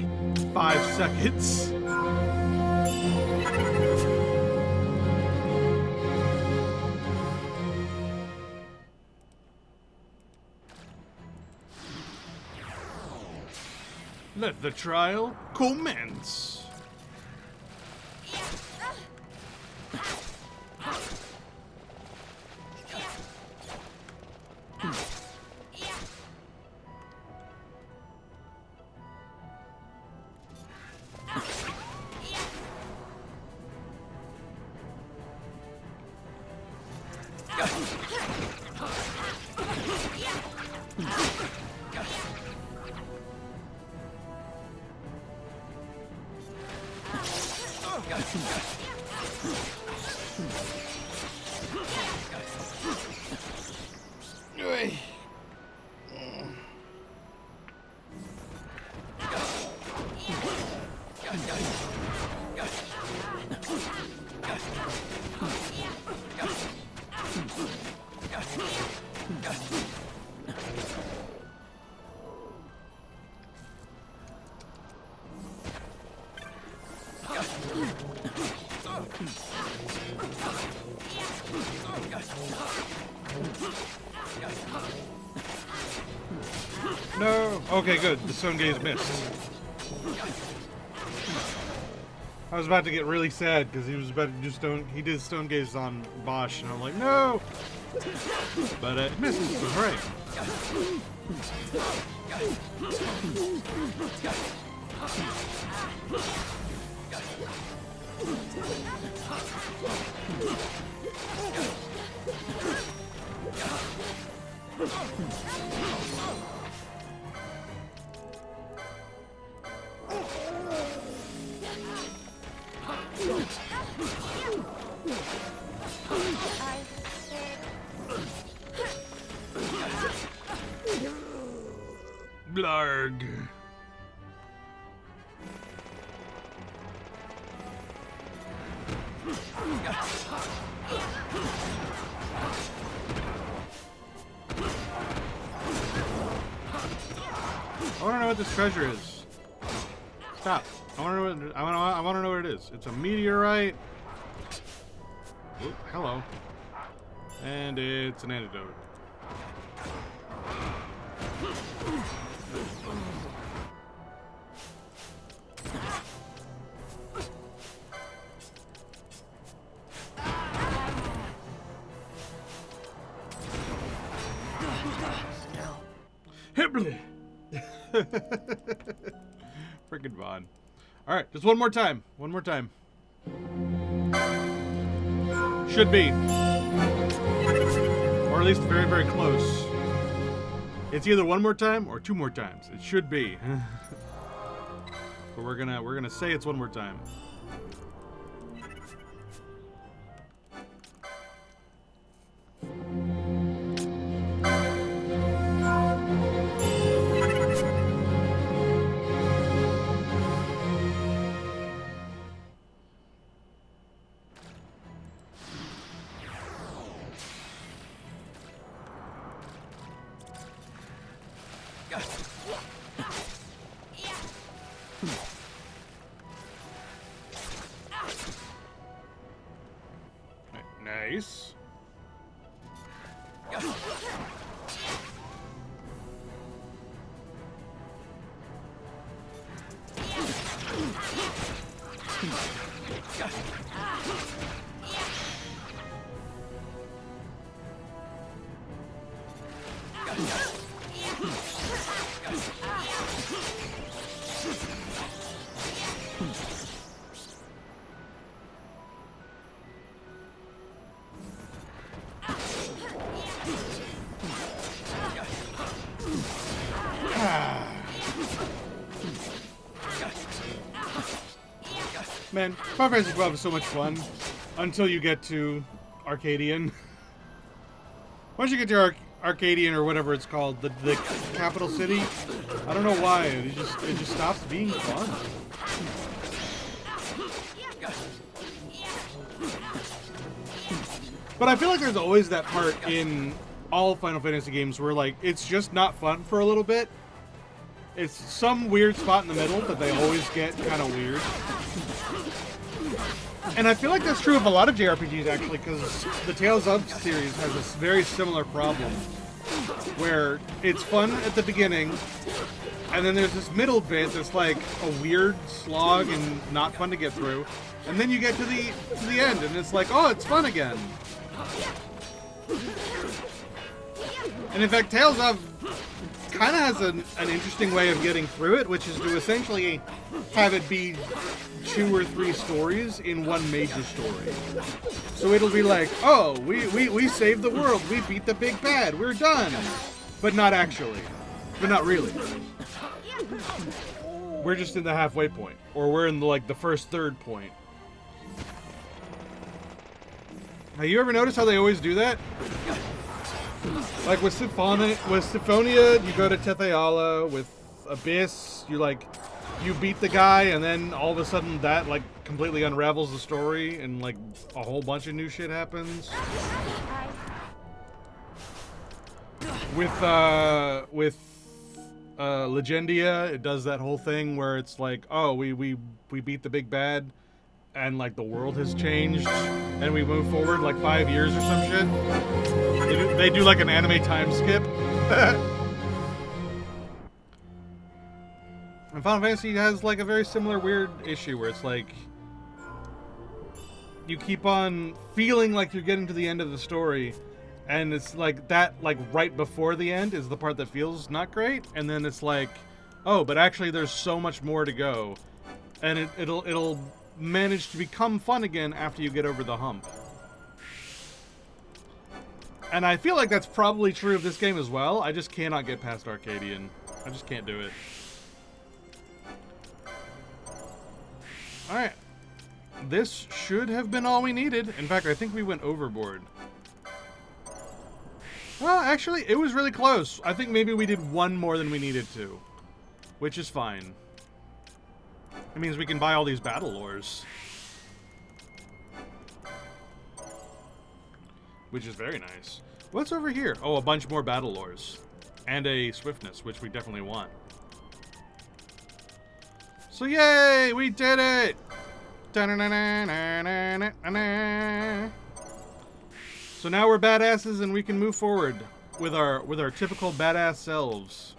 5 seconds. Let the trial commence. No. Okay, good. The stone gaze missed. I was about to get really sad because he was about to do stone. He did stone gaze on Bosch, and I'm like, no. But it missed. It was right. I want to know what this treasure is. Stop. I want to know what, I want to know what it is. It's a meteorite. Oop, hello. And it's an antidote. Hibbly. Freaking Vaughn. Alright, just one more time. One more time. Should be. Or at least very, very close. It's either one more time or two more times. It should be. But we're gonna say it's one more time. Nice. Man, Final Fantasy 12 is so much fun until you get to Arcadian. Once you get to Arcadian or whatever it's called, the capital city, I don't know why it just stops being fun. But I feel like there's always that part in all Final Fantasy games where like it's just not fun for a little bit. It's some weird spot in the middle that they always get kind of weird. And I feel like that's true of a lot of JRPGs, actually, because the Tales of series has this very similar problem, where it's fun at the beginning, and then there's this middle bit that's like a weird slog and not fun to get through, and then you get to the end, and it's like, oh, it's fun again. And in fact, Tales of kind of has an interesting way of getting through it, which is to essentially have it be 2 or 3 stories in one major story. So it'll be like, oh, we saved the world, we beat the big bad, we're done. But not actually. But not really. We're just in the halfway point. Or we're in the first third point. Have you ever noticed how they always do that? Like with Symphonia, you go to Tetheala. With Abyss, you beat the guy, and then all of a sudden that completely unravels the story, and a whole bunch of new shit happens. With Legendia, it does that whole thing where it's like, oh, we beat the big bad, and the world has changed, and we move forward 5 years or some shit. They do an anime time skip. And Final Fantasy has a very similar weird issue where it's you keep on feeling like you're getting to the end of the story, and it's that right before the end is the part that feels not great, and then it's oh, but actually there's so much more to go, and it'll manage to become fun again after you get over the hump. And I feel like that's probably true of this game as well. I just cannot get past Arcadian. I just can't do it. Alright. This should have been all we needed. In fact, I think we went overboard. Well, actually, it was really close. I think maybe we did one more than we needed to. Which is fine. It means we can buy all these battle ores. which is very nice. What's over here? Oh, a bunch more battle lores. And a swiftness, which we definitely want. So yay! We did it! So now we're badasses and we can move forward with our typical badass selves.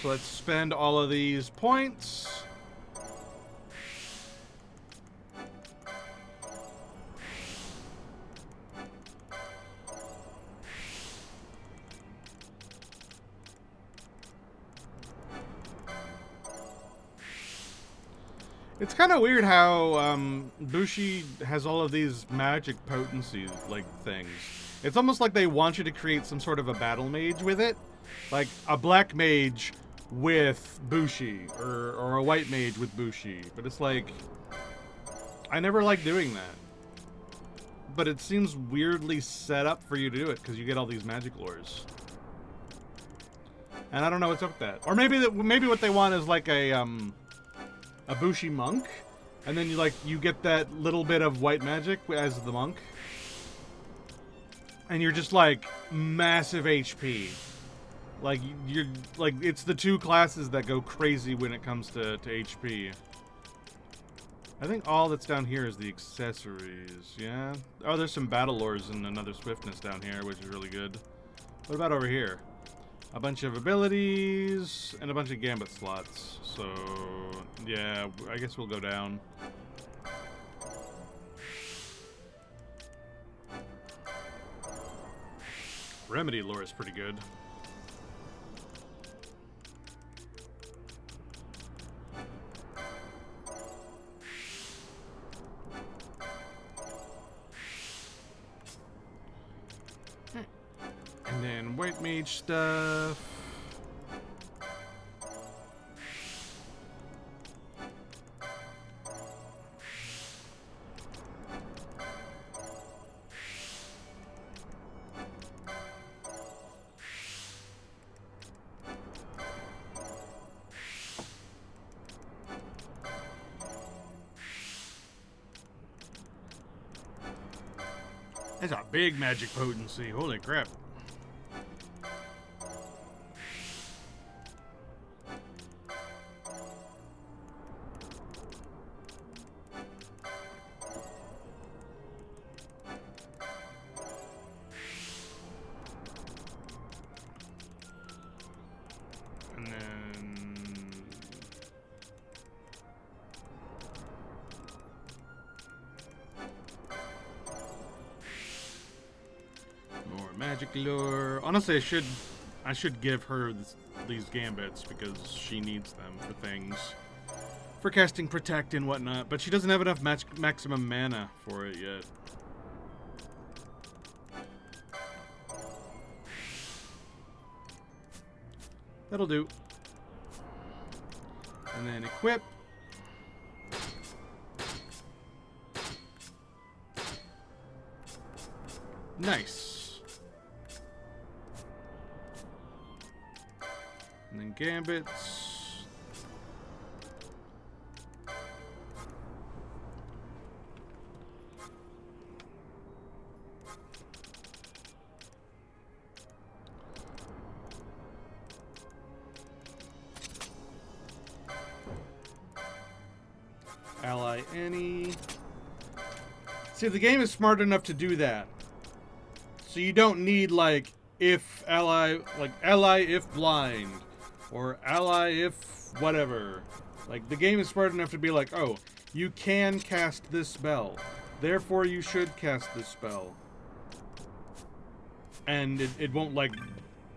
So let's spend all of these points. It's kind of weird how Bushi has all of these magic potency like things. It's almost like they want you to create some sort of a battle mage with it. Like a black mage with Bushi, or a white mage with Bushi. But it's like, I never like doing that. But it seems weirdly set up for you to do it, because you get all these magic lores. And I don't know what's up with that. Or maybe what they want is like a Bushi monk, and then you get that little bit of white magic as the monk. And you're just like massive HP. Like you're like, it's the two classes that go crazy when it comes to HP. I think all that's down here is the accessories, yeah? Oh, there's some battle lores and another swiftness down here, which is really good. What about over here? A bunch of abilities and a bunch of gambit slots. So, yeah, I guess we'll go down. Remedy lore is pretty good. And then white mage stuff. That's a big magic potency. Holy crap. And then more magic lure. Honestly, I should give her these gambits because she needs them for things, for casting protect and whatnot. But she doesn't have enough maximum mana for it yet. That'll do. And then equip. Nice. And then gambits. Ally any. See, the game is smart enough to do that. So you don't need like if ally if blind, or ally if whatever. Like, the game is smart enough to be like, oh, you can cast this spell, therefore you should cast this spell. And it won't like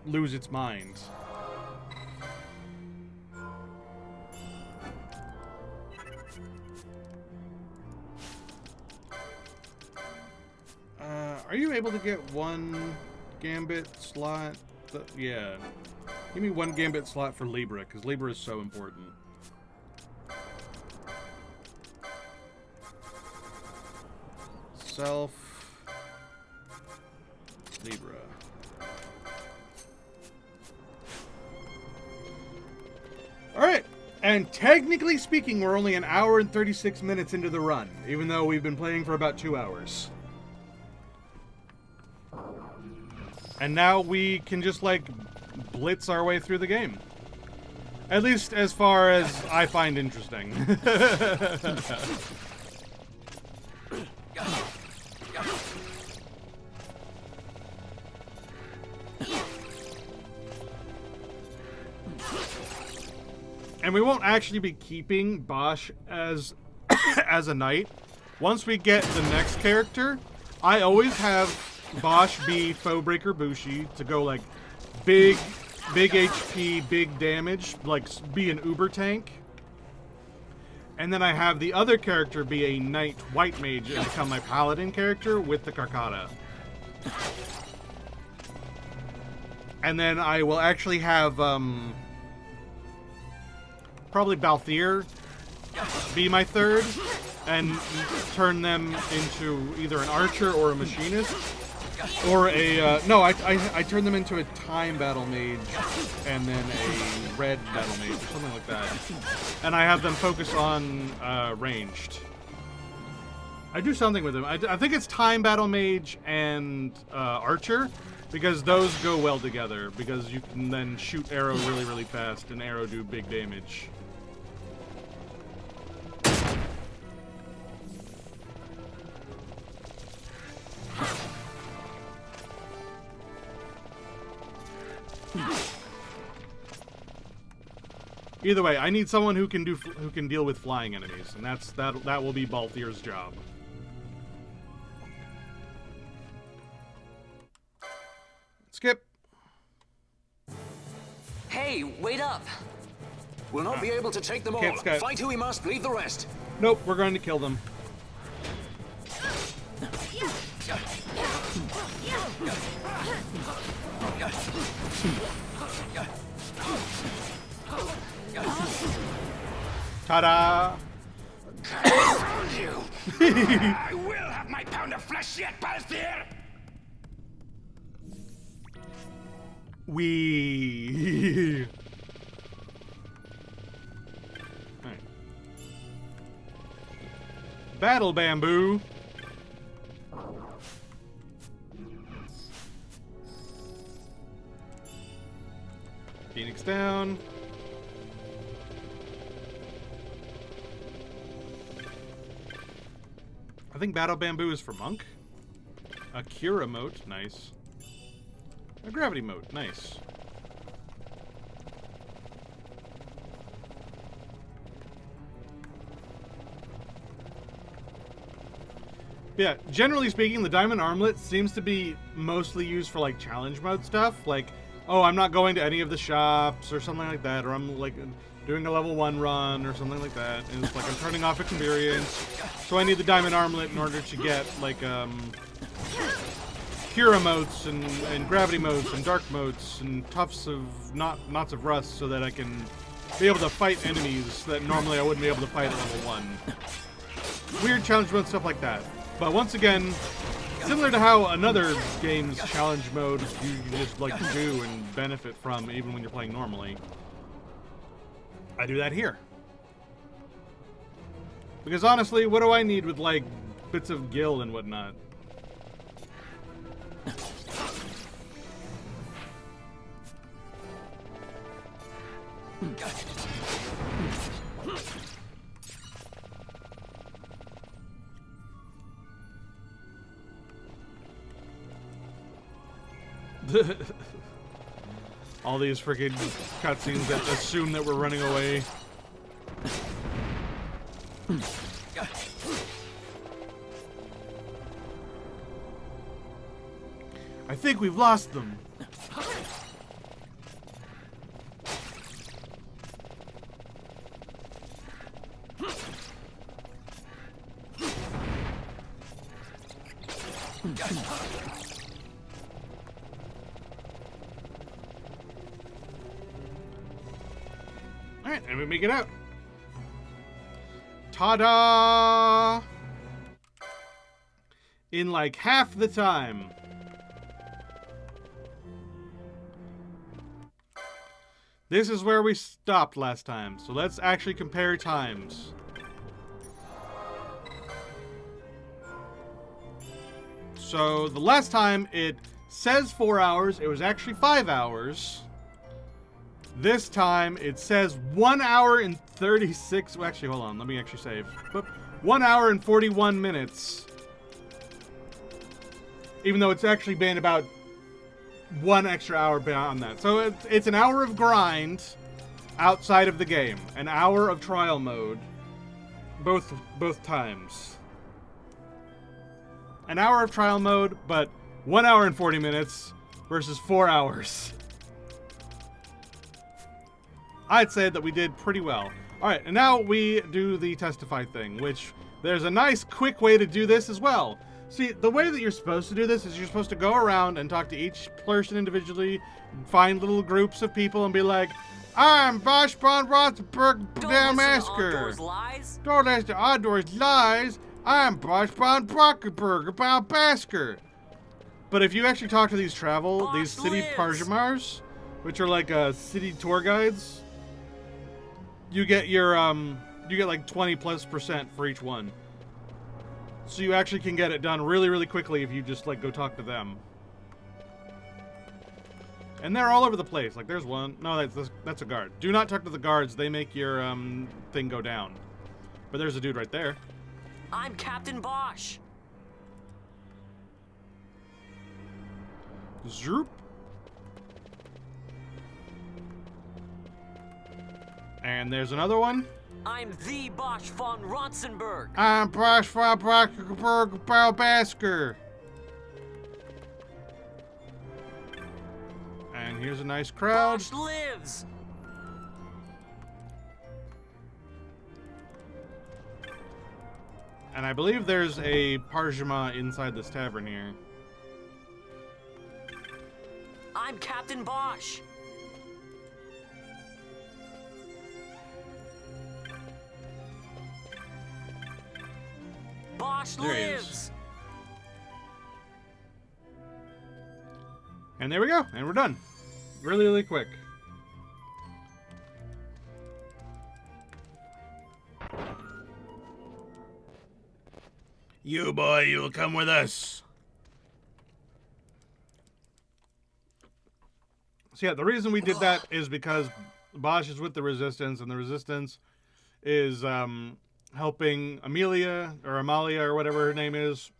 lose its mind. Are you able to get one gambit slot? Yeah. Give me one gambit slot for Libra, because Libra is so important. Self. Libra. And technically speaking, we're only an hour and 36 minutes into the run, even though we've been playing for about 2 hours. And now we can just, like, blitz our way through the game. At least as far as I find interesting. And we won't actually be keeping Bosch as as a knight. Once we get the next character, I always have Bosch be Foebreaker Bushi to go like big HP, big damage, like be an uber tank. And then I have the other character be a knight white mage and become my paladin character with the Karkata. And then I will actually have probably Balthier be my third and turn them into either an archer or a machinist. Or a, no, I turn them into a time battle mage and then a red battle mage or something like that. And I have them focus on ranged. I do something with them. I think it's time battle mage and archer, because those go well together, because you can then shoot arrow really, really fast and arrow do big damage. Either way, I need someone who can deal with flying enemies, and that will be Balthier's job. Skip. Hey, wait up! We'll not be able to take them all. Skip. Fight who we must, leave the rest. Nope, we're going to kill them. Ta-da! I will have my pound of flesh yet, Balthier! We. Right. Battle bamboo. Phoenix down. I think Battle Bamboo is for Monk. A Cura mote, nice. A Gravity mote, nice. Yeah, generally speaking, the Diamond Armlet seems to be mostly used for, like, challenge mode stuff. Like, oh, I'm not going to any of the shops or something like that, or I'm, like, doing a level 1 run or something like that. And it's like I'm turning off experience. So I need the Diamond Armlet in order to get, like, Cura motes and Gravity motes and Dark motes and Tufts of Knots of Rust so that I can be able to fight enemies that normally I wouldn't be able to fight at level 1. Weird challenge mode stuff like that. But once again, similar to how another game's challenge mode you can just like do and benefit from even when you're playing normally, I do that here. Because honestly, what do I need with like bits of gil and whatnot? All these freaking cutscenes that assume that we're running away. I think we've lost them. Alright, and we make it out. Ta-da! In like half the time. This is where we stopped last time, so let's actually compare times. So the last time it says 4 hours, it was actually 5 hours. This time it says 1 hour and 36. Well, actually, hold on. Let me actually save. 1 hour and 41 minutes. Even though it's actually been about 1 extra hour beyond that. So it's an hour of grind outside of the game. An hour of trial mode. Both times. An hour of trial mode, but 1 hour and 40 minutes versus 4 hours. I'd say that we did pretty well. Alright, and now we do the testify thing, which there's a nice quick way to do this as well. See, the way that you're supposed to do this is you're supposed to go around and talk to each person individually, find little groups of people and be like, I'm Bosch von Rothenberg Masker. Don't listen to Ondor's lies. I'm Bosch von Brockenberg about Basker. But if you actually talk to these city Parjamars, which are like city tour guides, you get your like 20+% for each one. So you actually can get it done really, really quickly if you just like go talk to them. And they're all over the place. Like there's one. No, that's a guard. Do not talk to the guards. They make your thing go down. But there's a dude right there. I'm Captain Bosch. Zoop. And there's another one. I'm the Bosch von Rotzenberg. I'm Bosch von Brockenberg Basker. And here's a nice crowd. Bosch lives. And I believe there's a Parjama inside this tavern here. I'm Captain Bosch. Bosch There he is. lives. And there we go. And we're done. Really, really quick. You boy, you'll come with us. So yeah, the reason we did that is because Bosch is with the Resistance, and the Resistance is helping Amalia or whatever her name is,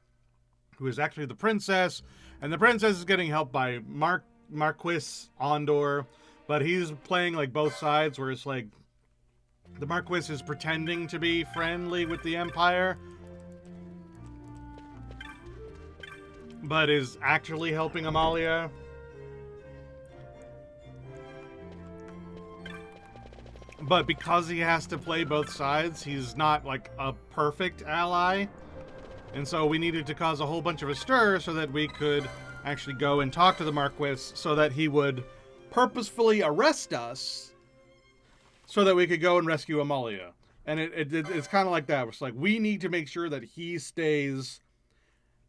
who is actually the princess, and the princess is getting helped by Marquis Ondor, but he's playing like both sides, where it's like the Marquis is pretending to be friendly with the Empire, but is actually helping Amalia. But because he has to play both sides, he's not like a perfect ally. And so we needed to cause a whole bunch of a stir so that we could actually go and talk to the Marquis so that he would purposefully arrest us so that we could go and rescue Amalia. And it's kind of like that. It's like we need to make sure that he stays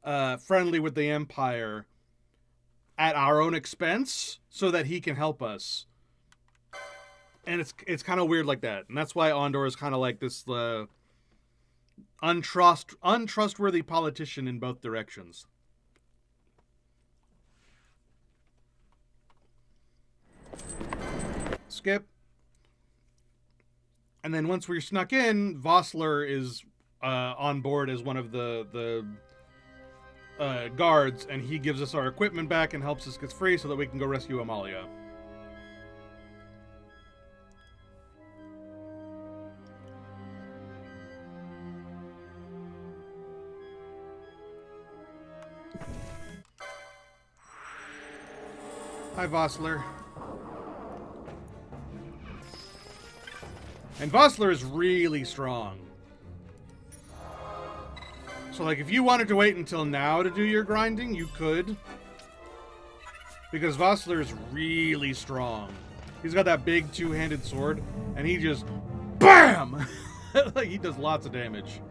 friendly with the Empire at our own expense so that he can help us. And it's kind of weird like that. And that's why Ondor is kind of like this untrustworthy politician in both directions. Skip. And then once we're snuck in, Vossler is on board as one of the guards, and he gives us our equipment back and helps us get free so that we can go rescue Amalia. Hi, Vossler. And Vossler is really strong. So, like, if you wanted to wait until now to do your grinding, you could. Because Vossler is really strong. He's got that big two-handed sword, and he just... BAM! Like, he does lots of damage.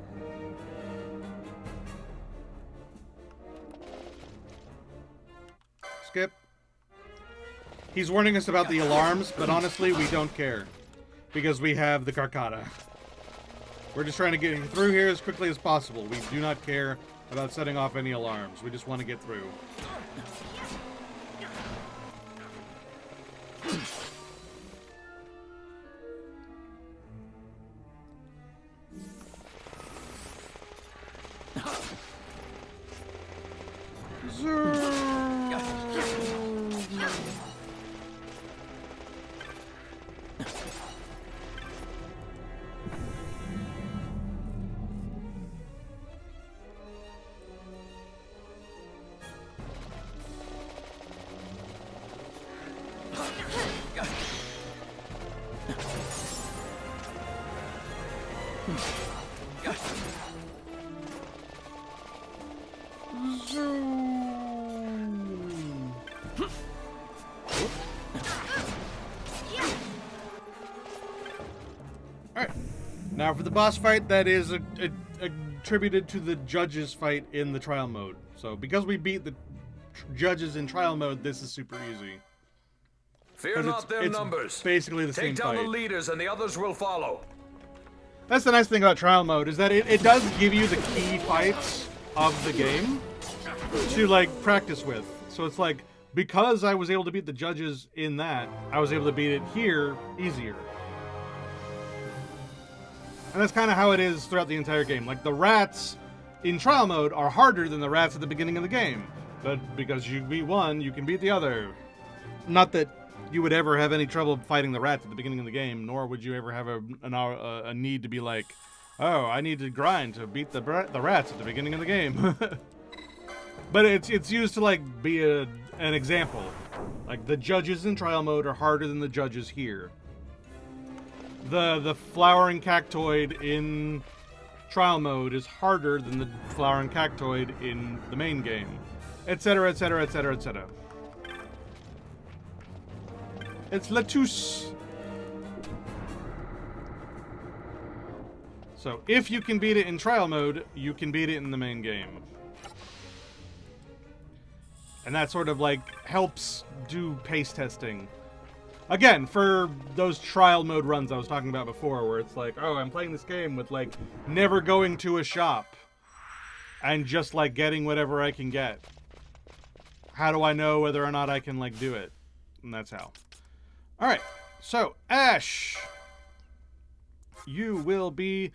Skip. He's warning us about the alarms, but honestly, we don't care. Because we have the Carcata. We're just trying to get through here as quickly as possible. We do not care about setting off any alarms. We just want to get through. Alright, now for the boss fight that is attributed to the judges fight in the trial mode. So because we beat the judges in trial mode, this is super easy. Fear not their numbers. Basically the same Take down fight. the leaders and the others will follow. That's the nice thing about trial mode, is that it does give you the key fights of the game to like practice with. So it's like, because I was able to beat the judges in that, I was able to beat it here easier. And that's kind of how it is throughout the entire game. Like, the rats in trial mode are harder than the rats at the beginning of the game. But because you beat one, you can beat the other. Not that you would ever have any trouble fighting the rats at the beginning of the game, nor would you ever have a need to be like, oh, I need to grind to beat the rats at the beginning of the game. But it's used to, like, be an example. Like, the judges in trial mode are harder than the judges here. The flowering cactoid in trial mode is harder than the flowering cactoid in the main game, etc., etc., etc., etc. It's Latus. So if you can beat it in trial mode, you can beat it in the main game. And that sort of like helps do pace testing. Again, for those trial mode runs I was talking about before, where it's like, oh, I'm playing this game with, like, never going to a shop and just, like, getting whatever I can get. How do I know whether or not I can, like, do it? And that's how. Alright, so, Ash. You will be...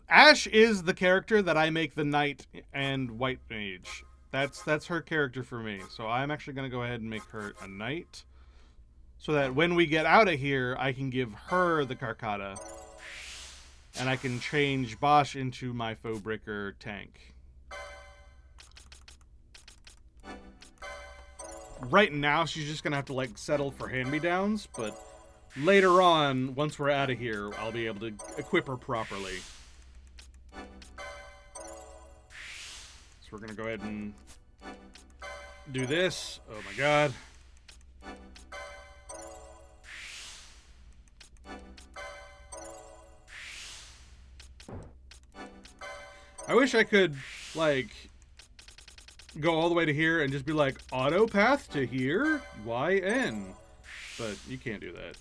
Ash is the character that I make the Knight and White Mage. That's her character for me. So I'm actually going to go ahead and make her a Knight. So that when we get out of here, I can give her the Carcata. And I can change Bosch into my Foebreaker tank. Right now, she's just going to have to, like, settle for hand-me-downs. But later on, once we're out of here, I'll be able to equip her properly. So we're going to go ahead and do this. Oh my god. I wish I could, like, go all the way to here and just be like, auto path to here? YN. But you can't do that.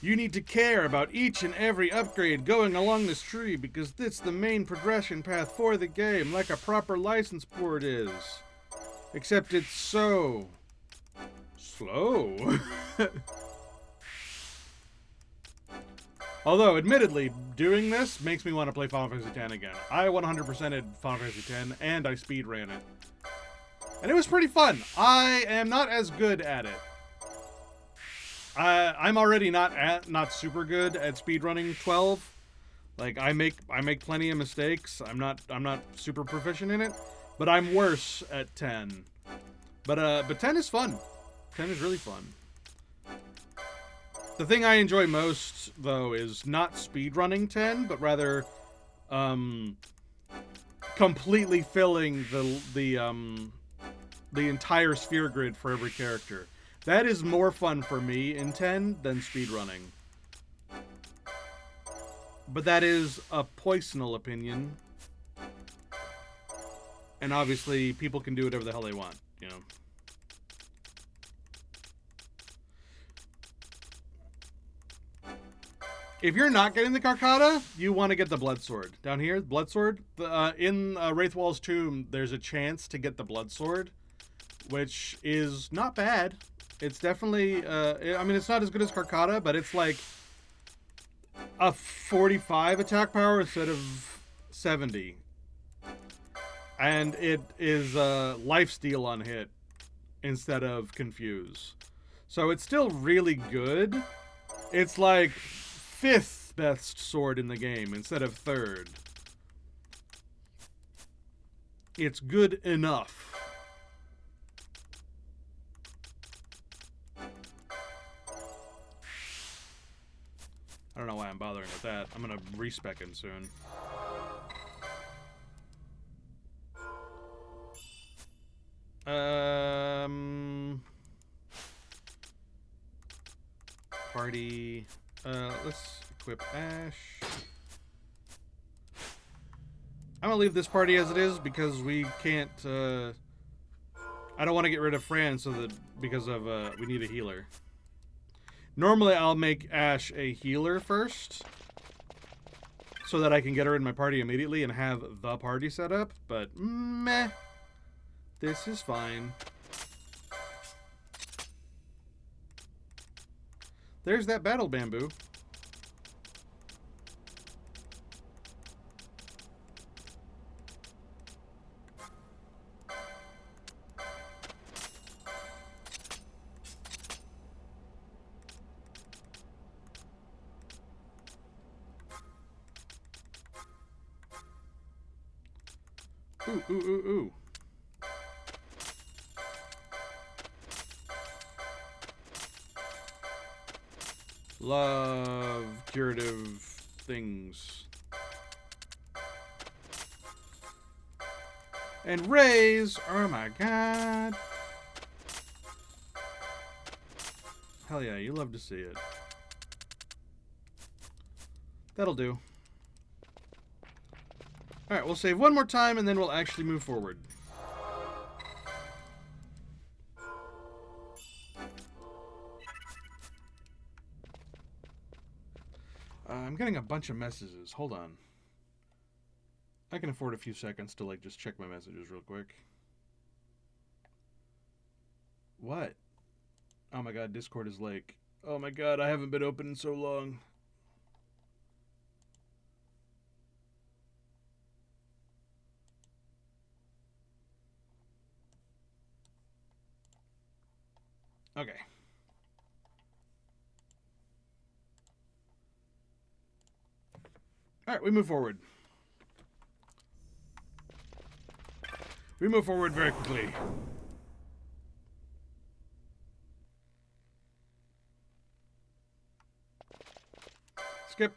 You need to care about each and every upgrade going along this tree because it's the main progression path for the game, like a proper license board is. Except it's so... slow. Although, admittedly, doing this makes me want to play Final Fantasy X again. I 100%ed Final Fantasy X, and I speedran it. And it was pretty fun. I am not as good at it. I'm already not super good at speedrunning 12. Like, I make plenty of mistakes. I'm not super proficient in it, but I'm worse at 10. But 10 is fun. 10 is really fun. The thing I enjoy most, though, is not speedrunning 10, but rather completely filling the entire sphere grid for every character. That is more fun for me in 10 than speedrunning. But that is a personal opinion. And obviously, people can do whatever the hell they want, you know. If you're not getting the Carcata, you want to get the Blood Sword. Down here, Blood Sword. In Wraithwall's tomb, there's a chance to get the Blood Sword, which is not bad. It's definitely, I mean, it's not as good as Carcata, but it's like a 45 attack power instead of 70. And it is lifesteal on hit instead of Confuse. So it's still really good. It's like 5th best sword in the game instead of 3rd. It's good enough. I don't know why I'm bothering with that. I'm gonna respec him soon. Party. Let's equip Ash. I'm gonna leave this party as it is because we can't. I don't want to get rid of Fran so that because of we need a healer. Normally, I'll make Ash a healer first, so that I can get her in my party immediately and have the party set up. But meh, this is fine. There's that battle bamboo. Ooh, ooh, ooh, ooh. Love curative things. And raise! Oh my god! Hell yeah, you love to see it. That'll do. Alright, we'll save one more time and then we'll actually move forward. I'm getting a bunch of messages. Hold on. I can afford a few seconds to, like, just check my messages real quick. What? Oh my god, Discord is like... Oh my god, I haven't been open in so long. Okay. Alright, we move forward. We move forward very quickly. Skip.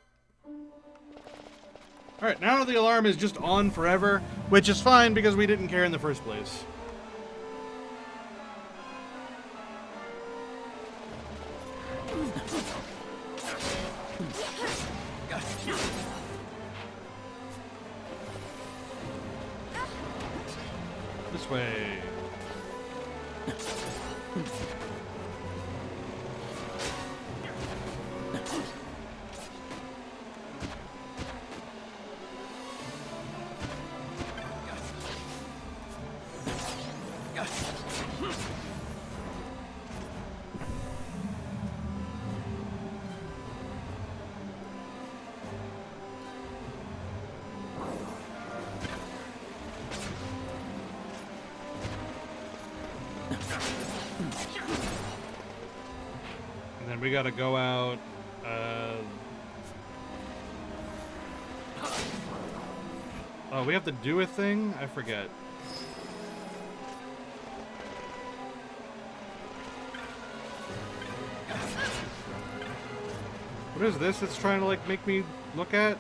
Alright, now the alarm is just on forever, which is fine because we didn't care in the first place. This way. And then we gotta go out. Oh, we have to do a thing? I forget. What is this it's trying to, like, make me look at?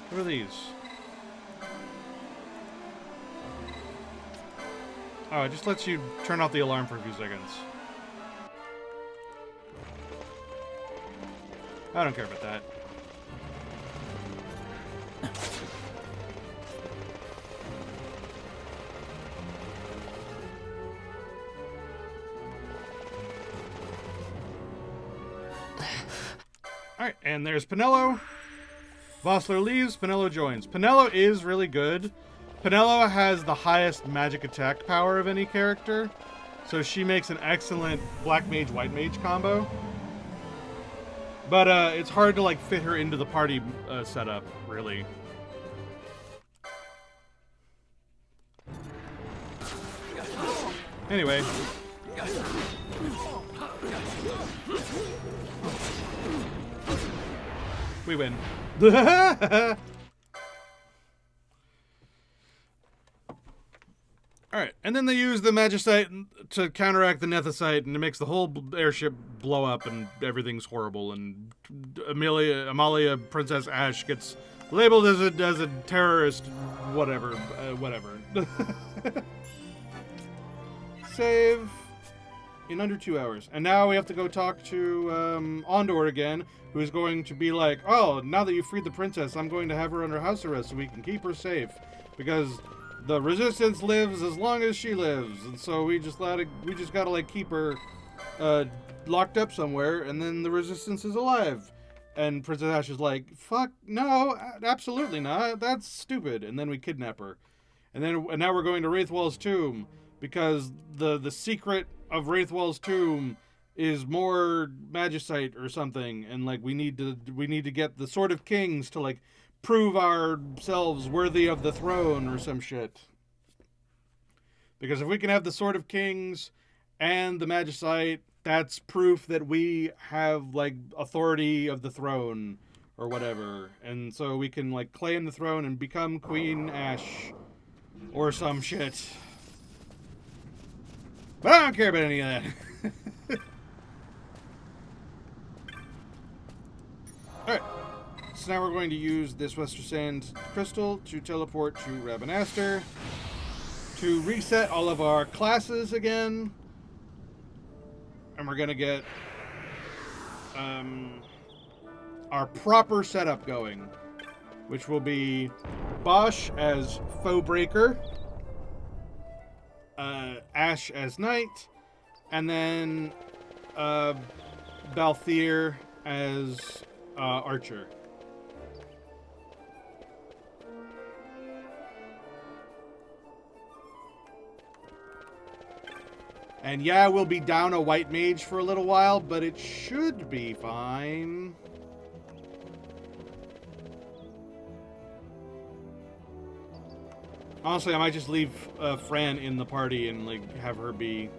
What are these? Oh, it just lets you turn off the alarm for a few seconds. I don't care about that. Alright, and there's Penelo. Vossler leaves, Penelo joins. Penelo is really good. Penelo has the highest magic attack power of any character, so she makes an excellent black mage, white mage combo. But it's hard to like fit her into the party setup, really. Anyway. We win. Alright, and then they use the Magicite to counteract the Nethicite, and it makes the whole airship blow up, and everything's horrible, and Amalia, Princess Ash, gets labeled as a terrorist, whatever. Save in under 2 hours. And now we have to go talk to Ondor again, who is going to be like, oh, now that you freed the princess, I'm going to have her under house arrest so we can keep her safe. Because the resistance lives as long as she lives, and so we just gotta like keep her locked up somewhere, and then the resistance is alive. And Princess Ash is like, fuck no, absolutely not, that's stupid. And then we kidnap her, and now we're going to Wraithwall's tomb, because the secret of Wraithwall's tomb is more magicite or something, and like we need to get the Sword of Kings to like prove ourselves worthy of the throne or some shit. Because if we can have the Sword of Kings and the Magicite, that's proof that we have like authority of the throne or whatever. And so we can like claim the throne and become Queen Ash or some shit. But I don't care about any of that. Alright. So now we're going to use this Western Sand crystal to teleport to Rabanastre to reset all of our classes again. And we're going to get our proper setup going, which will be Bosch as Foe Breaker, Ash as Knight, and then Balthier as Archer. And yeah, we'll be down a white mage for a little while, but it should be fine. Honestly, I might just leave Fran in the party and like have her be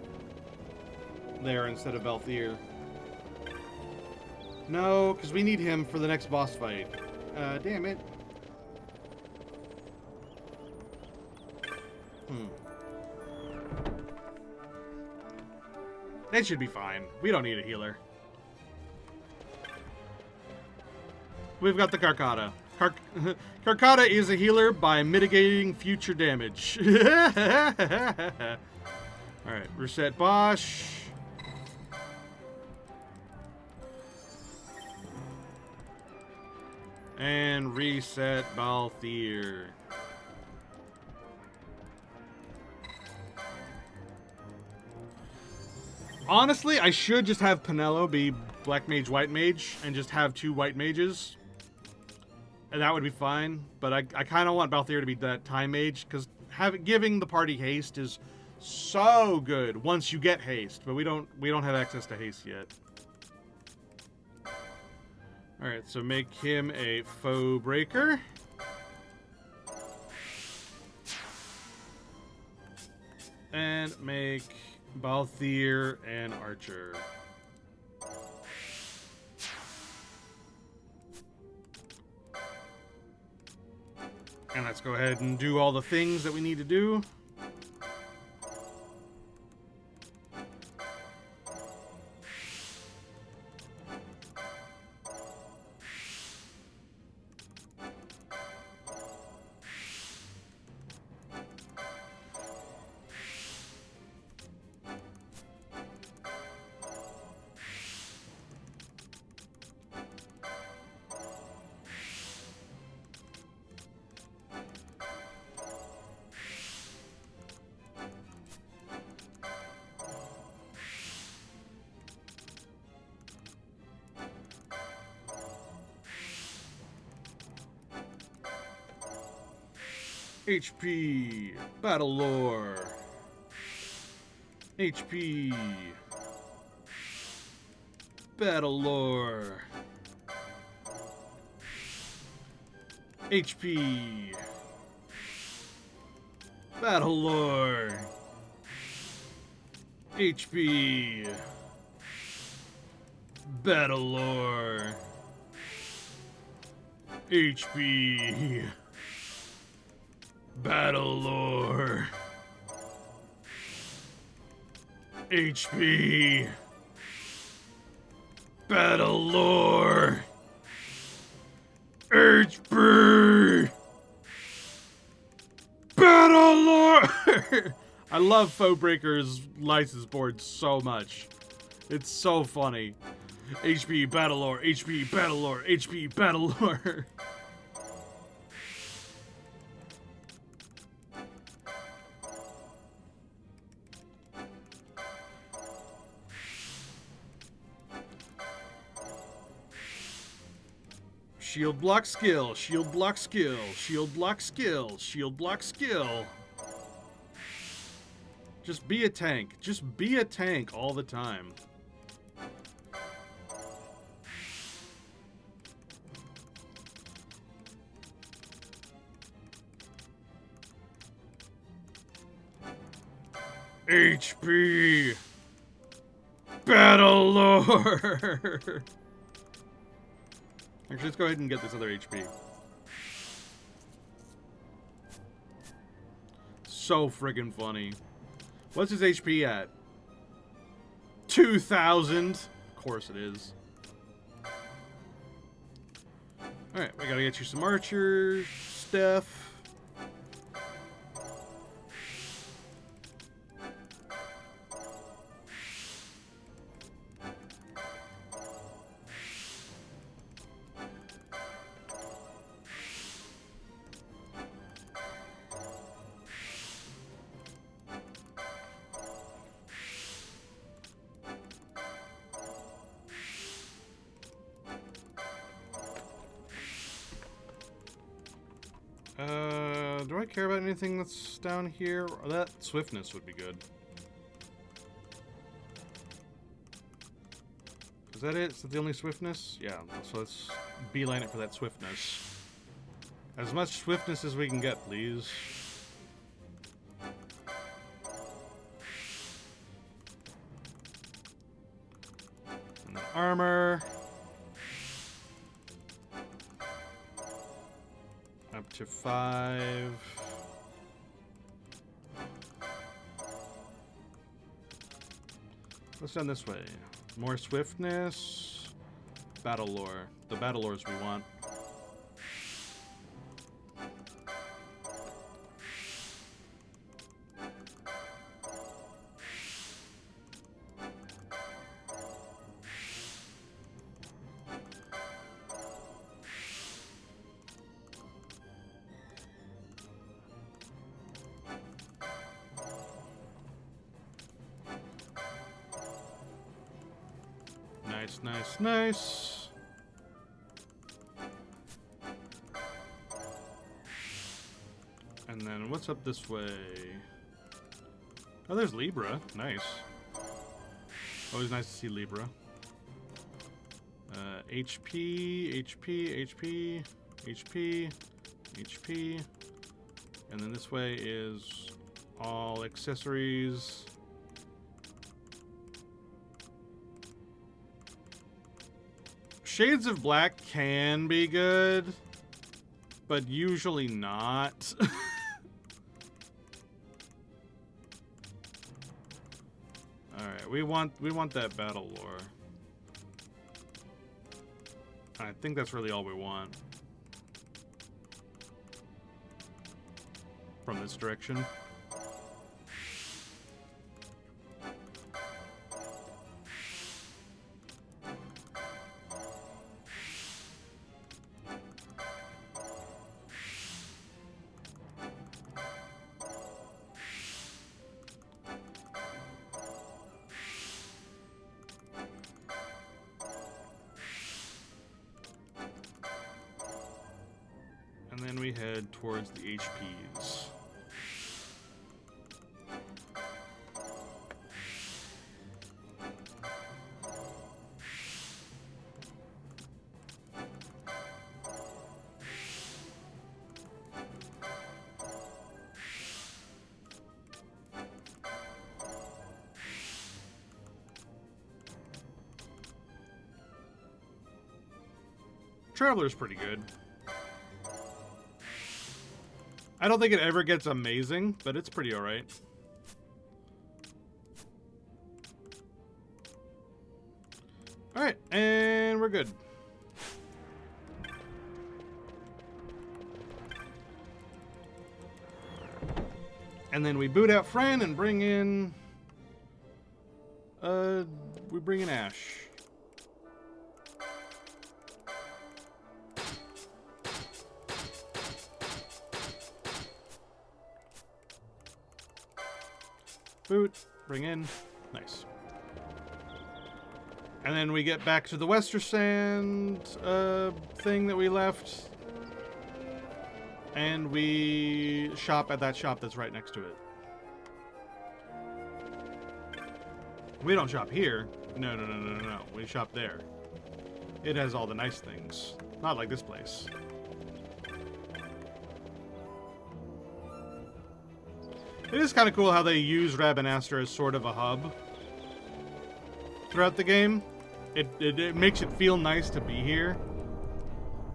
there instead of Balthier. No, because we need him for the next boss fight. Damn it. That should be fine. We don't need a healer. We've got the Carcata. Carcata is a healer by mitigating future damage. Alright, reset Bosch. And reset Balthier. Honestly, I should just have Penelo be Black Mage, White Mage, and just have two White Mages. And that would be fine. But I kind of want Balthier to be that Time Mage, because giving the party haste is so good once you get haste. But we don't have access to haste yet. Alright, so make him a Foe Breaker. And make Balthier and Archer. And let's go ahead and do all the things that we need to do. HP. Battle lore. HP. Battle lore. HP. Battle lore. HP. Battle lore. HP. Battle lore. HP. Battle lore. HP. Battle lore. I love Foe Breaker's license board so much. It's so funny. HP Battle Lore, HP Battle Lore, HP Battle Lore. Shield block skill, shield block skill, shield block skill, shield block skill. Just be a tank. Just be a tank all the time. HP. Battle Lore. Actually, let's go ahead and get this other HP. So friggin' funny. What's his HP at? 2,000. Of course it is. Alright, we gotta get you some archer stuff. Do I care about anything that's down here? Or that swiftness would be good. Is that it? Is that the only swiftness? Yeah, so let's beeline it for that swiftness. As much swiftness as we can get, please. And then armor. Up to 5. Let's done this way. More swiftness. Battle lore. The battle lores we want. Nice, nice, nice. And then what's up this way? Oh, there's Libra. Nice. Always nice to see Libra. HP, HP, HP, HP, HP. And then this way is all accessories. Shades of Black can be good, but usually not. Alright, we want that battle lore. I think that's really all we want. From this direction. And And then we head towards the HPs. Traveler's pretty good. I don't think it ever gets amazing, but it's pretty alright. Alright, and we're good. And then we boot out Fran and bring in... we bring in Ash. Boot, bring in, nice. And then we get back to the Wester Sand thing that we left. And we shop at that shop that's right next to it. We don't shop here. No. We shop there. It has all the nice things. Not like this place. It is kind of cool how they use Rabanastre as sort of a hub throughout the game. It makes it feel nice to be here.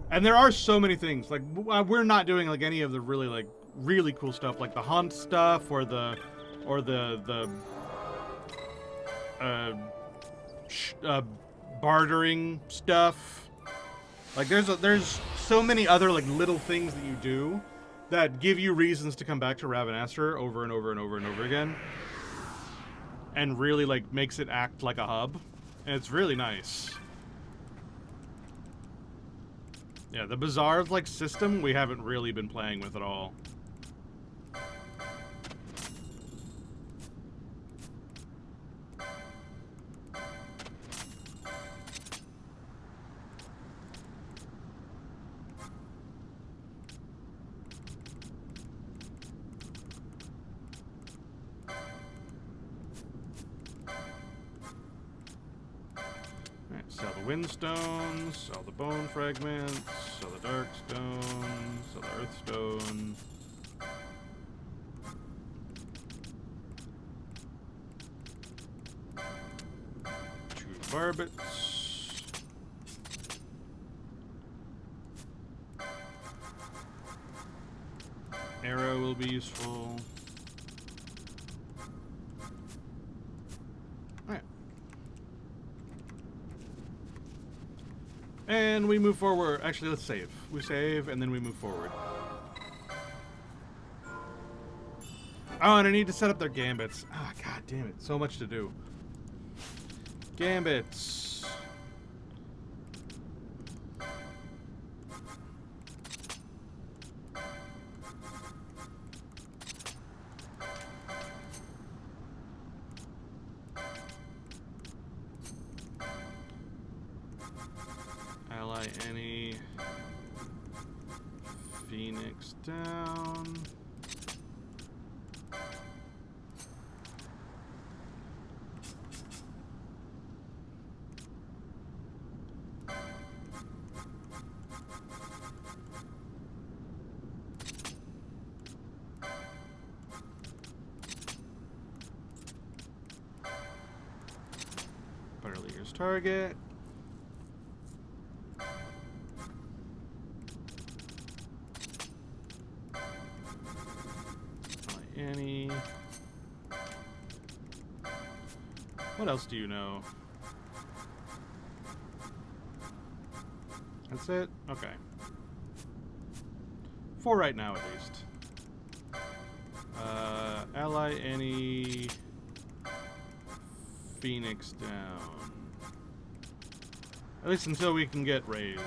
And there are so many things. Like, we're not doing like any of the really cool stuff, like the hunt stuff or the bartering stuff. Like, there's so many other like little things that you do that give you reasons to come back to Rabanastre over and over and over and over again, and really like makes it act like a hub, and it's really nice. Yeah, the Bazaar like system we haven't really been playing with at all. Sell the Windstones, sell the Bone Fragments, sell the Darkstone, sell the Earthstone. Two Barbets. Arrow will be useful. And we move forward. Actually, let's save. We save, and then we move forward. Oh, and I need to set up their gambits. Ah, oh, god damn it. So much to do. Gambits. Ally any Phoenix down. Butterleaguer's target. Annie. What else do you know? That's it? Okay. 4 right now, at least. Ally any Phoenix down. At least until we can get Rays.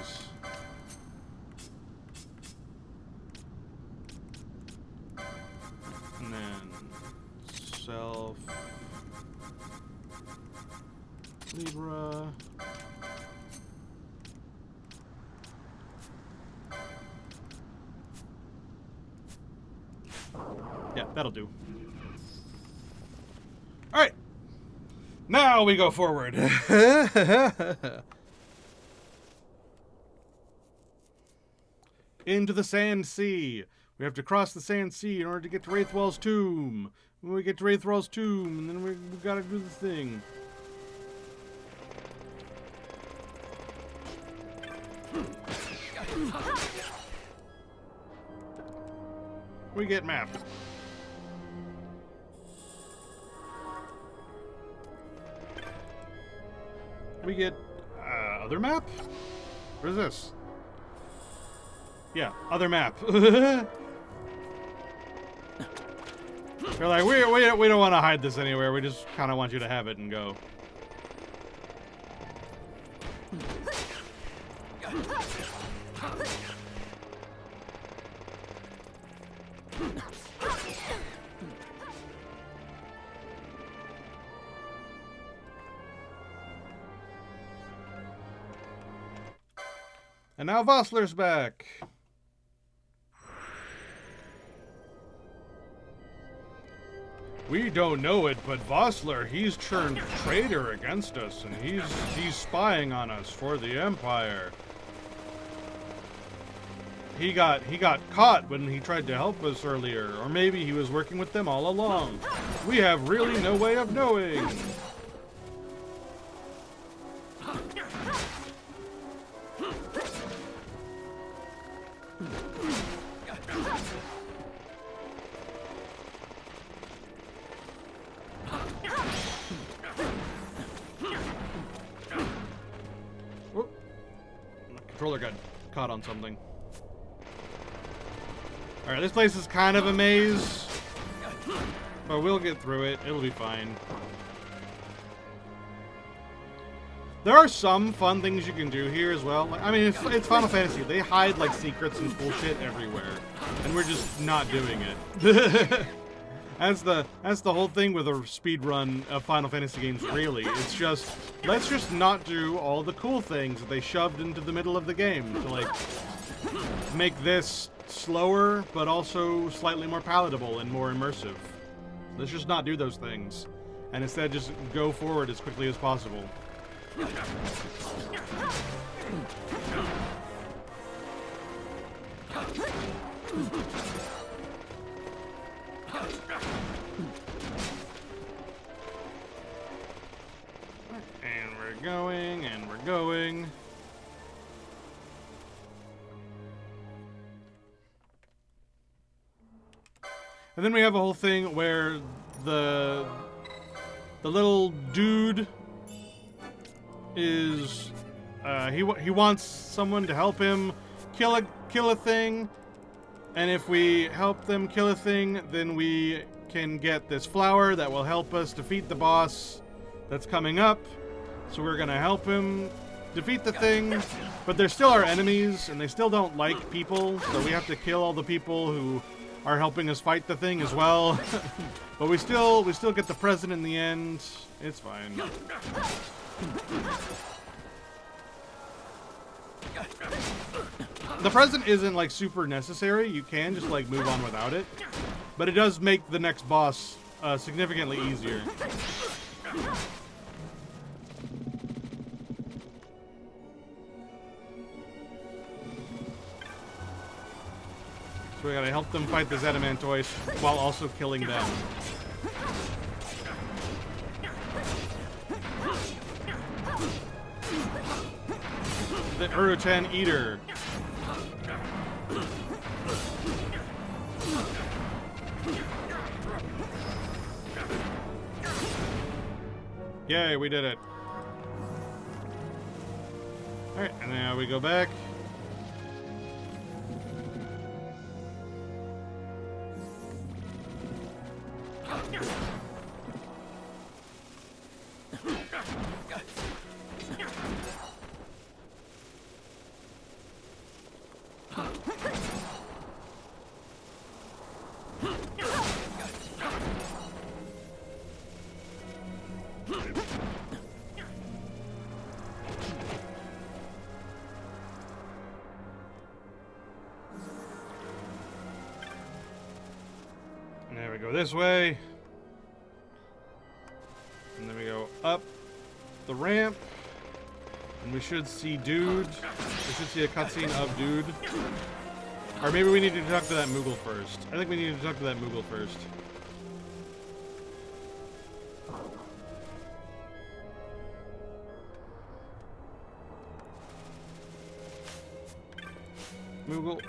And then self Libra. That'll do. Alright. Now we go forward. Into the Sand Sea. We have to cross the Sand Sea in order to get to Wraithwell's tomb. When we get to Wraithwell's tomb, and then we gotta do this thing. We get map. We get other map? What is this? Yeah, other map. They're like, we don't want to hide this anywhere. We just kind of want you to have it and go. And now Vossler's back. We don't know it, but Vossler, he's turned traitor against us, and he's spying on us for the Empire. He got caught when he tried to help us earlier, or maybe he was working with them all along. We have really no way of knowing. Controller got caught on something. Alright, this place is kind of a maze, but we'll get through it. It'll be fine. There are some fun things you can do here as well. Like, I mean, it's Final Fantasy. They hide like secrets and bullshit everywhere, and we're just not doing it. That's the whole thing with a speed run of Final Fantasy games, really. It's just, let's just not do all the cool things that they shoved into the middle of the game to, like, make this slower, but also slightly more palatable and more immersive. Let's just not do those things, and instead just go forward as quickly as possible. And we're going, and we're going. And then we have a whole thing where the little dude is he wants someone to help him kill a thing, and if we help them kill a thing, then we can get this flower that will help us defeat the boss that's coming up. So we're gonna help him defeat the thing, but they're still our enemies, and they still don't like people, so we have to kill all the people who are helping us fight the thing as well. But we still get the present in the end. It's fine. The present isn't like super necessary. You can just like move on without it, but it does make the next boss significantly easier. So we gotta help them fight the Zetamantoids while also killing them. The Urutan Eater. Yay, we did it. Alright, and now we go back. go this way. And then we go up the ramp. And we should see Dude. We should see a cutscene of Dude. Or maybe we need to talk to that Moogle first. I think we need to talk to that Moogle first. Moogle.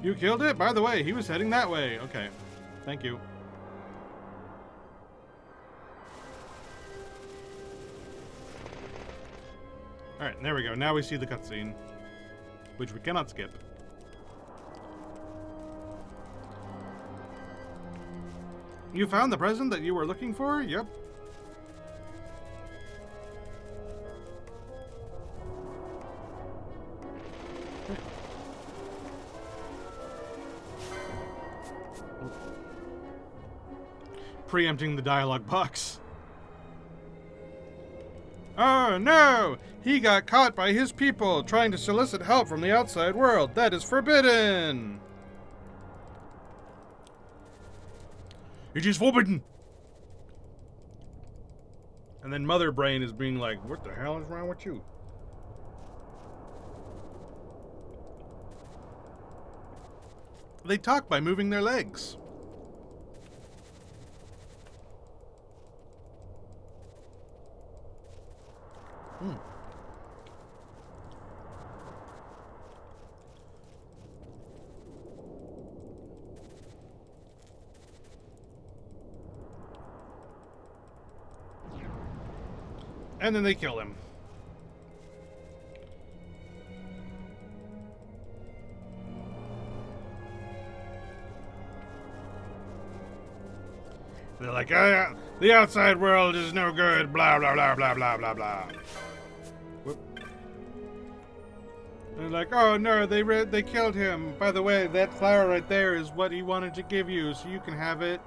You killed it? By the way, he was heading that way. Okay. Thank you. Alright, there we go. Now we see the cutscene. Which we cannot skip. You found the present that you were looking for? Yep. Preempting the dialogue box. Oh no! He got caught by his people trying to solicit help from the outside world. That is forbidden! It is forbidden! And then Mother Brain is being like, what the hell is wrong with you? They talk by moving their legs. And then they kill him. They're like, oh, the outside world is no good, blah, blah, blah, blah, blah, blah, blah. Whoop. They're like, oh no, they killed him. By the way, that flower right there is what he wanted to give you, so you can have it.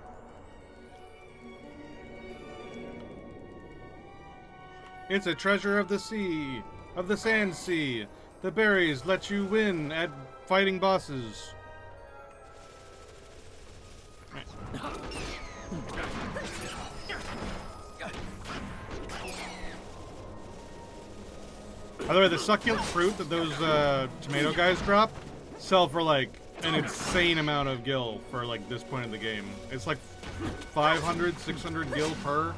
It's a treasure of the sea, of the sand sea. The berries let you win at fighting bosses. By the way, the succulent fruit that those tomato guys drop sell for like an insane amount of gil for like this point in the game. It's like 500, 600 gil per.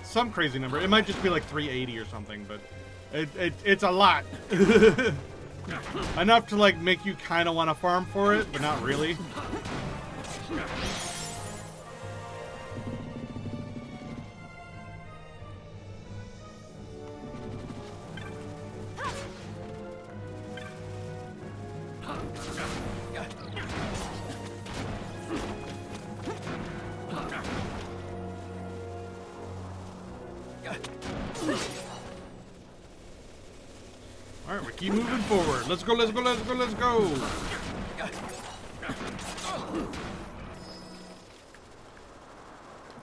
Some crazy number. It might just be like 380 or something, but it's a lot. Enough to like make you kind of want to farm for it, but not really. Alright, we keep moving forward. Let's go, let's go, let's go, let's go!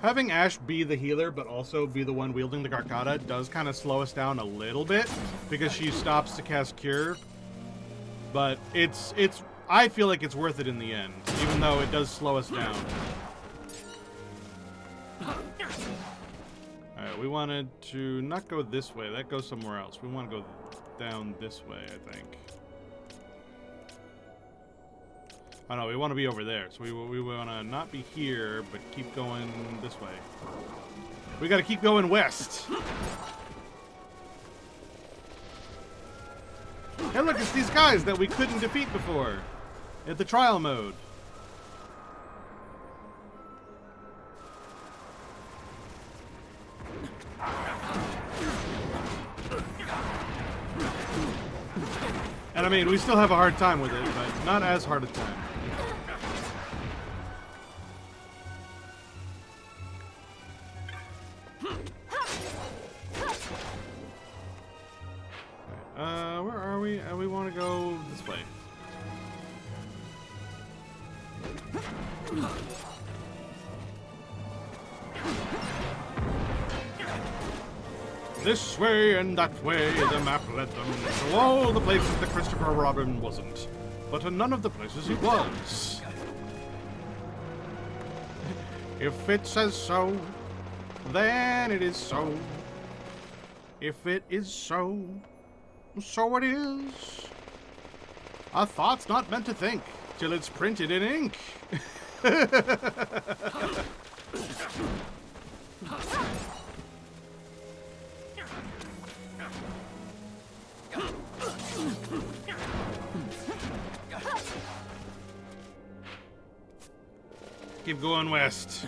Having Ash be the healer, but also be the one wielding the Gargata does kind of slow us down a little bit, because she stops to cast Cure. But I feel like it's worth it in the end, even though it does slow us down. Alright, we wanted to not go this way. That goes somewhere else. We want to go down this way, I think. Oh no, we want to be over there. So we want to not be here, but keep going this way. We got to keep going west. Hey look, it's these guys that we couldn't defeat before at the trial mode. And I mean, we still have a hard time with it, but not as hard a time. Where are we? We want to go this way. This way and that way, the map led them to all the places that Christopher Robin wasn't, but to none of the places he was. If it says so, then it is so. If it is so, so it is. A thought's not meant to think till it's printed in ink. Keep going west.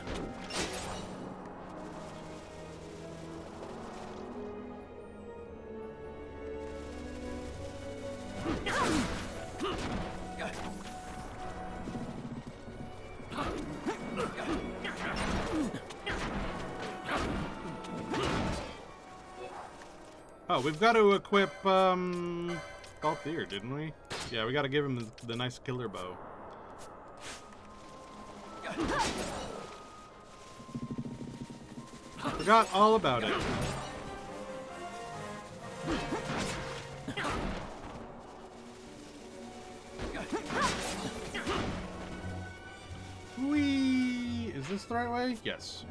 Oh, we've got to equip, Balthier, didn't we? Yeah, we got to give him the nice killer bow. Forgot all about it. Whee! Is this the right way? Yes.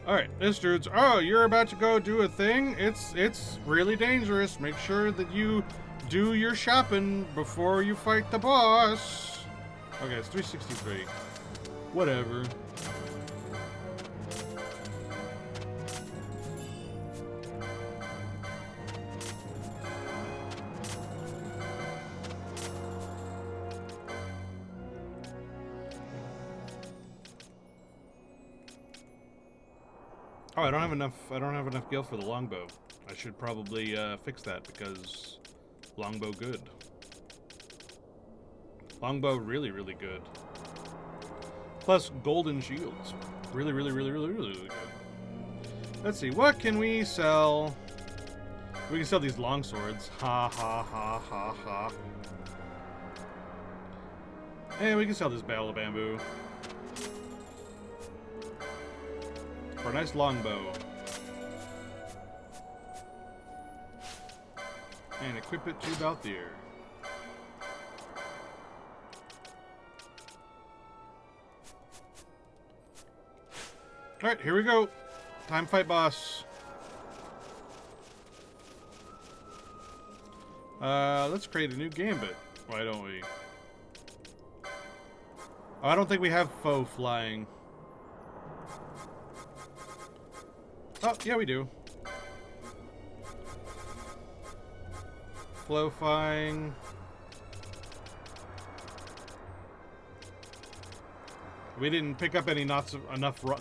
Alright, this dude's... Oh, you're about to go do a thing? It's really dangerous. Make sure that you do your shopping before you fight the boss. Okay, it's 363. Whatever. Oh, I don't have enough gil for the longbow. I should probably fix that because longbow good. Longbow really, really good. Plus golden shields. Really, really, really, really, really, really good. Let's see, what can we sell? We can sell these long swords. Ha ha ha ha ha. And we can sell this barrel of bamboo. For a nice longbow. And equip it to Balthier. Alright, here we go. Time fight boss. Let's create a new gambit. Why don't we? Oh, I don't think we have foe flying. Oh, yeah, we do. Flowfying. We didn't pick up any enough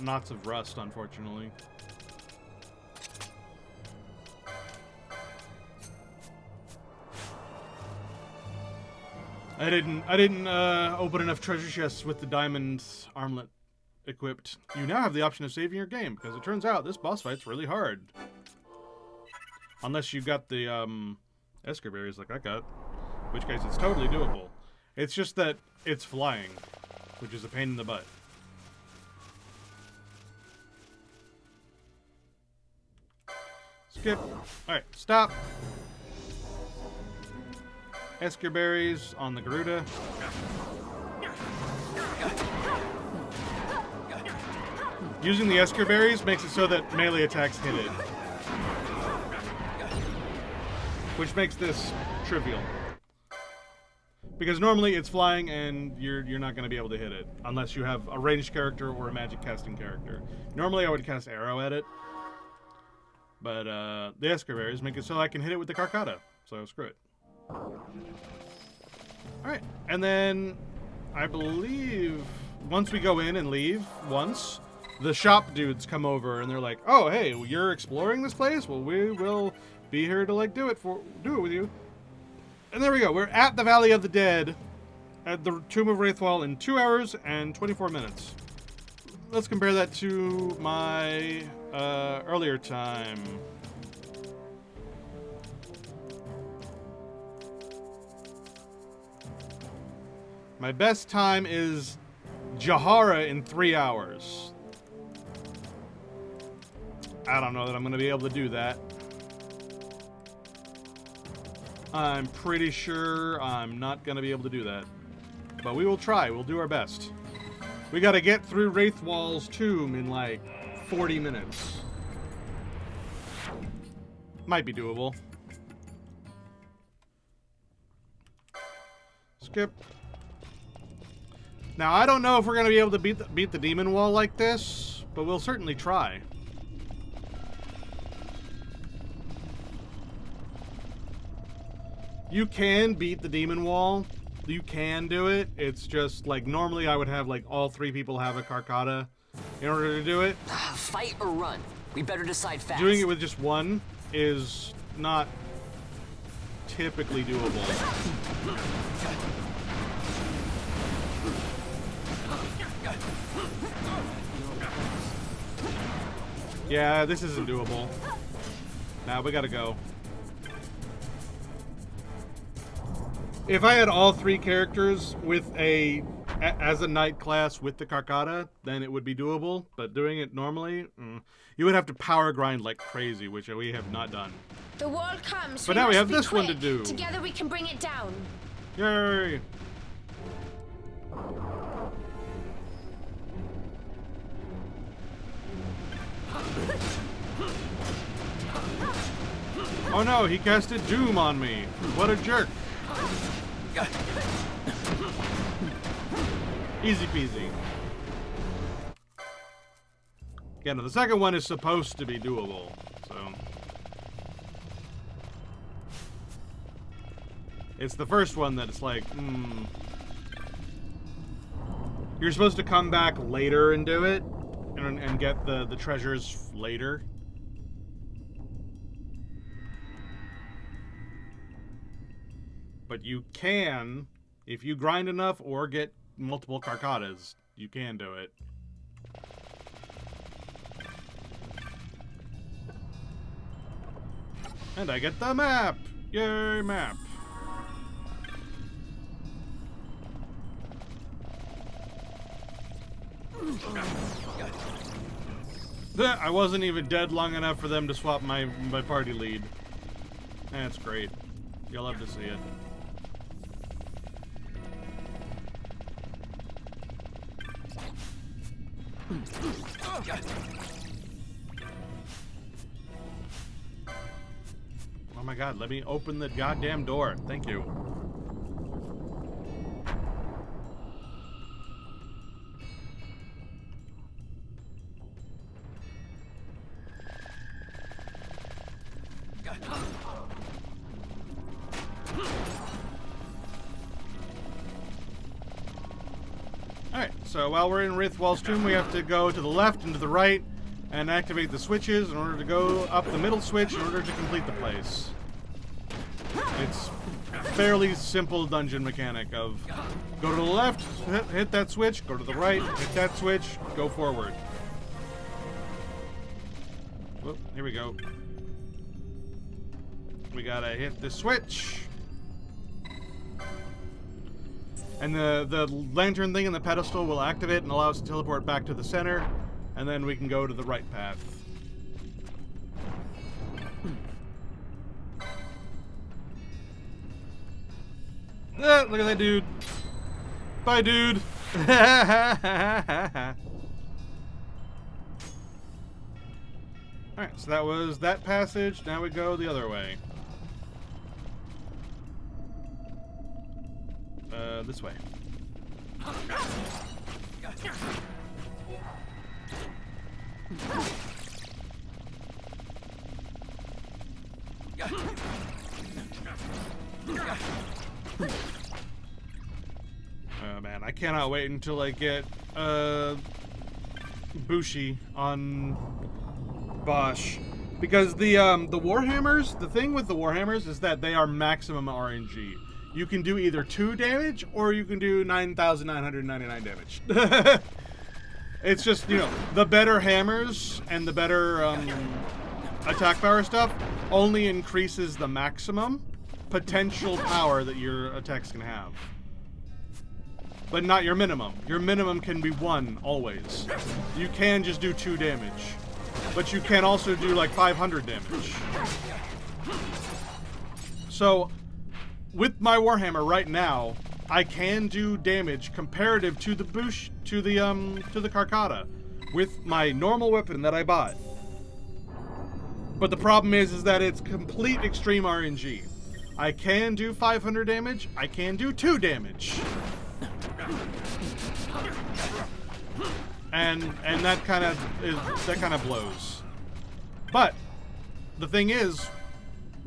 knots of rust, unfortunately. I didn't open enough treasure chests with the diamond armlet equipped. You now have the option of saving your game, because it turns out this boss fight's really hard. Unless you got the Esker berries like I got, in which case it's totally doable. It's just that it's flying, which is a pain in the butt. Skip. Alright, stop. Esker berries on the Garuda. Using the Esker berries makes it so that melee attacks hit it. Which makes this trivial. Because normally it's flying and you're not going to be able to hit it. Unless you have a ranged character or a magic casting character. Normally I would cast arrow at it. But the Esker berries make it so I can hit it with the Carcata. So screw it. Alright, and then I believe once we go in and leave once, the shop dudes come over and they're like, oh, hey, you're exploring this place? Well, we will be here to like do it with you. And there we go. We're at the Valley of the Dead at the Tomb of Wraithwall in 2 hours and 24 minutes. Let's compare that to my earlier time. My best time is Jahara in 3 hours. I don't know that I'm going to be able to do that. I'm pretty sure I'm not going to be able to do that. But we will try. We'll do our best. We gotta get through Wraithwall's tomb in like 40 minutes. Might be doable. Skip. Now, I don't know if we're gonna be able to beat the demon wall like this, but we'll certainly try. You can beat the demon wall. You can do it. It's just like normally I would have like all 3 people have a Carcata in order to do it. Fight or run? We better decide fast. Doing it with just one is not typically doable. Yeah, this isn't doable. Now we gotta go. If I had all 3 characters with as a knight class with the Carcata, then it would be doable. But doing it normally, you would have to power grind like crazy, which we have not done. The wall comes. But now we have this one to do. Together we can bring it down. Yay! Oh no, he casted Doom on me. What a jerk. Easy peasy. Yeah, no, the second one is supposed to be doable, so. It's the first one that it's like, You're supposed to come back later and do it, and get the treasures later. But you can, if you grind enough or get multiple Carcatas, you can do it. And I get the map! Yay, map! I wasn't even dead long enough for them to swap my party lead. That's great. You'll love to see it. Oh my god, let me open the goddamn door. Thank you. Alright, so while we're in Wraithwall's tomb, we have to go to the left and to the right and activate the switches in order to go up the middle switch in order to complete the place. It's a fairly simple dungeon mechanic of go to the left, hit that switch, go to the right, hit that switch, go forward. Whoop, here we go. We gotta hit the switch. And the lantern thing in the pedestal will activate and allow us to teleport back to the center, and then we can go to the right path. Ah, look at that dude. Bye, dude. Alright, so that was that passage. Now we go the other way. This way. Oh man, I cannot wait until I get Bushi on Bosch. Because the Warhammers, the thing with the Warhammers is that they are maximum RNG. You can do either 2 damage or you can do 9,999 damage. It's just, you know, the better hammers and the better attack power stuff only increases the maximum potential power that your attacks can have. But not your minimum. Your minimum can be 1 always. You can just do 2 damage. But you can also do like 500 damage. So with my Warhammer right now, I can do damage comparative to the Bush to the Carcata with my normal weapon that I bought. But the problem is that it's complete extreme RNG. I can do 500 damage. I can do 2 damage. And that kind of blows. But the thing is,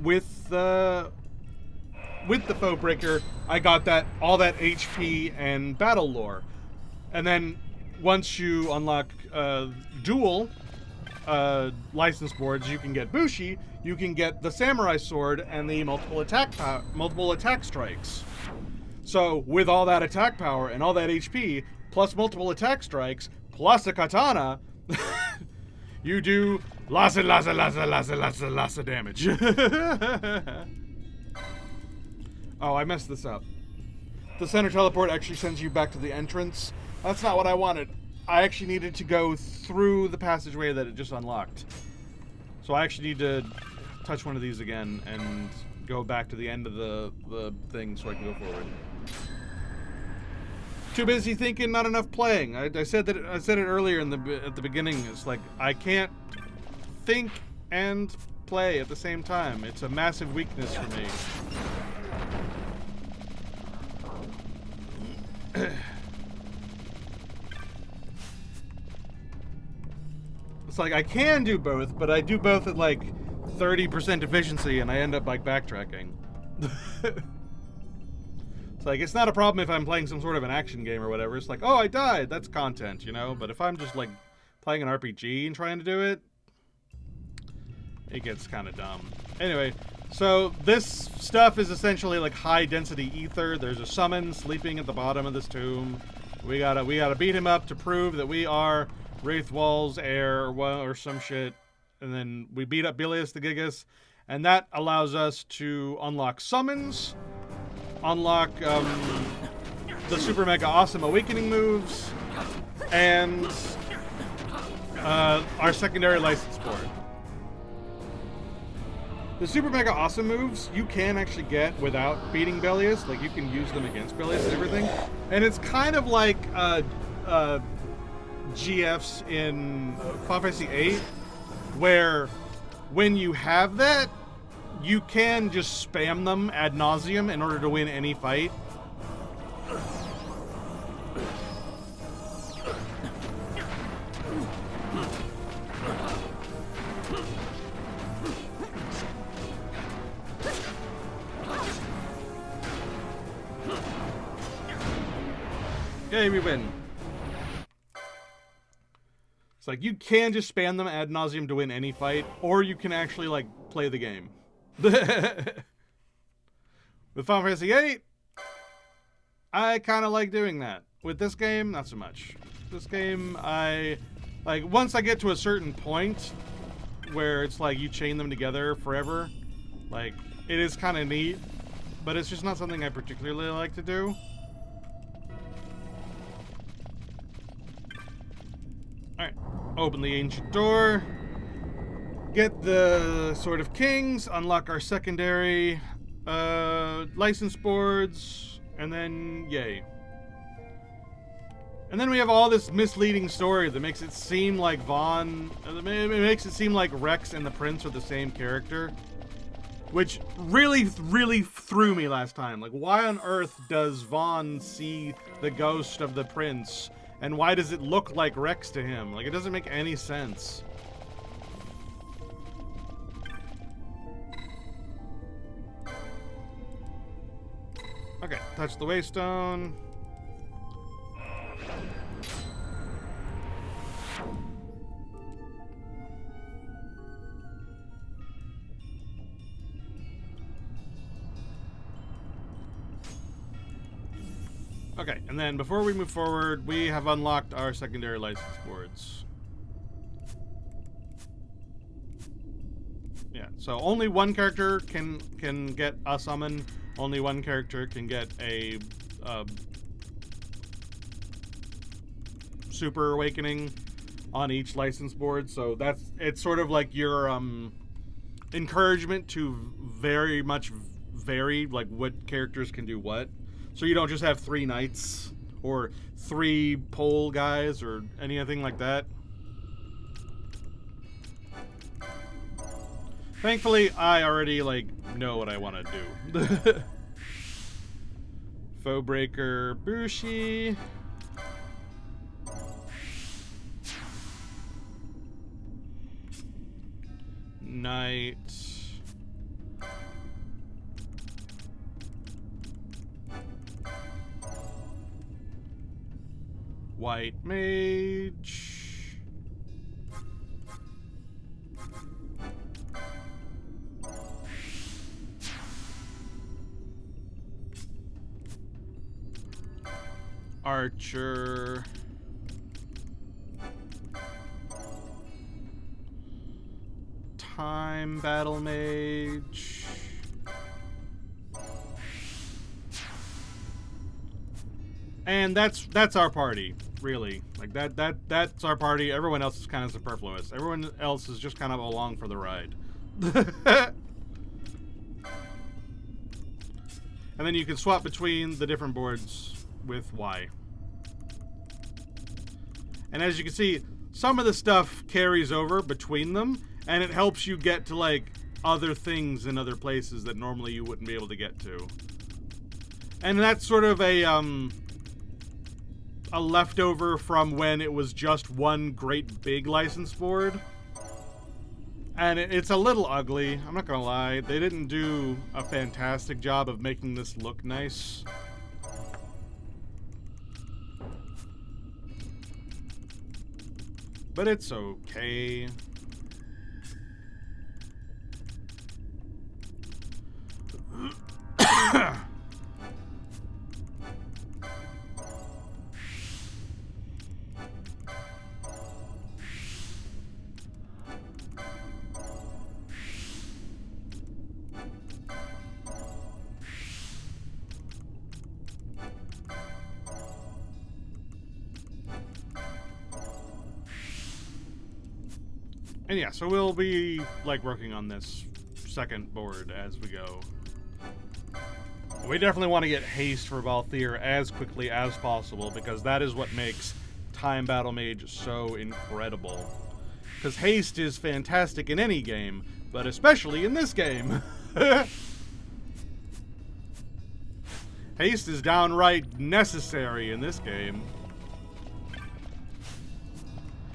with the Foe Breaker, I got all that HP and battle lore. And then once you unlock dual license boards, you can get Bushi, you can get the Samurai Sword and the multiple attack strikes. So with all that attack power and all that HP, plus multiple attack strikes, plus a katana, you do lots of damage. Oh, I messed this up. The center teleport actually sends you back to the entrance. That's not what I wanted. I actually needed to go through the passageway that it just unlocked. So I actually need to touch one of these again and go back to the end of the thing so I can go forward. Too busy thinking, not enough playing. I said it earlier at the beginning. It's like I can't think and play at the same time. It's a massive weakness for me. It's like I can do both, but I do both at like 30% efficiency and I end up like backtracking. It's like, it's not a problem if I'm playing some sort of an action game or whatever. It's like, oh, I died. That's content, you know? But if I'm just like playing an RPG and trying to do it, it gets kind of dumb. Anyway, so this stuff is essentially like high density ether. There's a summon sleeping at the bottom of this tomb. We gotta beat him up to prove that we are Wraithwall's heir or some shit. And then we beat up Bilius the Gigas, and that allows us to unlock summons, unlock the Super Mega Awesome Awakening moves, and our secondary license board. The Super Mega Awesome moves you can actually get without beating Bilius. Like, you can use them against Bilius and everything. And it's kind of like GFs in Final Fantasy VIII, where when you have that, you can just spam them ad nauseum in order to win any fight. Yay, we win. It's like, you can just spam them ad nauseum to win any fight, or you can actually, like, play the game. With Final Fantasy VIII, I kind of like doing that. With this game, not so much. This game, once I get to a certain point where it's like you chain them together forever, like, it is kind of neat, but it's just not something I particularly like to do. Alright, open the ancient door, get the Sword of Kings, unlock our secondary license boards, and then yay. And then we have all this misleading story that makes it seem like it makes it seem like Rex and the Prince are the same character, which really, really threw me last time. Like, why on earth does Vaughn see the ghost of the Prince? And why does it look like Rex to him? Like, it doesn't make any sense. Okay, touch the Waystone. Okay, and then before we move forward, we have unlocked our secondary license boards. Yeah, so only one character can get a summon. Only one character can get a super awakening on each license board. So it's sort of like your encouragement to very much vary like what characters can do what. So you don't just have 3 knights or 3 pole guys or anything like that. Thankfully, I already, like, know what I want to do. Foe Breaker, Bushi. Knight. White Mage. Archer. Time Battle Mage. And that's our party, really. Like that's our party. Everyone else is kind of superfluous. Everyone else is just kind of along for the ride. And then you can swap between the different boards with Y. And as you can see, some of the stuff carries over between them, and it helps you get to, like, other things in other places that normally you wouldn't be able to get to. And that's sort of a leftover from when it was just one great big license board. And it's a little ugly, I'm not gonna lie. They didn't do a fantastic job of making this look nice. But it's okay. And yeah, so we'll be, like, working on this second board as we go. We definitely want to get haste for Balthier as quickly as possible, because that is what makes Time Battle Mage so incredible. Because haste is fantastic in any game, but especially in this game. Haste is downright necessary in this game.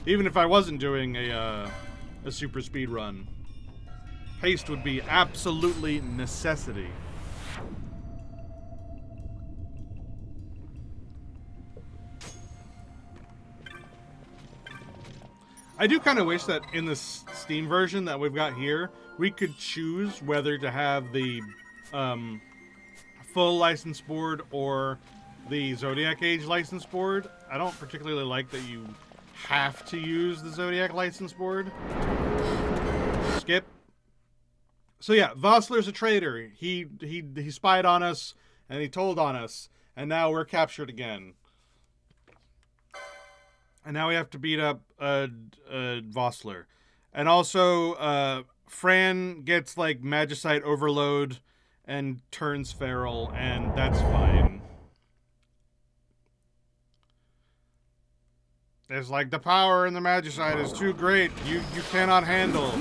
Even if I wasn't doing a super speed run, haste would be absolutely necessity. I do kind of wish that in the Steam version that we've got here, we could choose whether to have the full license board or the Zodiac Age license board. I don't particularly like that you have to use the Zodiac license board. Skip. So yeah, Vossler's a traitor. He spied on us, and he told on us, and now we're captured again. And now we have to beat up Vossler. And also, Fran gets, like, Magicite overload and turns feral, and that's fine. It's like, the power in the Magicite is too great. You cannot handle.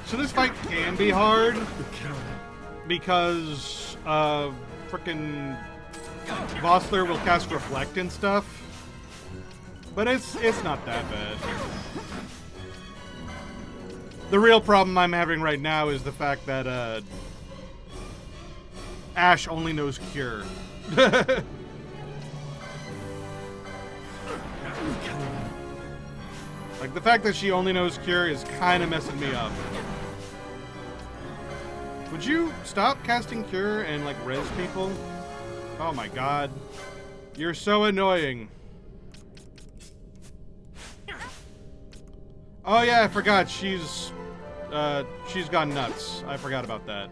So this fight can be hard because frickin' Vossler will cast Reflect and stuff, but it's not that bad. The real problem I'm having right now is the fact that Ash only knows Cure. Like, the fact that she only knows Cure is kind of messing me up. Would you stop casting Cure and, like, res people? Oh my god. You're so annoying. Oh yeah, I forgot. She's gone nuts. I forgot about that.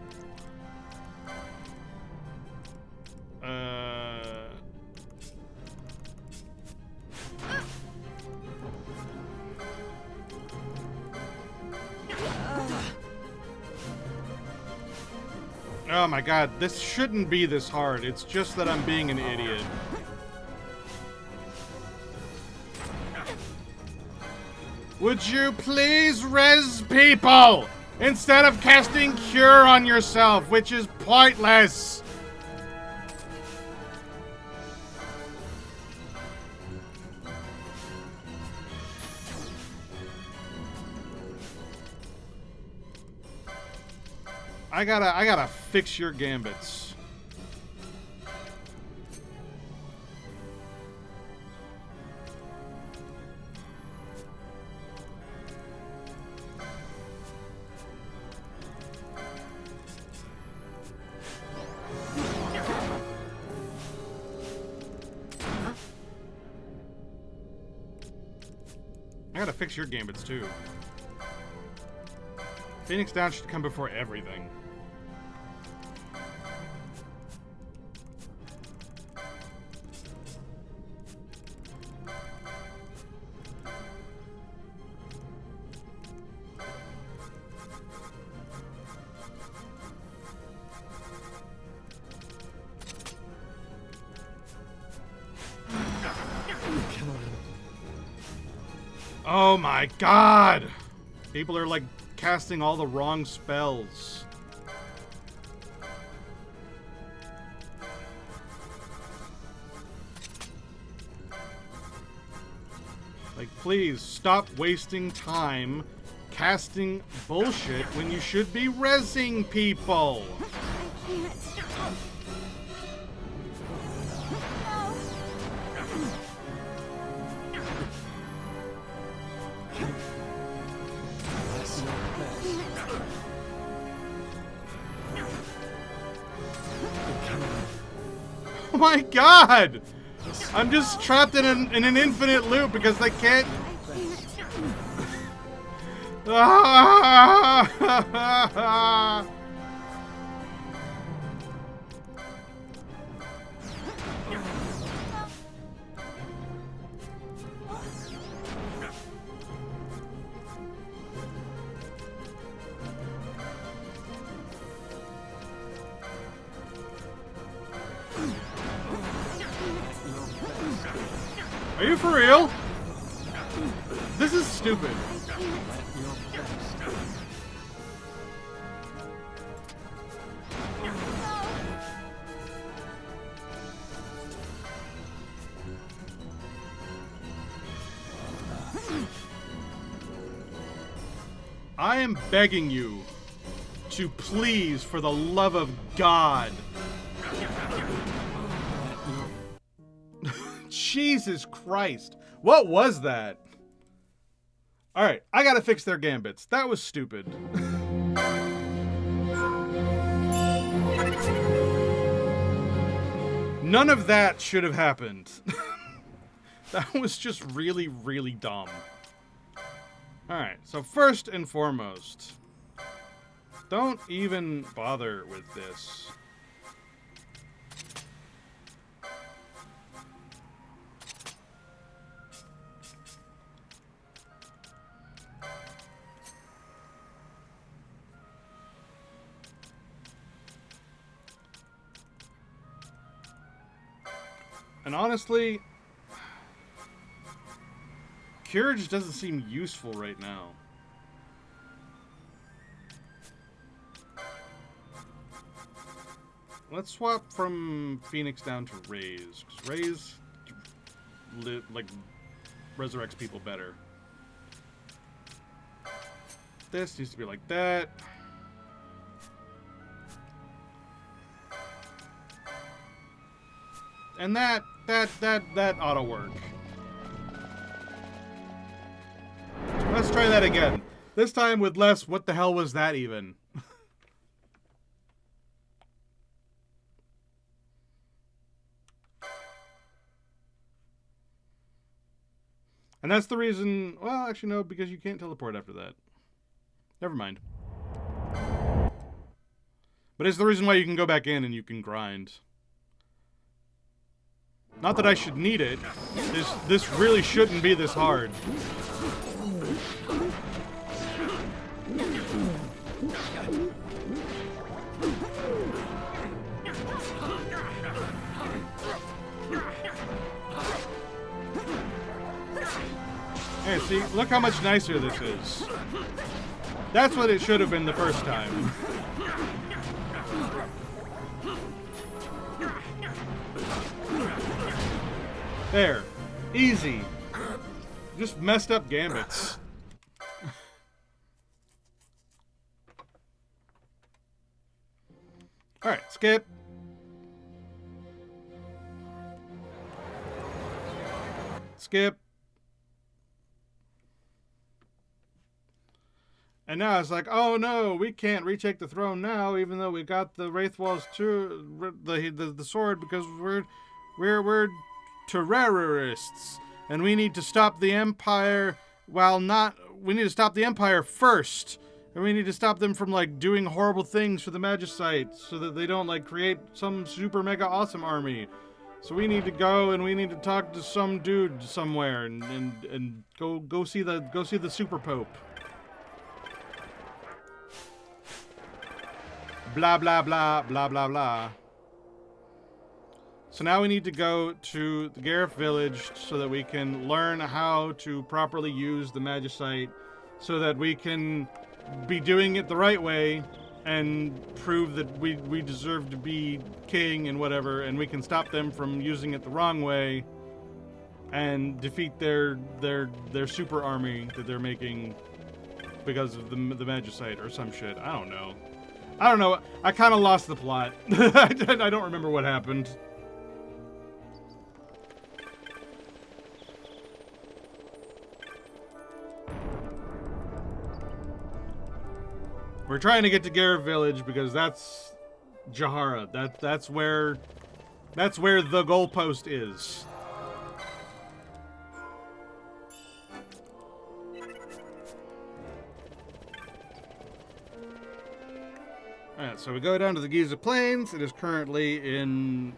Oh my god, this shouldn't be this hard. It's just that I'm being an idiot. Would you please res people instead of casting Cure on yourself, which is pointless? I gotta fix your gambits. I gotta fix your gambits too. Phoenix Down should come before everything. Oh my god! People are like casting all the wrong spells. Like, please stop wasting time casting bullshit when you should be rezzing people. I can't. Oh my god! I'm just trapped in an infinite loop because they can't. Are you for real? This is stupid. I am begging you to please, for the love of God. Jesus Christ. What was that? Alright, I gotta fix their gambits. That was stupid. None of that should have happened. That was just really, really dumb. Alright, so first and foremost, don't even bother with this. And honestly, Cure just doesn't seem useful right now. Let's swap from Phoenix down to Raze, because Raze, like, resurrects people better. This needs to be like that. And that ought to work. Let's try that again. This time with less, what the hell was that even? And that's the reason... Well, actually, no, because you can't teleport after that. Never mind. But it's the reason why you can go back in and you can grind. Not that I should need it. This really shouldn't be this hard. Hey, see, look how much nicer this is. That's what it should have been the first time. There. Easy. Just messed up gambits. Alright, skip. Skip. And now it's like, oh no, we can't retake the throne now, even though we got the Wraithwall's the sword, because we're terrorists, and we need to stop the Empire. We need to stop the Empire first, and we need to stop them from like doing horrible things for the Magicite, so that they don't like create some super mega awesome army. So we need to go and we need to talk to some dude somewhere, and go see the Super Pope. Blah, blah, blah, blah, blah, blah. So now we need to go to the Gareth village so that we can learn how to properly use the Magicite, so that we can be doing it the right way and prove that we deserve to be king and whatever, and we can stop them from using it the wrong way and defeat their super army that they're making because of the Magicite or some shit. I don't know. I kind of lost the plot. I don't remember what happened. We're trying to get to Gareth Village because that's Jahara. That's where the goalpost is. Alright, so we go down to the Giza Plains. It is currently in,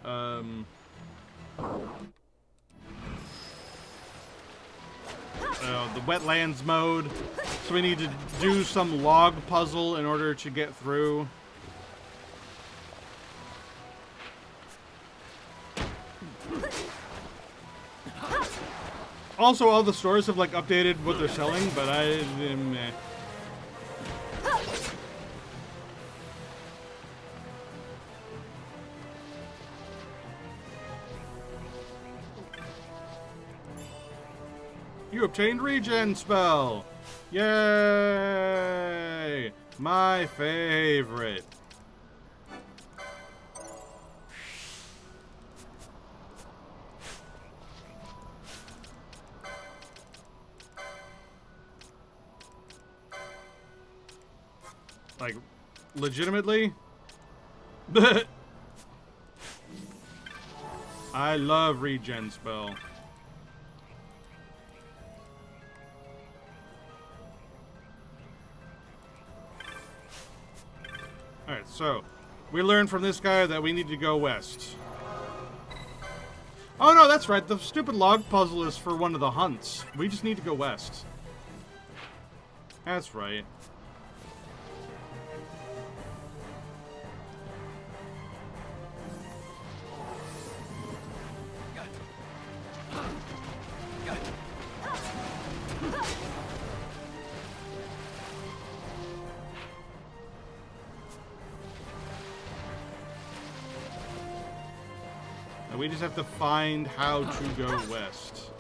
the wetlands mode. So we need to do some log puzzle in order to get through. Also, all the stores have, like, updated what they're selling, but meh. You obtained regen spell! Yay! My favorite. Like, legitimately? I love regen spell. Alright, so we learned from this guy that we need to go west. Oh no, that's right. The stupid log puzzle is for one of the hunts. We just need to go west. That's right. We just have to find how to go west.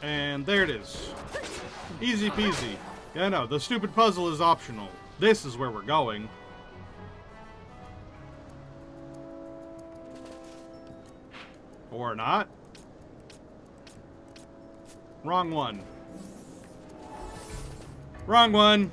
And there it is. Easy peasy. Yeah, no, the stupid puzzle is optional. This is where we're going. Or not. Wrong one. Wrong one.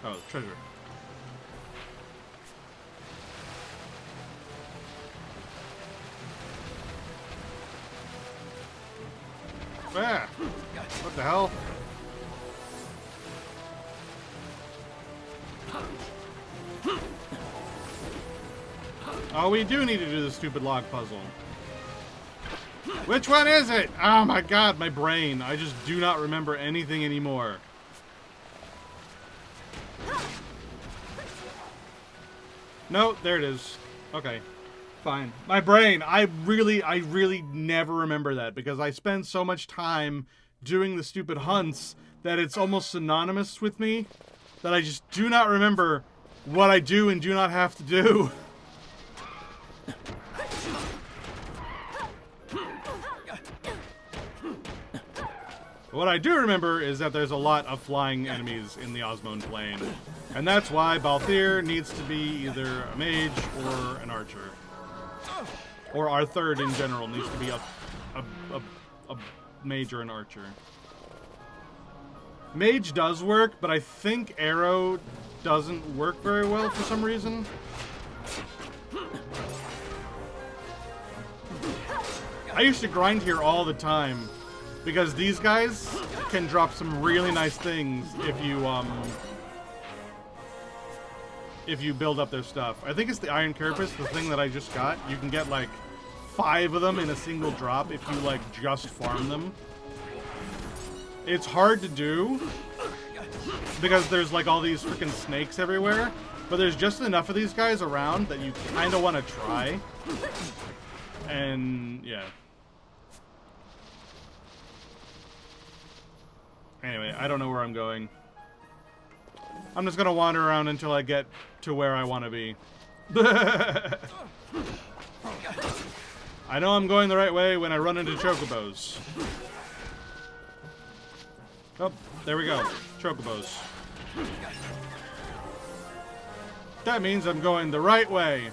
Oh, treasure. Ah, what the hell? Oh, we do need to do the stupid log puzzle. Which one is it? Oh my god, my brain. I just do not remember anything anymore. No, there it is. Okay. Fine. My brain, I really never remember that because I spend so much time doing the stupid hunts that it's almost synonymous with me that I just do not remember what I do and do not have to do. What I do remember is that there's a lot of flying enemies in the Osmone Plain. And that's why Balthier needs to be either a mage or an archer. Or our third in general needs to be a mage or an archer. Mage does work, but I think arrow doesn't work very well for some reason. I used to grind here all the time because these guys can drop some really nice things if you build up their stuff. I think it's the Iron Carapace, the thing that I just got. You can get like 5 of them in a single drop if you like just farm them. It's hard to do because there's like all these freaking snakes everywhere, but there's just enough of these guys around that you kind of want to try. And yeah. Anyway, I don't know where I'm going. I'm just gonna wander around until I get to where I want to be. I know I'm going the right way when I run into chocobos. Oh, there we go. Chocobos. That means I'm going the right way.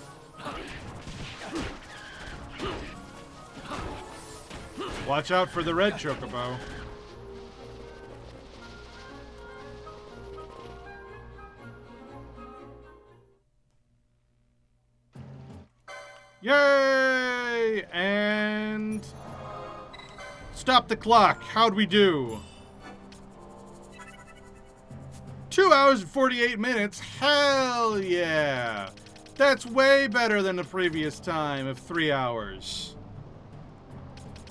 Watch out for the red chocobo. Yay! And stop the clock. How'd we do? 2 hours and 48 minutes. Hell yeah! That's way better than the previous time of 3 hours.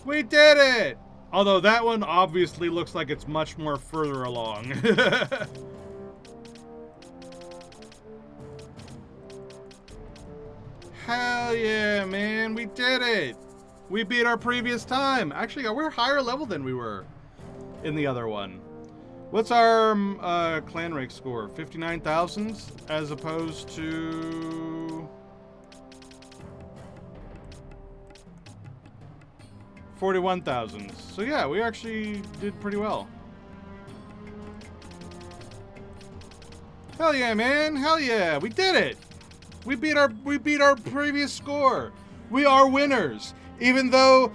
We did it! Although that one obviously looks like it's much more further along. Hell yeah, man. We did it. We beat our previous time. Actually, we're higher level than we were in the other one. What's our clan rank score? 59,000 as opposed to 41,000. So yeah, we actually did pretty well. Hell yeah, man. Hell yeah. We did it. We beat our previous score. We are winners. Even though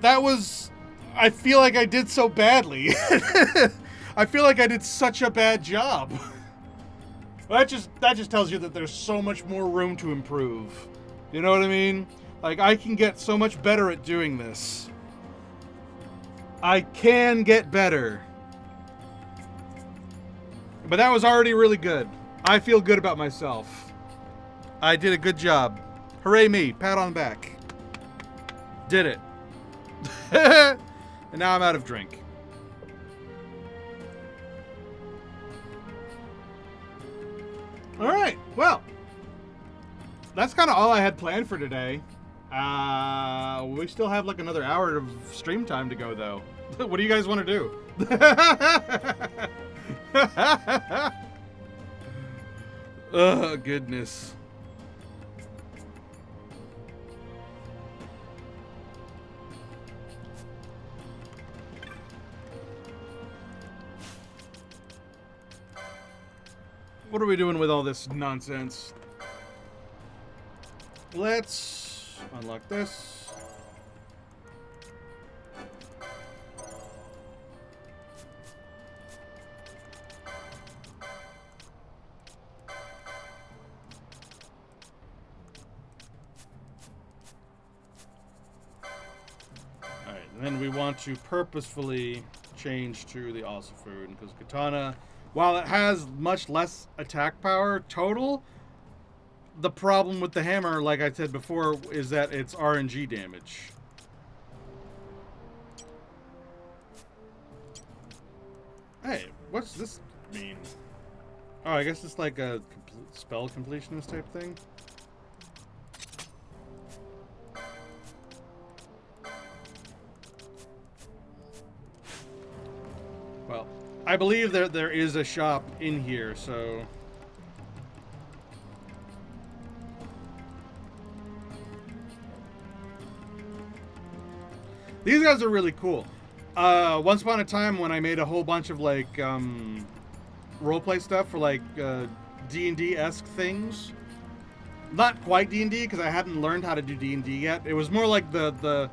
that was, I feel like I did so badly. I feel like I did such a bad job. That just tells you that there's so much more room to improve. You know what I mean? Like, I can get so much better at doing this. I can get better. But that was already really good. I feel good about myself. I did a good job. Hooray me. Pat on the back. Did it. And now I'm out of drink. Alright, well. That's kind of all I had planned for today. We still have like another hour of stream time to go, though. What do you guys want to do? Oh, goodness. What are we doing with all this nonsense? Let's unlock this. Alright, and then we want to purposefully change to the also food, because Katana, while it has much less attack power total, the problem with the hammer, like I said before, is that it's RNG damage. Hey, what's this mean? Oh, I guess it's like a spell completionist type thing. Well, I believe there is a shop in here, so... These guys are really cool. Once upon a time when I made a whole bunch of like roleplay stuff for like D&D-esque things. Not quite D&D because I hadn't learned how to do D&D yet. It was more like the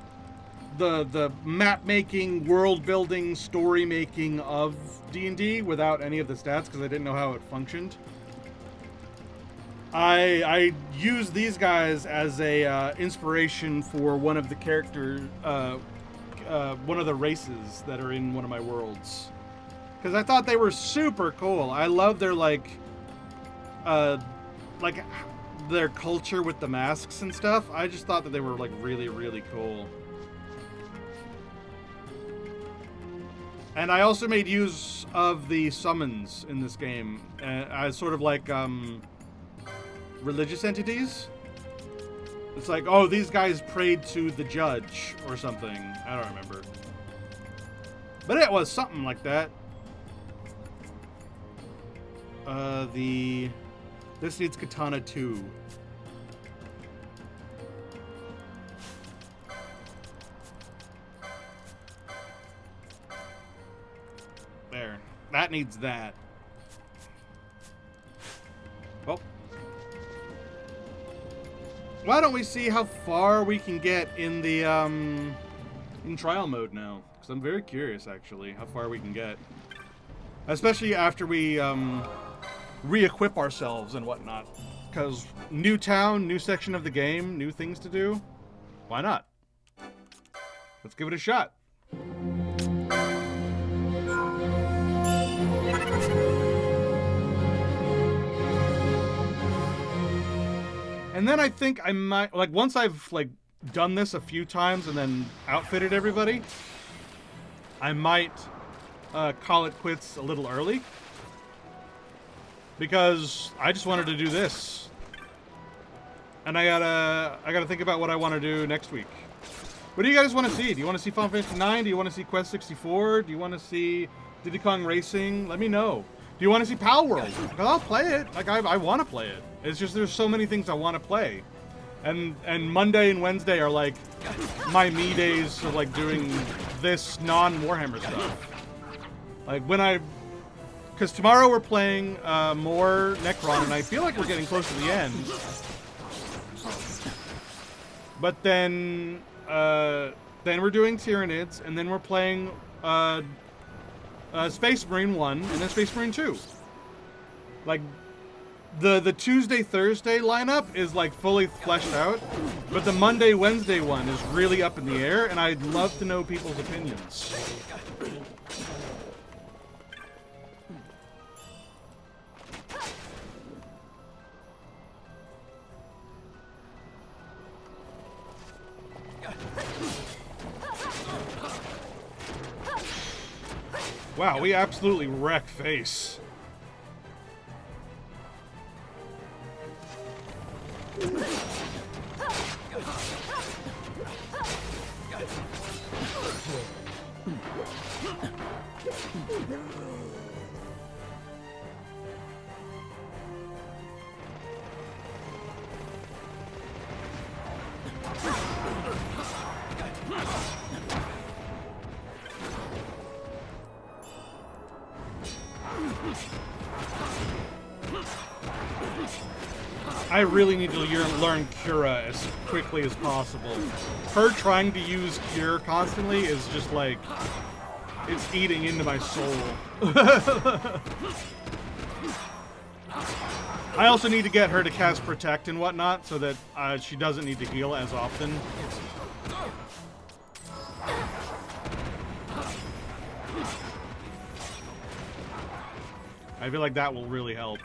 map making, world building, story making of D&D without any of the stats because I didn't know how it functioned. I used these guys as a inspiration for one of the characters, one of the races that are in one of my worlds, because I thought they were super cool. I love their like their culture with the masks and stuff. I just thought that they were like really, really cool. And I also made use of the summons in this game as sort of like religious entities. It's like, oh, these guys prayed to the judge or something. I don't remember. But it was something like that. This needs Katana 2. There. That needs that. Well. Why don't we see how far we can get in the in trial mode now? Because I'm very curious, actually, how far we can get, especially after we re-equip ourselves and whatnot. Because new town, new section of the game, new things to do. Why not? Let's give it a shot. And then I think I might, like, once I've, like, done this a few times and then outfitted everybody, I might call it quits a little early. Because I just wanted to do this. And I gotta think about what I want to do next week. What do you guys want to see? Do you want to see Final Fantasy 9? Do you want to see Quest 64? Do you want to see Diddy Kong Racing? Let me know. Do you want to see Pal World? Because I'll play it. Like, I want to play it. It's just there's so many things I want to play. And Monday and Wednesday are, like, my me days of, like, doing this non-Warhammer stuff. Like, because tomorrow we're playing more Necron, and I feel like we're getting close to the end. But then we're doing Tyranids, and then we're playing Space Marine 1, and then Space Marine 2. Like, the Tuesday, Thursday lineup is, like, fully fleshed out, but the Monday, Wednesday one is really up in the air, and I'd love to know people's opinions. Wow, we absolutely wreck face. I really need to learn Cura as quickly as possible. Her trying to use Cure constantly is just like, it's eating into my soul. I also need to get her to cast Protect and whatnot so that she doesn't need to heal as often. I feel like that will really help.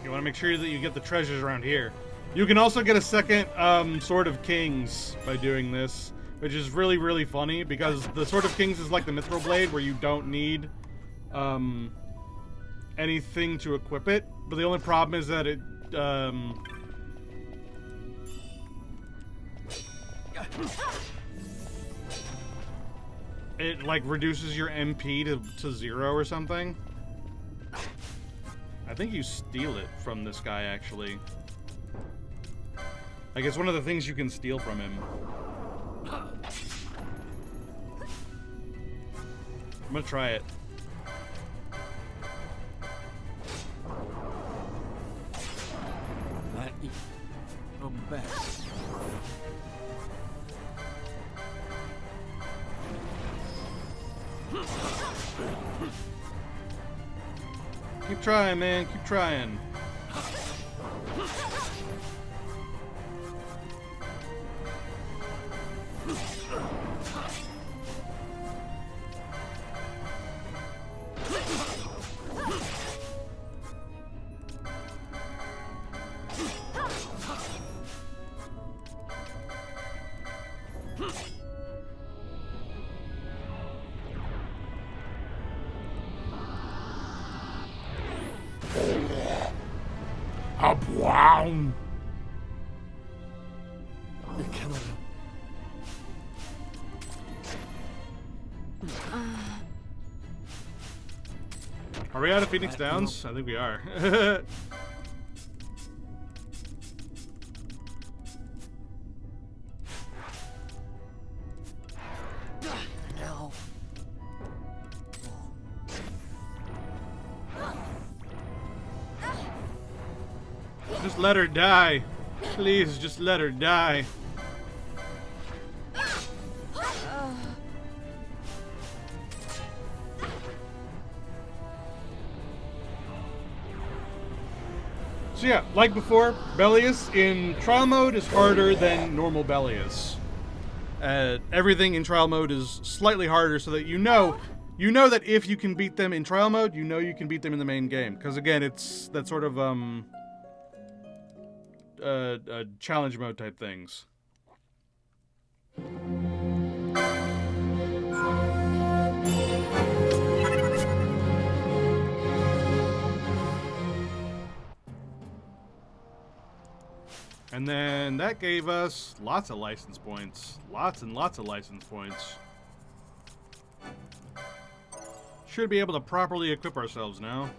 You want to make sure that you get the treasures around here. You can also get a second Sword of Kings by doing this, which is really, really funny because the Sword of Kings is like the Mithril Blade where you don't need anything to equip it, but the only problem is that it like reduces your MP to 0 or something. I think you steal it from this guy, actually. Like, it's one of the things you can steal from him. I'm gonna try it. That is the best. Keep trying, man. Keep trying. Wow. Are we out of Phoenix Downs? I think we are. Just let her die. Please, just let her die. So yeah, like before, Bellius in trial mode is harder than normal Bellius. Everything in trial mode is slightly harder so that you know that if you can beat them in trial mode, you know you can beat them in the main game. Because again, it's that sort of challenge mode type things. And then that gave us lots of license points. Lots and lots of license points. Should be able to properly equip ourselves now.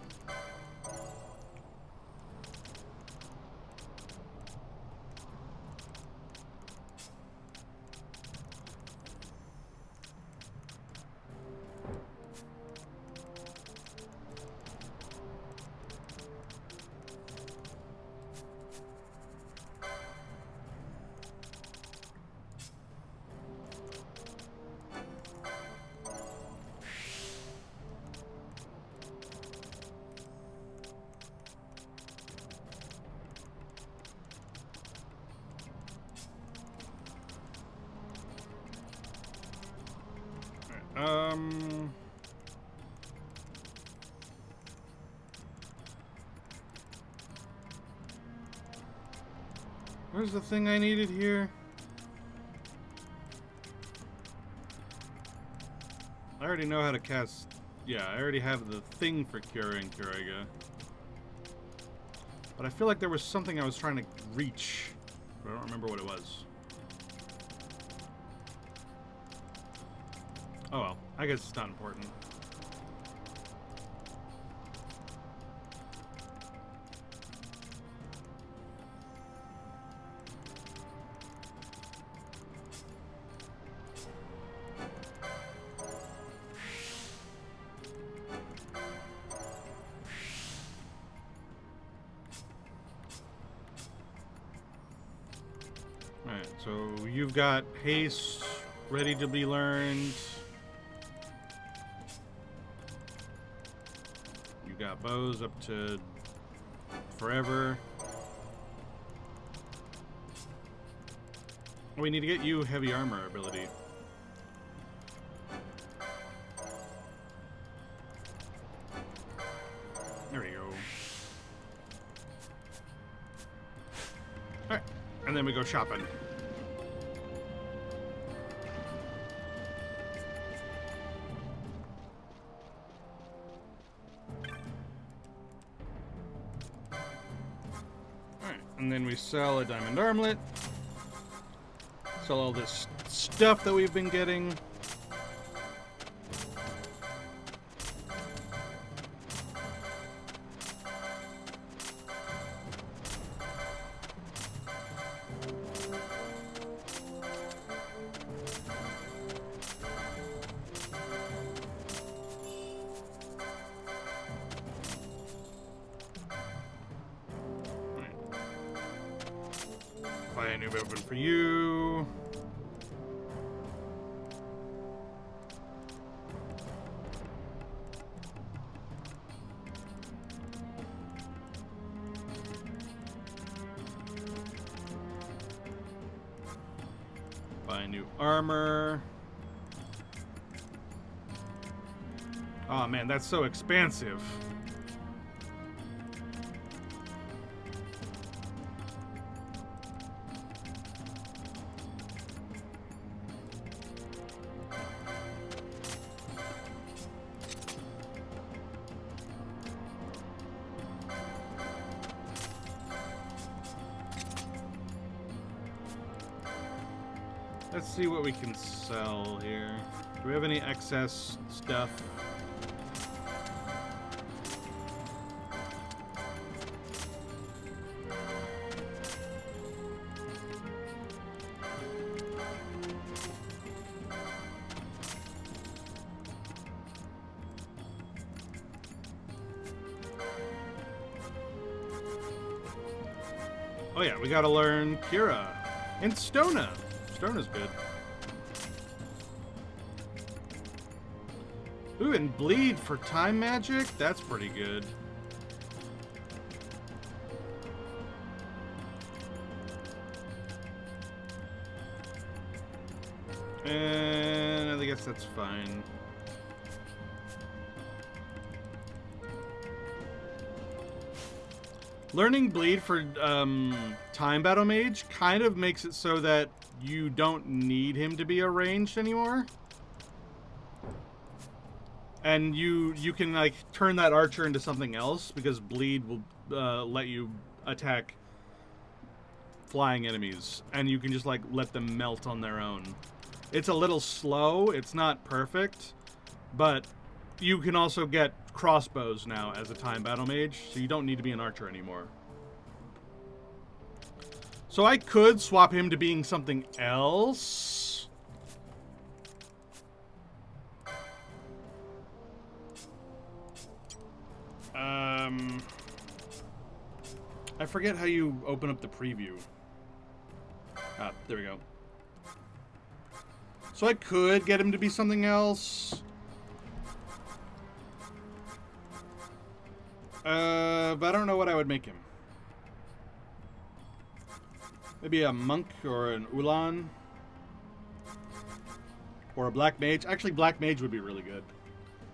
Where's the thing I needed here? I already know how to cast... Yeah, I already have the thing for curing Curaga. But I feel like there was something I was trying to reach. But I don't remember what it was. Oh well, I guess it's not important. Alright, so you've got haste ready to be learned. You got bows up to forever. We need to get you heavy armor ability. There we go. Alright, and then we go shopping. Alright, and then we sell a diamond armlet. Sell all this stuff that we've been getting. Buy a new weapon for you. Buy new armor. Oh man, that's so expansive. Let's see what we can sell here. Do we have any excess stuff? Oh yeah, we gotta learn Kira and Stona. Stona's good. Ooh, and bleed for time magic? That's pretty good. And I guess that's fine. Learning bleed for time battle mage kind of makes it so that you don't need him to be arranged anymore. And you can like turn that archer into something else because bleed will let you attack flying enemies, and you can just like let them melt on their own. It's a little slow, it's not perfect, but you can also get crossbows now as a time battle mage, so you don't need to be an archer anymore. So I could swap him to being something else. I forget how you open up the preview. Ah, there we go. So I could get him to be something else. But I don't know what I would make him. Maybe a monk or an Ulan. Or a black mage. Actually, black mage would be really good.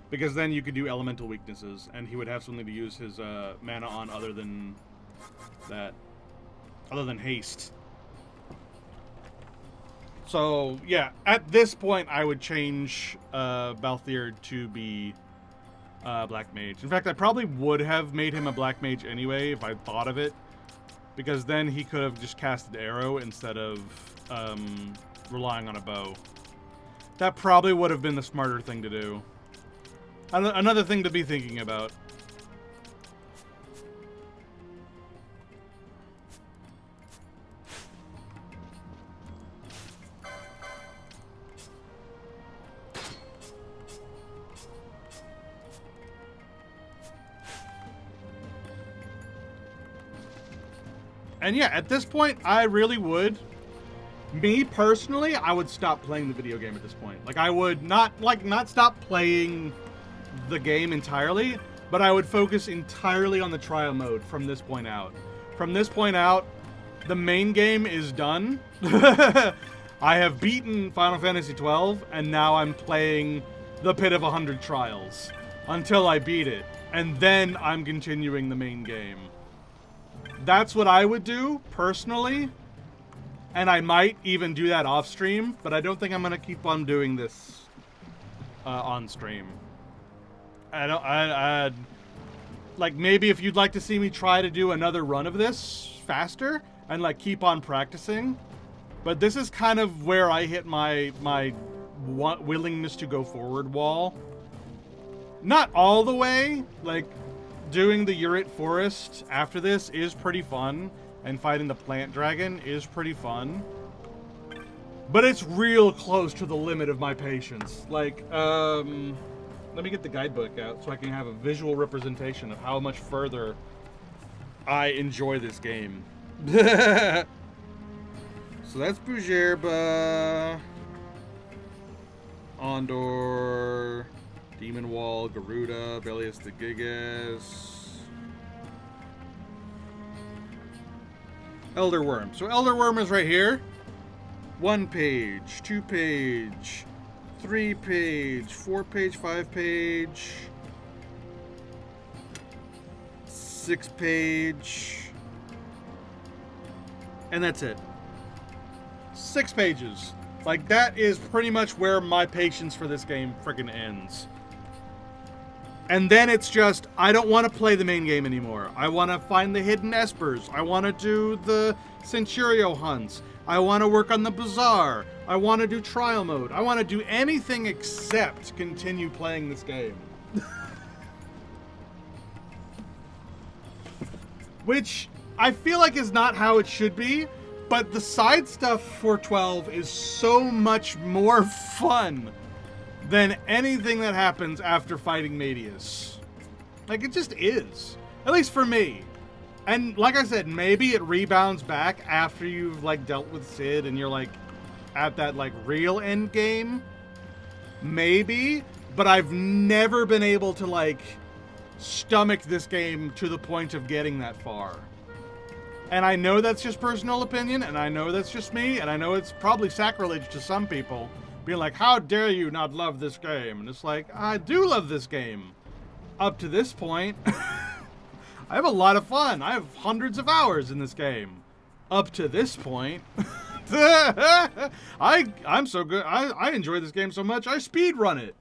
Because then you could do elemental weaknesses, and he would have something to use his mana on other than that. Other than haste. So, yeah, at this point, I would change Balthier to be black mage. In fact, I probably would have made him a black mage anyway if I thought of it. Because then he could have just casted arrow instead of relying on a bow. That probably would have been the smarter thing to do. Another thing to be thinking about. And yeah, at this point, I really would. Me, personally, I would stop playing the video game at this point. Like, I would not stop playing the game entirely, but I would focus entirely on the trial mode from this point out. From this point out, the main game is done. I have beaten Final Fantasy XII, and now I'm playing the Pit of 100 Trials until I beat it. And then I'm continuing the main game. That's what I would do, personally. And I might even do that off stream, but I don't think I'm going to keep on doing this on stream. Like, maybe if you'd like to see me try to do another run of this faster and, like, keep on practicing. But this is kind of where I hit my willingness to go forward wall. Not all the way, like... Doing the Urit Forest after this is pretty fun, and fighting the plant dragon is pretty fun. But it's real close to the limit of my patience. Like, let me get the guidebook out so I can have a visual representation of how much further I enjoy this game. So that's Bujerba, Ondor, Demon Wall, Garuda, Belius the Gigas, Elder Worm. So Elder Worm is right here. 1 page, 2 page, 3 page, 4 page, 5 page, 6 page, and that's it. 6 pages. Like, that is pretty much where my patience for this game freaking ends. And then it's just, I don't want to play the main game anymore. I want to find the hidden espers. I want to do the Centurio hunts. I want to work on the bazaar. I want to do trial mode. I want to do anything except continue playing this game. Which I feel like is not how it should be, but the side stuff for 12 is so much more fun than anything that happens after fighting Medius. Like, it just is. At least for me. And like I said, maybe it rebounds back after you've, like, dealt with Cid and you're, like, at that, like, real end game. Maybe. But I've never been able to, like, stomach this game to the point of getting that far. And I know that's just personal opinion, and I know that's just me, and I know it's probably sacrilege to some people. Being like, how dare you not love this game? And it's like, I do love this game. Up to this point, I have a lot of fun. I have hundreds of hours in this game. Up to this point, I'm so good. I enjoy this game so much, I speedrun it.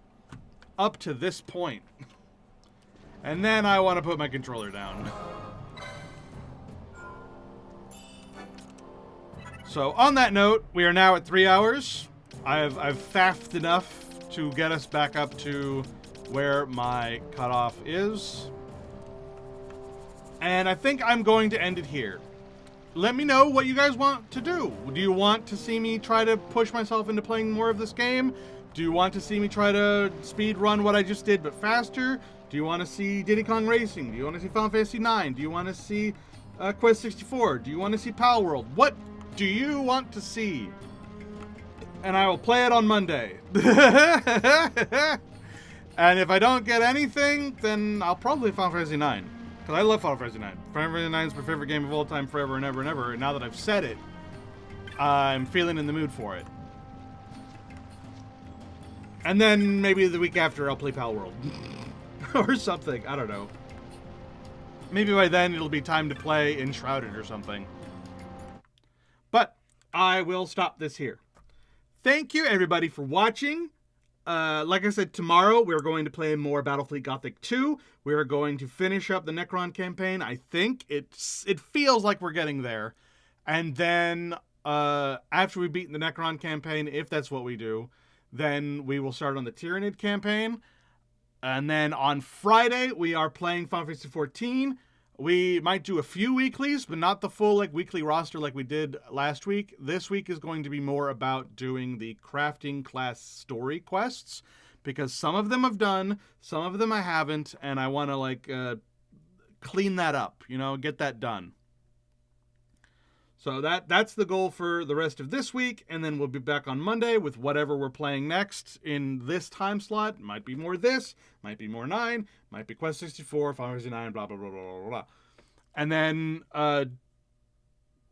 Up to this point. And then I want to put my controller down. So, on that note, we are now at 3 hours. I've faffed enough to get us back up to where my cutoff is. And I think I'm going to end it here. Let me know what you guys want to do. Do you want to see me try to push myself into playing more of this game? Do you want to see me try to speed run what I just did but faster? Do you want to see Diddy Kong Racing? Do you want to see Final Fantasy IX? Do you want to see Quest 64? Do you want to see Pal World? What do you want to see? And I will play it on Monday. And if I don't get anything, then I'll probably Final Fantasy IX. Because I love Final Fantasy IX. Final Fantasy IX is my favorite game of all time, forever and ever and ever. And now that I've said it, I'm feeling in the mood for it. And then maybe the week after, I'll play Pal World. Or something. I don't know. Maybe by then, it'll be time to play Enshrouded or something. But I will stop this here. Thank you, everybody, for watching. Like I said, tomorrow we're going to play more Battlefleet Gothic 2. We're going to finish up the Necron campaign. I think it feels like we're getting there. And then after we've beaten the Necron campaign, if that's what we do, Then we will start on the Tyranid campaign. And then on Friday, we are playing Final Fantasy XIV. We might do a few weeklies, but not the full weekly roster like we did last week. This week is going to be more about doing the crafting class story quests, because some of them I've done, some of them I haven't, and I want to clean that up, get that done. So that's the goal for the rest of this week, and then we'll be back on Monday with whatever we're playing next in this time slot. Might be more this, might be more 9, might be Quest 64, Final Fantasy 9, blah, blah, blah, blah, blah, blah. And then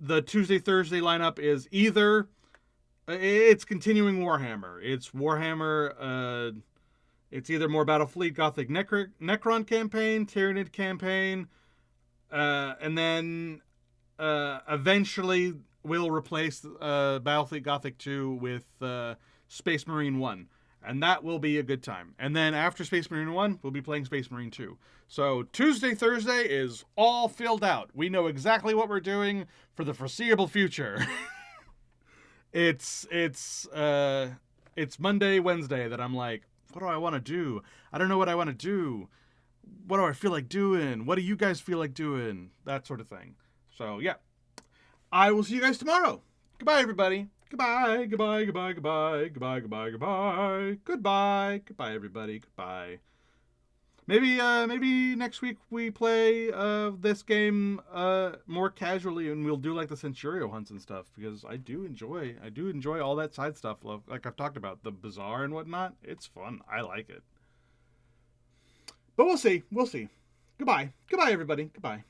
the Tuesday, Thursday lineup is either, it's continuing Warhammer. It's Warhammer, it's either more Battlefleet Gothic Necron campaign, Tyranid campaign, and then... eventually we'll replace Battlefleet Gothic 2 with Space Marine 1. And that will be a good time. And then after Space Marine 1, we'll be playing Space Marine 2. So Tuesday, Thursday is all filled out. We know exactly what we're doing for the foreseeable future. It's Monday, Wednesday that I'm like, what do I want to do? I don't know what I want to do. What do I feel like doing? What do you guys feel like doing? That sort of thing. So, yeah. I will see you guys tomorrow. Goodbye, everybody. Goodbye, goodbye, goodbye, goodbye, goodbye, goodbye, goodbye. Goodbye. Goodbye, everybody. Goodbye. Maybe next week we play this game more casually, and we'll do the Centurio hunts and stuff, because I do enjoy all that side stuff, like I've talked about, the bazaar and whatnot. It's fun. I like it. But we'll see. Goodbye. Goodbye, everybody. Goodbye.